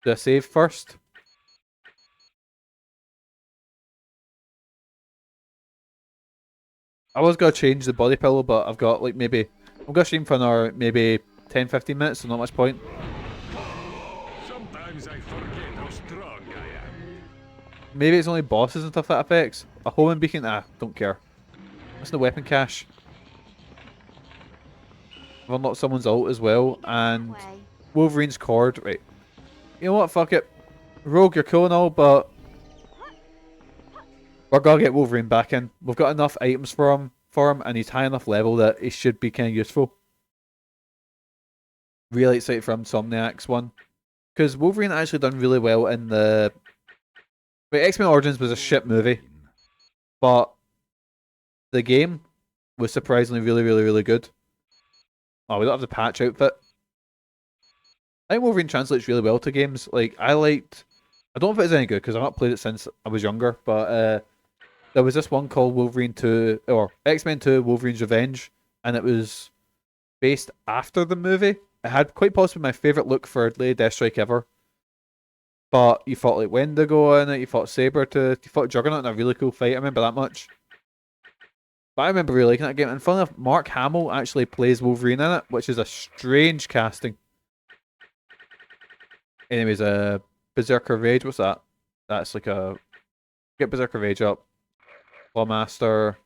Do a save first. I was going to change the body pillow, but I've got like maybe... I'm going to stream for another maybe 10-15 minutes, so not much point. Sometimes I forget how strong I am. Maybe it's only bosses and stuff that affects. A homing beacon? Don't care. That's the weapon cache. I've unlocked someone's ult as well, and Wolverine's cord. Right. You know what? Fuck it. Rogue, you're cool and all, but we're gonna get Wolverine back in. We've got enough items for him, and he's high enough level that he should be kind of useful. Really excited for Insomniac's one, because Wolverine actually done really well in the... Wait, X-Men Origins was a shit movie, but the game was surprisingly really, really, really good. Oh, we don't have the patch outfit. I think Wolverine translates really well to games. Like, I don't know if it's any good, because I've not played it since I was younger, but there was this one called Wolverine 2, or X-Men 2 Wolverine's Revenge, and it was based after the movie. It had quite possibly my favourite look for Lady Deathstrike ever. But you fought like Wendigo in it, you fought Sabretooth, you fought Juggernaut in a really cool fight, I remember that much. But I remember really liking that game, and funny enough, Mark Hamill actually plays Wolverine in it, which is a strange casting. Anyways, Berserker Rage, what's that? That's like a... Get Berserker Rage up. Lawmaster.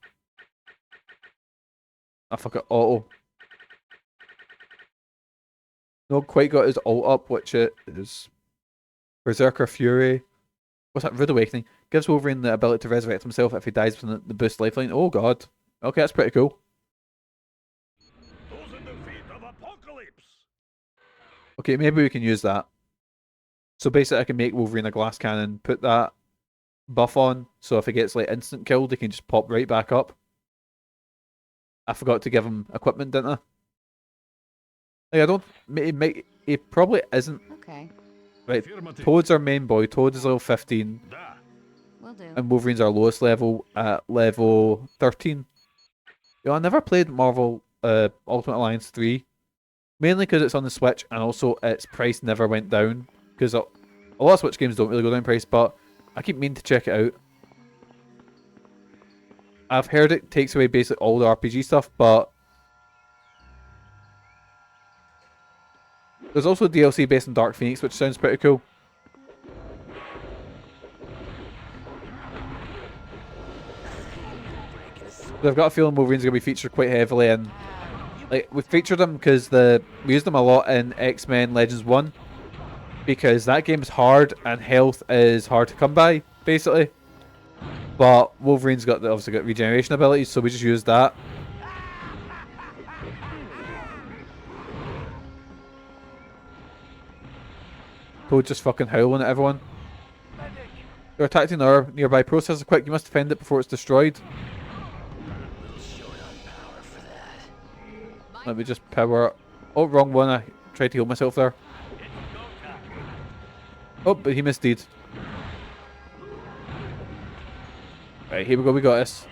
I fuck it, auto. Not quite got his ult up, which it is... Berserker Fury. What's that? Rude Awakening. Gives Wolverine the ability to resurrect himself if he dies from the boost lifeline. Oh god. Okay, that's pretty cool. Okay, maybe we can use that. So basically, I can make Wolverine a glass cannon, put that buff on, so if he gets like instant killed, he can just pop right back up. I forgot to give him equipment, didn't I? Like, I don't. He probably isn't. Okay. Right. Toad's our main boy. Toad is level 15. Will do. And Wolverine's our lowest level at level 13. I never played Marvel Ultimate Alliance 3. Mainly because it's on the Switch, and also its price never went down. Because a lot of Switch games don't really go down in price, but I keep meaning to check it out. I've heard it takes away basically all the RPG stuff, but there's also DLC based on Dark Phoenix, which sounds pretty cool. So I've got a feeling Wolverine's going to be featured quite heavily, and like we featured him because we used him a lot in X-Men Legends 1, because that game is hard and health is hard to come by, basically. But Wolverine's obviously got regeneration abilities, so we just used that. Toad just fucking howling at everyone. You're attacking our nearby processor. Quick, you must defend it before it's destroyed. Let me just power. Oh, wrong one. I tried to heal myself there. Oh, but he misdeed. Right, here we go. We got this.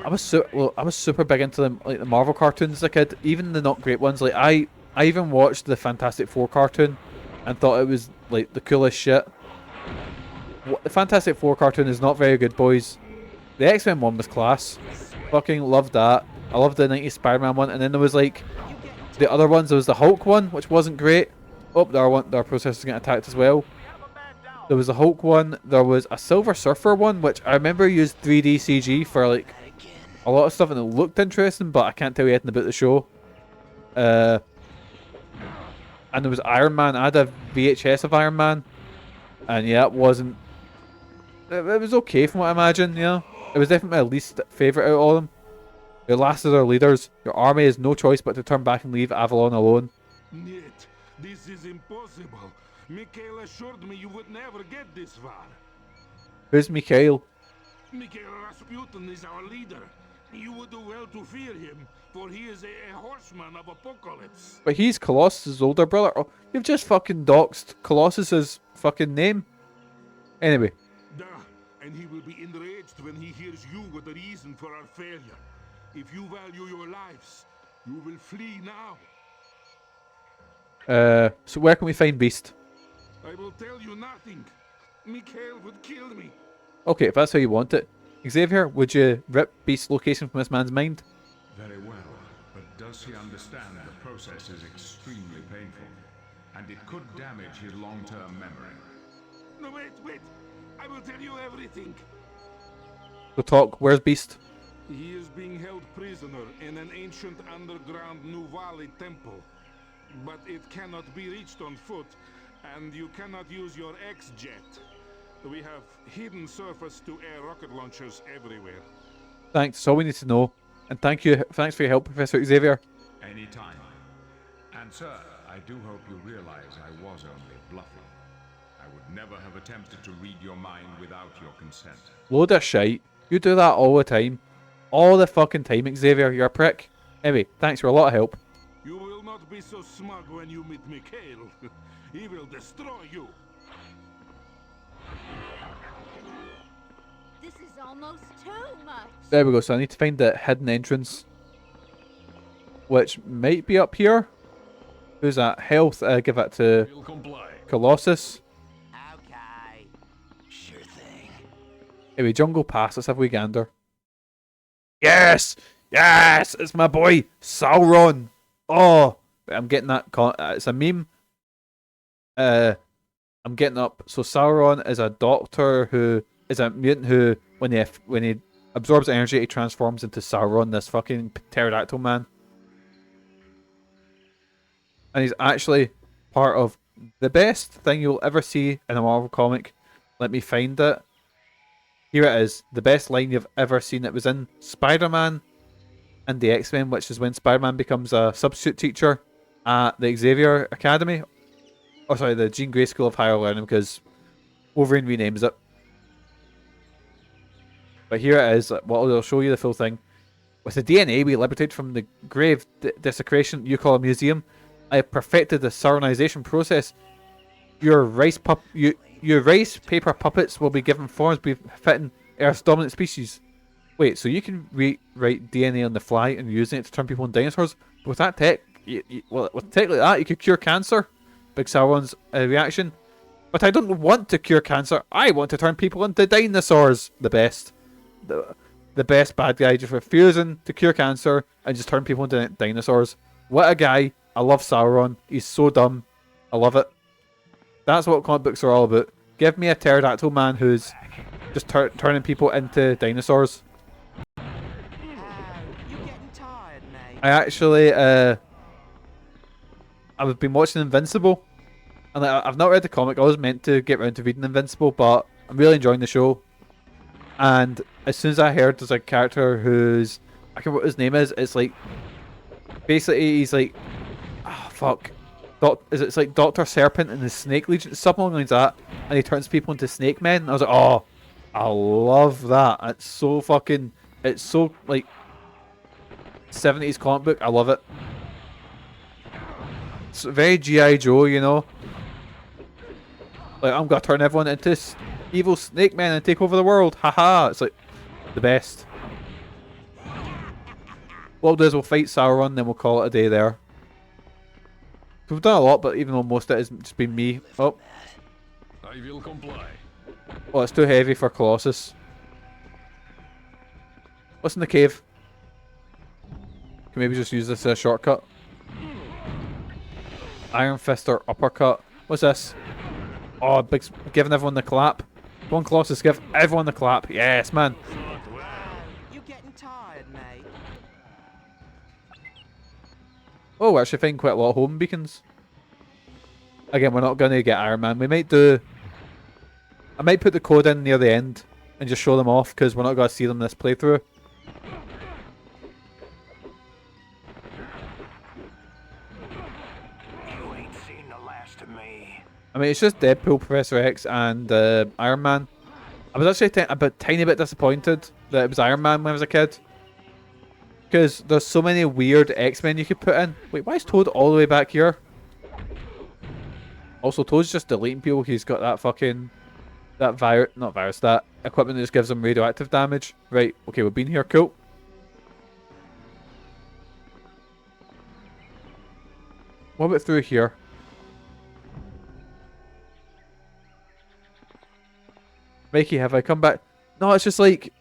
I was super big into them, like the Marvel cartoons as a kid, even the not great ones. Like I even watched the Fantastic Four cartoon and thought it was like the coolest shit. The Fantastic Four cartoon is not very good, boys. The X-Men one was class. Fucking loved that. I loved the 90s Spider-Man one, and then there was like the other ones. There was the Hulk one, which wasn't great. Oh, our processor's getting attacked as well. There was the Hulk one. There was a Silver Surfer one, which I remember used 3D CG for like a lot of stuff, and it looked interesting, but I can't tell you anything about the show. And there was Iron Man. I had a VHS of Iron Man, and yeah, it wasn't. It was okay from what I imagine. You know, it was definitely my least favorite out of all of them. Your last of their leaders. Your army has no choice but to turn back and leave Avalon alone. Yet, this is impossible. Mikhail assured me you would never get this far. Who's Mikhail? Mikhail Rasputin is our leader. You would do well to fear him, for he is a Horseman of Apocalypse. But he's Colossus' older brother. Oh, you've just fucking doxed Colossus' fucking name. Anyway. Duh, and he will be enraged when he hears you were the reason for our failure. If you value your lives, you will flee now. So where can we find Beast? I will tell you nothing. Mikhail would kill me. Okay, if that's how you want it. Xavier, would you rip Beast's location from this man's mind? Very well, but does he understand the process is extremely painful, and it could damage his long-term memory? No, wait. I will tell you everything. So talk, where's Beast? He is being held prisoner in an ancient underground New Valley temple. But it cannot be reached on foot, and you cannot use your X-Jet. We have hidden surface-to-air rocket launchers everywhere. Thanks, that's all we need to know. And thanks for your help, Professor Xavier. Anytime. And sir, I do hope you realize I was only bluffing. I would never have attempted to read your mind without your consent. Load of shite. You do that all the time. All the fucking time, Xavier. You're a prick. Anyway, thanks for a lot of help. You will not be so smug when you meet Mikhail. He will destroy you. This is almost too much. There we go, so I need to find the hidden entrance, which might be up here. Who's that? Health, give that to Colossus. Okay. Sure thing. Anyway, Jungle Pass, let's have a wee gander. Yes! Yes! It's my boy, Sauron! Oh! I'm getting that, it's a meme. I'm getting up. So Sauron is a doctor who is a mutant who, when he absorbs energy, he transforms into Sauron, this fucking pterodactyl man. And he's actually part of the best thing you'll ever see in a Marvel comic. Let me find it. Here it is. The best line you've ever seen. It was in Spider-Man and the X-Men, which is when Spider-Man becomes a substitute teacher. at the Xavier Academy. Oh, sorry, the Jean Grey School of Higher Learning, because Wolverine renames it. But here it is. Well, I'll show you the full thing. With the DNA we liberated from the grave desecration you call a museum, I have perfected the Sauronization process. Your rice paper puppets will be given forms befitting Earth's dominant species. Wait, so you can rewrite DNA on the fly and using it to turn people into dinosaurs? But with that tech, well, with tech like that, you could cure cancer. Big Sauron's reaction. But I don't want to cure cancer. I want to turn people into dinosaurs. The best. The best bad guy, just refusing to cure cancer and just turn people into dinosaurs. What a guy. I love Sauron. He's so dumb. I love it. That's what comic books are all about. Give me a pterodactyl man who's just turning people into dinosaurs. I actually, I've been watching Invincible, and I've not read the comic. I was meant to get around to reading Invincible, but I'm really enjoying the show. And as soon as I heard there's a character who's, I can't remember what his name is. It's like, basically he's like, oh fuck, it's like Dr. Serpent and the Snake Legion, something like that, and he turns people into snake men. And I was like, oh, I love that. It's so fucking, it's so like 70s comic book. I love it. It's very G.I. Joe, you know. Like, I'm gonna turn everyone into evil snake men and take over the world. Haha. It's like the best. What we'll do is we'll fight Sauron, then we'll call it a day there. We've done a lot, but even though most of it has just been me. Oh. I will comply. Oh, it's too heavy for Colossus. What's in the cave? Can maybe just use this as a shortcut. Iron Fist or uppercut. What's this? Oh, big, giving everyone the clap. Come on, Colossus, give everyone the clap. Yes, man. You getting tired, mate? Oh, we're actually finding quite a lot of home beacons. Again, we're not going to get Iron Man. We might do... I might put the code in near the end and just show them off, because we're not going to see them this playthrough. You ain't seen the last of me. I mean, it's just Deadpool, Professor X, and Iron Man. I was actually a tiny bit disappointed that it was Iron Man when I was a kid. Because there's so many weird X-Men you could put in. Wait, why is Toad all the way back here? Also, Toad's just deleting people. He's got that fucking... that equipment that just gives him radioactive damage. Right, okay, we've been here, cool. What about through here? Mikey, have I come back? No, it's just like...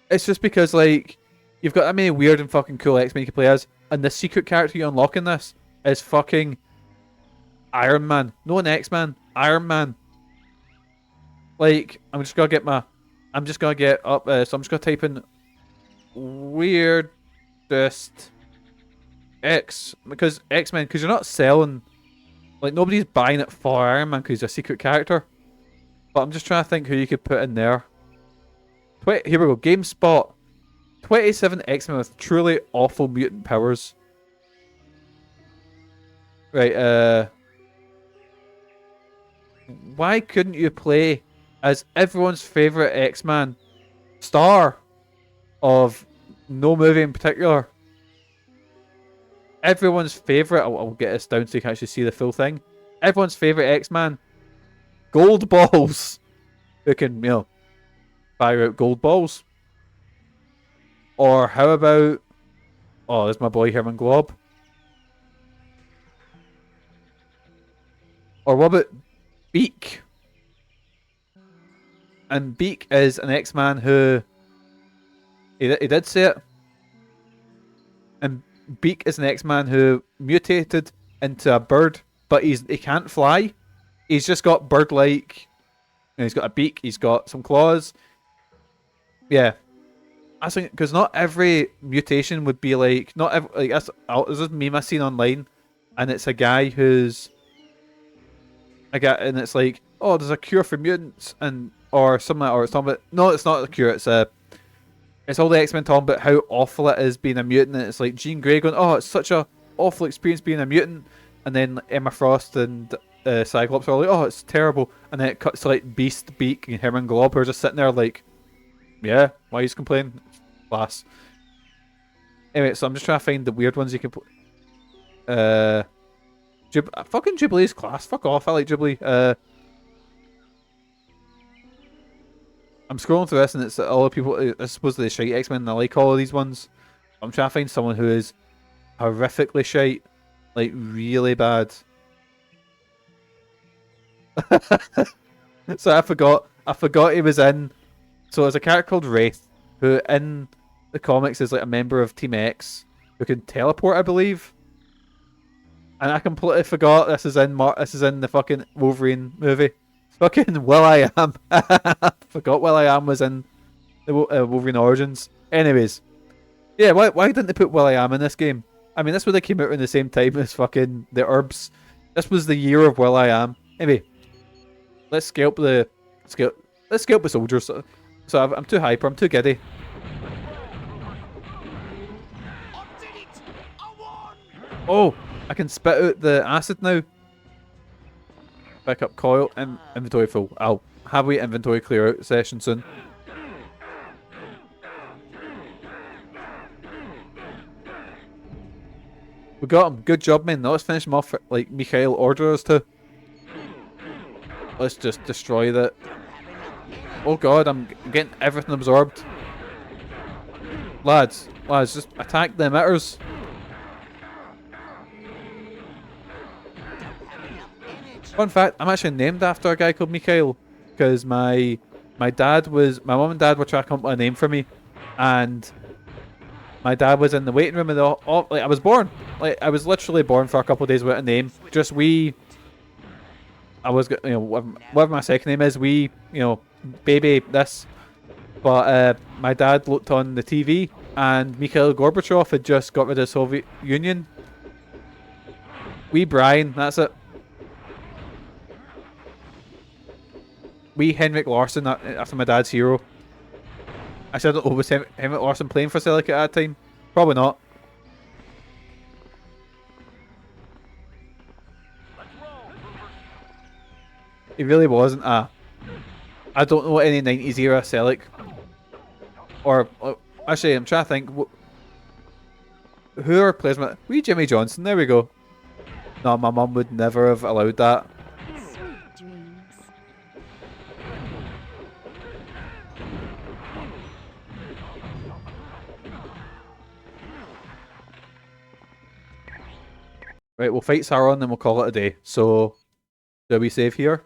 It's just because, like... You've got that many weird and fucking cool X-Men you can play as, and the secret character you unlock in this is fucking... Iron Man. No an X-Man. Iron Man. Like, I'm just gonna get up, so I'm just gonna type in weirdest because X-Men, because you're not selling, like, nobody's buying it for Iron Man because he's a secret character. But I'm just trying to think who you could put in there. Here we go, GameSpot. 27 X-Men with truly awful mutant powers. Right, why couldn't you play as everyone's favourite X-Man star of no movie in particular? Everyone's favourite, I'll get this down so you can actually see the full thing. Everyone's favourite X-Man, Gold Balls, who can, you know, fire out gold balls. Or how about, oh, there's my boy Herman Glob. Or what about Beak? And Beak is an X-Man who... He did say it. And Beak is an X-Man who mutated into a bird, but he can't fly. He's just got bird-like... He's got a beak, he's got some claws. Yeah. I think, because not every mutation would be like... Not every... Like, there's this meme I've seen online, and it's a guy who's... and it's like, oh, there's a cure for mutants, and or something, or it's talking about, no, it's not a cure, it's all the X-Men talking about how awful it is being a mutant, and it's like Jean Grey going, oh, it's such a awful experience being a mutant, and then Emma Frost and Cyclops are like, oh, it's terrible, and then it cuts to like Beast, Beak, and Herman Glob who are just sitting there like, yeah, why are you complaining? Class. Anyway, so I'm just trying to find the weird ones you can put. Fucking Jubilee's class. Fuck off. I like Jubilee. I'm scrolling through this and it's all the people. It's supposedly the shite X-Men, and I like all of these ones. I'm trying to find someone who is horrifically shite, like really bad. So I forgot he was in. So there's a character called Wraith who in the comics is like a member of Team X who can teleport, I believe. And I completely forgot this is in the fucking Wolverine movie. Fucking Will.I.Am. Forgot Will.I.Am was in the Wolverine Origins. Anyways, yeah, why didn't they put Will.I.Am in this game? I mean, this would have came out in the same time as fucking the Herbs. This was the year of Will.I.Am. Anyway, let's scalp the soldiers. So I'm too hyper. I'm too giddy. Oh, I can spit out the acid now. Pick up coil and inventory full. I'll have a inventory clear out session soon. We got him. Good job, man. Now let's finish him off like Mikhail ordered us to. Let's just destroy that. Oh god, I'm getting everything absorbed. Lads, just attack the emitters. Fun fact, I'm actually named after a guy called Mikhail because my mom and dad were trying to come up with a name for me, and my dad was in the waiting room and like I was born, like I was literally born for a couple of days without a name. Just I was, you know, whatever my second name is, baby this. But my dad looked on the TV and Mikhail Gorbachev had just got rid of the Soviet Union. Wee Brian, that's it. Wee Henrik Larsson after my dad's hero. Actually, I don't know, was Henrik Larsson playing for Celtic at that time? Probably not. He really wasn't. I don't know any 90s era Celtic. Or actually, I'm trying to think. Who are players? Wee Jimmy Johnson. There we go. No, my mum would never have allowed that. Right, we'll fight Sauron, then we'll call it a day. So, do we save here?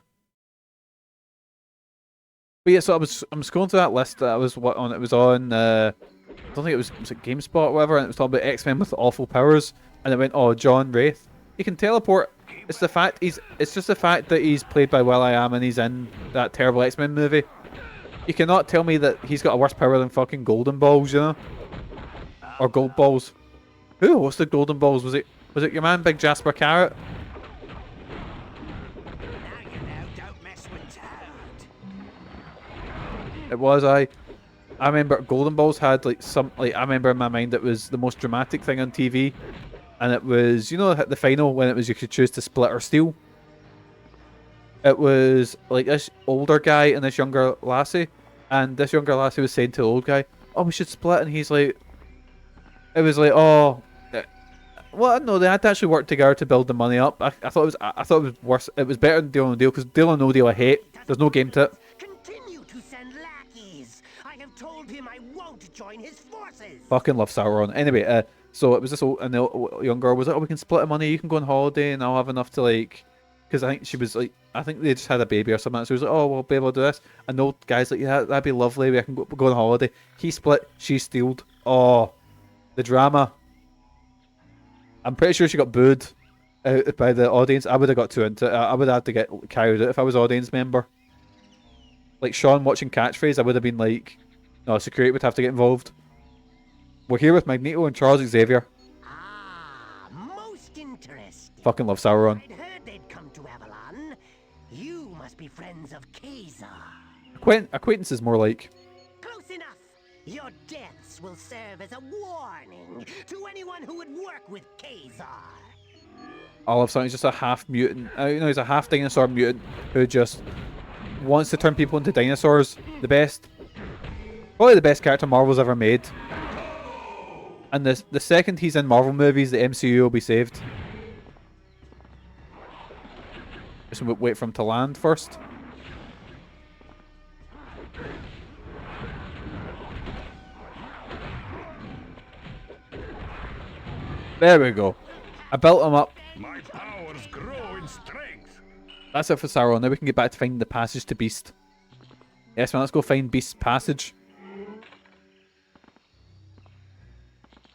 But yeah, so I'm scrolling through that list that I was on. It was on. I don't think it was it GameSpot or whatever, and it was talking about X-Men with awful powers, and it went, oh, John Wraith, he can teleport. It's just the fact that he's played by Will.I.Am and he's in that terrible X-Men movie. You cannot tell me that he's got a worse power than fucking Golden Balls, you know, or Gold Balls. Who hosted Golden Balls? Was it your man Big Jasper Carrot? It was. I remember Golden Balls had I remember in my mind it was the most dramatic thing on TV, and it was, you know, the final when it was you could choose to split or steal. It was like this older guy and this younger lassie, and this younger lassie was saying to the old guy, "Oh, we should split," and he's like, it was like, "Oh." Well, no, they had to actually work together to build the money up. I thought it was worse. It was better than Deal or No Deal because Deal or No Deal I hate. There's no game to it. Continue to send lackeys. I have told him I won't join his forces. Fucking love Sauron. Anyway, so it was this old, and the young girl was like, "Oh, we can split the money. You can go on holiday, and I'll have enough to like," because I think she was like, I think they just had a baby or something. So she was like, "Oh, we'll be able to do this." And the old guy's like, "Yeah, that'd be lovely. I can go on holiday." He split. She stealed. Oh, the drama. I'm pretty sure she got booed by the audience. I would have got too into it. I would have had to get carried out if I was audience member. Like Sean watching Catchphrase, I would have been like, no, security would have to get involved. We're here with Magneto and Charles Xavier. Most interesting. Fucking love Sauron. I'd heard they'd come to Avalon. You must be friends of Ka-Zar. Acquaintance is more like. Close enough. Your deaths will serve as a warning to anyone anyone who would work with Ka-Zar. All of a sudden, he's just a half mutant. You know, he's a half dinosaur mutant who just wants to turn people into dinosaurs. Probably the best character Marvel's ever made. And the second he's in Marvel movies, the MCU will be saved. Just wait for him to land first. There we go. I built him up. My powers grow in strength. That's it for Sauron. Now we can get back to finding the passage to Beast. Yes, man, let's go find Beast's passage.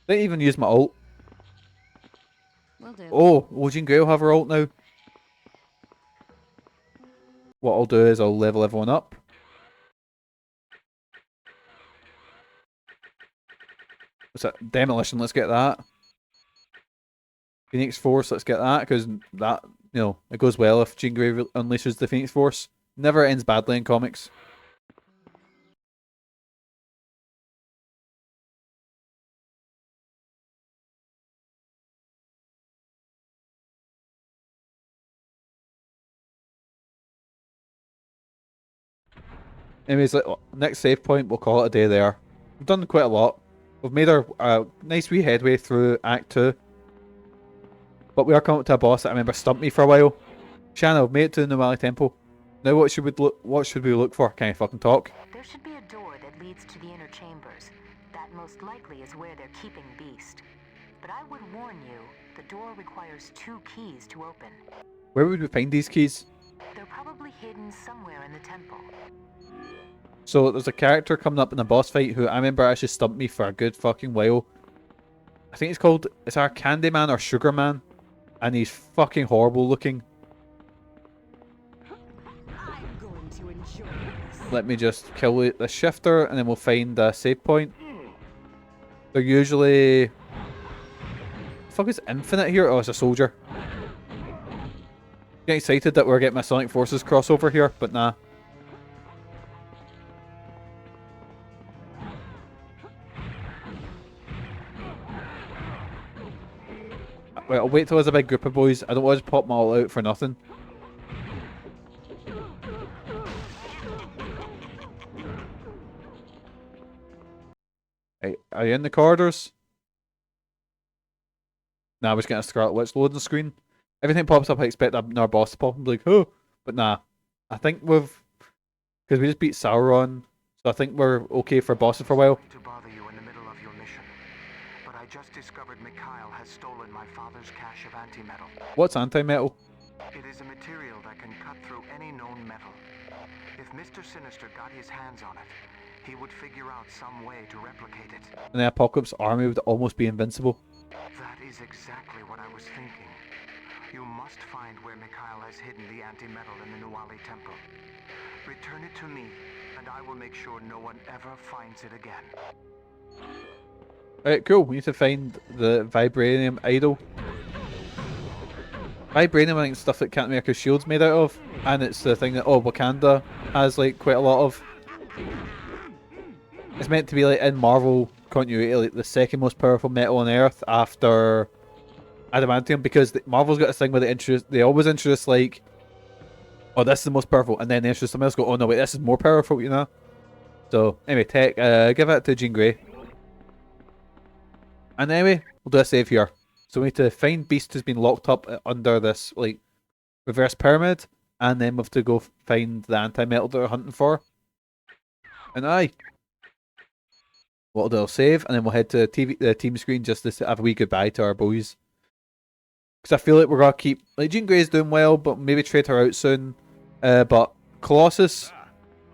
Didn't even use my ult. Will do. Oh, Jean Grey will have her ult now. What I'll do is I'll level everyone up. What's that? Demolition, let's get that. Phoenix Force, let's get that, because that, you know, it goes well if Jean Grey unleashes the Phoenix Force. Never ends badly in comics. Anyways, next save point, we'll call it a day there. We've done quite a lot. We've made our nice wee headway through Act 2. But we are coming up to a boss that I remember stumped me for a while. Shanna, we've made it to the Nuwali Temple. Now what should we look for? Can I fucking talk? There should be a door that leads to the inner chambers. That most likely is where they're keeping Beast. But I would warn you, the door requires 2 keys to open. Where would we find these keys? They're probably hidden somewhere in the temple. So there's a character coming up in a boss fight who I remember actually stumped me for a good fucking while. I think it's our Candyman or Sugar Man. And he's fucking horrible looking. Let me just kill the shifter and then we'll find a save point. They're usually... The fuck is infinite here? Oh, it's a soldier. Getting excited that we're getting my Sonic Forces crossover here, but nah. Wait, I'll wait till there's a big group of boys. I don't want to just pop them all out for nothing. Hey, are you in the corridors? Nah, we're just getting a Scarlet Witch loading screen. Everything pops up, I expect another boss to pop and be like, oh. But nah. I think because we just beat Sauron, so I think we're okay for bosses for a while. To bother you in the middle of your mission, but I just discovered Mikhail has stolen my father's cache of antimetal. What's antimetal? It is a material that can cut through any known metal. If Mr. Sinister got his hands on it, he would figure out some way to replicate it. And the Apocalypse army would almost be invincible. That is exactly what I was thinking. You must find where Mikhail has hidden the antimetal in the Nuwali Temple. Return it to me, and I will make sure no one ever finds it again. Alright, cool. We need to find the Vibranium Idol. Vibranium, I think, is stuff that Captain America's shield's made out of. And it's the thing that, Wakanda has, like, quite a lot of. It's meant to be, like, in Marvel continuity, like, the second most powerful metal on Earth after adamantium, because Marvel's got this thing where they always introduce, like, oh, this is the most powerful, and then they introduce something else, go, oh no, wait, this is more powerful, you know? So, anyway, tech, give it to Jean Grey. And anyway, we'll do a save here. So we need to find Beast who's been locked up under this, like, reverse pyramid, and then we have to go find the anti-metal that we're hunting for. And what I'll do, I'll save, and then we'll head to the team screen just to have a wee goodbye to our boys. Because I feel like we're going to keep... Like, Jean Grey's doing well, but maybe trade her out soon. But Colossus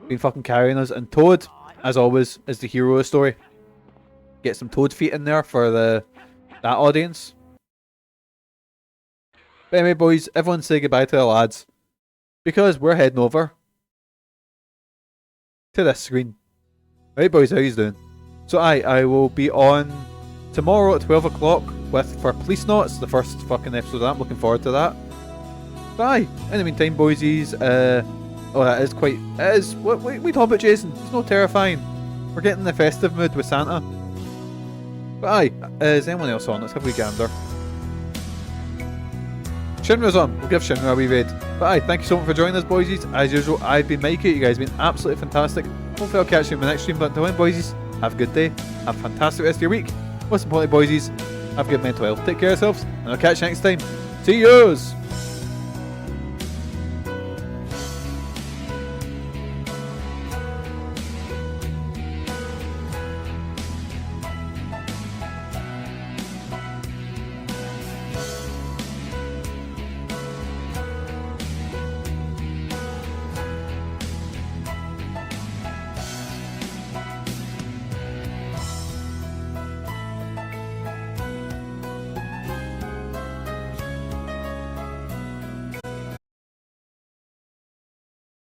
been fucking carrying us, and Toad, as always, is the hero of the story. Get some Toad feet in there for that audience. But anyway, boys, everyone say goodbye to the lads. Because we're heading over to this screen. Right, boys, how you doing? So I will be on tomorrow at 12 o'clock for Police Knots, the first fucking episode of that. I'm looking forward to that. Bye. In the meantime, boysies, that is quite... It is... What we talk about, Jason? It's not terrifying. We're getting in the festive mood with Santa. But aye, is anyone else on? Let's have a wee gander. Shinra's on. We'll give Shinra a wee raid. But aye, thank you so much for joining us, boysies. As usual, I've been Mikey. You guys have been absolutely fantastic. Hopefully I'll catch you in the next stream. But until then, boysies, have a good day. Have a fantastic rest of your week. Most importantly, boysies, have good mental health. Take care of yourselves, and I'll catch you next time. See yous!